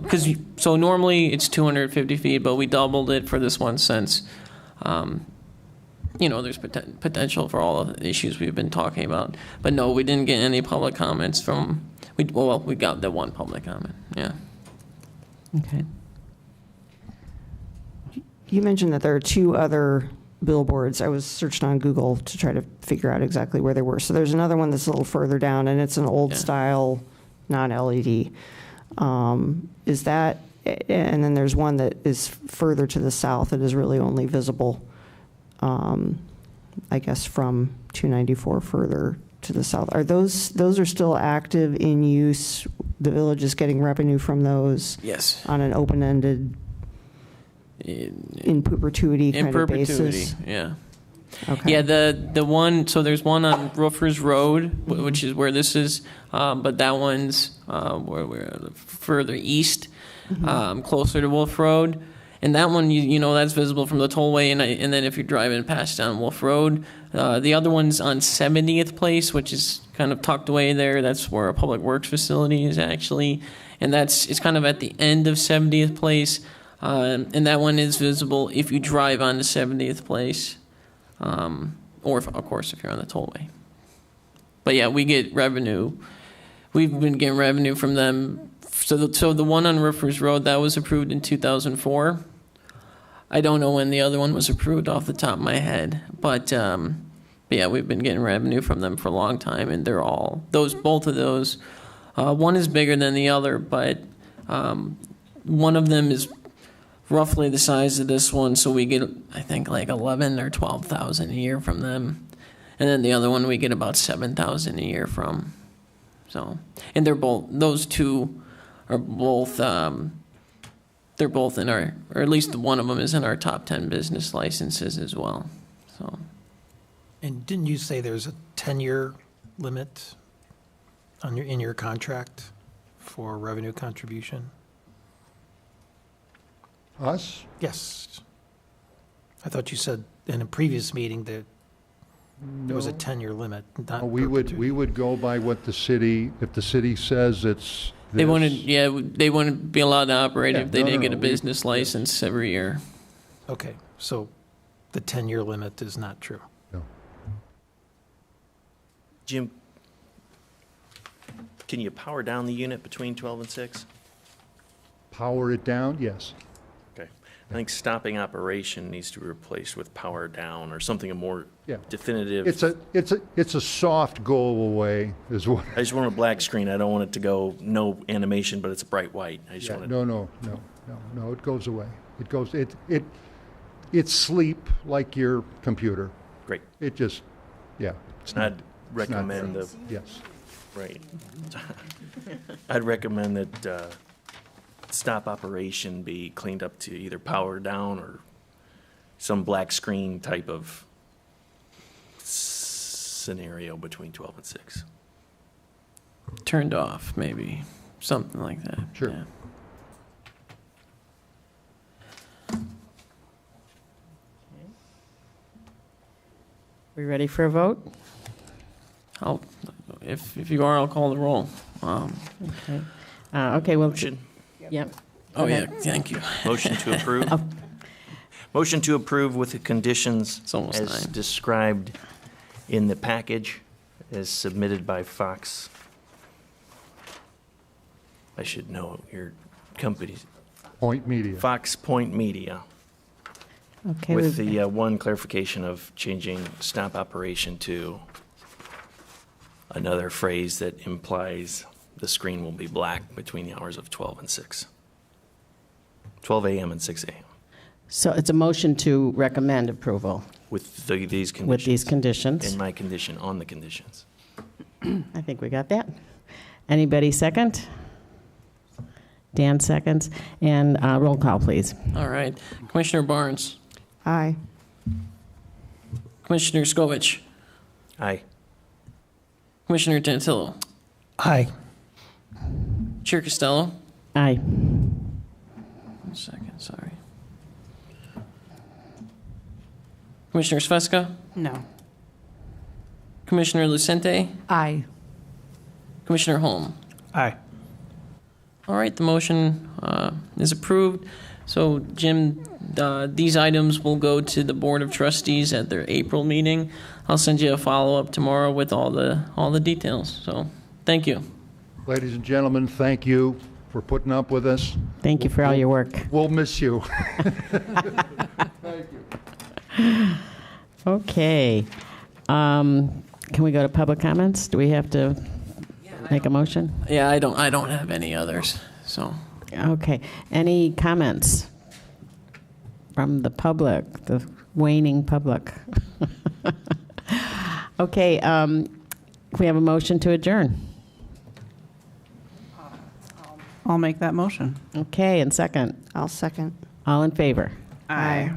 Speaker 2: so normally it's 250 feet, but we doubled it for this one since, there's potential for all of the issues we've been talking about. But no, we didn't get any public comments we got the one public comment, yeah.
Speaker 13: Okay.
Speaker 3: You mentioned that there are 2 other billboards. I was searching on Google to try to figure out exactly where they were. So there's another one that's a little further down, and it's an old style, non-LED. Is that, and then there's one that is further to the south that is really only visible, I guess, from 294 further to the south. Are those are still active in use? The village is getting revenue from those?
Speaker 2: Yes.
Speaker 3: On an open-ended, in perpetuity kind of basis?
Speaker 2: Yeah.
Speaker 3: Okay.
Speaker 2: Yeah, the one, so there's one on Roofers Road, which is where this is, but that one's where we're further east, closer to Wolf Road. And that one, that's visible from the tollway, and then if you're driving past down Wolf Road, the other one's on 70th Place, which is kind of tucked away there. That's where a public works facility is actually, and it's kind of at the end of 70th Place, and that one is visible if you drive onto 70th Place, or of course if you're on the tollway. But yeah, we get revenue. We've been getting revenue from them. So the one on Roofers Road, that was approved in 2004. I don't know when the other one was approved off the top of my head, but yeah, we've been getting revenue from them for a long time, and they're both of those. One is bigger than the other, but one of them is roughly the size of this one, so we get, I think, like 11 or 12,000 a year from them, and then the other one we get about 7,000 a year from. So, and those two are both. They're both in our, or at least one of them is in our top 10 business licenses as well. So.
Speaker 4: And didn't you say there's a 10-year limit in your contract for revenue contribution?
Speaker 14: Us?
Speaker 4: Yes. I thought you said in a previous meeting that there was a 10-year limit.
Speaker 14: We would go by what the city, if the city says it's this.
Speaker 2: They wouldn't be allowed to operate if they didn't get a business license every year.
Speaker 4: Okay, so the 10-year limit is not true.
Speaker 14: No.
Speaker 7: Jim, can you power down the unit between 12 and 6?
Speaker 14: Power it down? Yes.
Speaker 7: Okay. I think stopping operation needs to be replaced with power down or something more definitive.
Speaker 14: It's a soft go away is what.
Speaker 7: I just want a black screen. I don't want it to go no animation, but it's a bright white. I just want it.
Speaker 14: No. It goes away. It's sleep like your computer.
Speaker 7: Great.
Speaker 14: It just,
Speaker 7: I'd recommend
Speaker 14: yes.
Speaker 7: Right. I'd recommend that stop operation be cleaned up to either power down or some black screen type of scenario between 12 and 6.
Speaker 2: Turned off, maybe. Something like that.
Speaker 14: Sure.
Speaker 2: Yeah.
Speaker 13: We ready for a vote?
Speaker 2: If you are, I'll call the roll.
Speaker 13: Okay. Okay, well.
Speaker 7: Motion.
Speaker 13: Yep.
Speaker 2: Oh, yeah, thank you.
Speaker 7: Motion to approve. Motion to approve with the conditions as described in the package as submitted by Fox. I should know your company's.
Speaker 14: Point Media.
Speaker 7: Fox Point Media.
Speaker 13: Okay.
Speaker 7: With the one clarification of changing stop operation to another phrase that implies the screen will be black between the hours of 12 and 6. 12 a.m. and 6 a.m.
Speaker 13: So it's a motion to recommend approval
Speaker 7: With these conditions.
Speaker 13: with these conditions.
Speaker 7: And my condition on the conditions.
Speaker 13: I think we got that. Anybody second? Dan seconds. And roll call, please.
Speaker 2: All right. Commissioner Barnes,
Speaker 3: Aye.
Speaker 2: Commissioner Skovich,
Speaker 7: Aye.
Speaker 2: Commissioner Tantillo,
Speaker 4: Aye.
Speaker 2: Chair Costello.
Speaker 13: Aye.
Speaker 2: 1 second, sorry. Commissioner Sveska,
Speaker 10: No.
Speaker 2: Commissioner Lucente,
Speaker 10: Aye.
Speaker 2: Commissioner Holm.
Speaker 4: Aye.
Speaker 2: All right, the motion is approved. So, Jim, these items will go to the Board of Trustees at their April meeting. I'll send you a follow-up tomorrow with all the details. So, thank you.
Speaker 14: Ladies and gentlemen, thank you for putting up with us.
Speaker 13: Thank you for all your work.
Speaker 14: We'll miss you.
Speaker 13: Okay. Can we go to public comments? Do we have to make a motion?
Speaker 2: Yeah, I don't have any others. So,
Speaker 13: Okay. Any comments from the public, the waning public? Okay. We have a motion to adjourn.
Speaker 8: I'll make that motion.
Speaker 13: Okay, and second.
Speaker 3: I'll second.
Speaker 13: All in favor?
Speaker 8: Aye.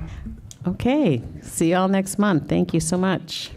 Speaker 13: Okay. See you all next month. Thank you so much.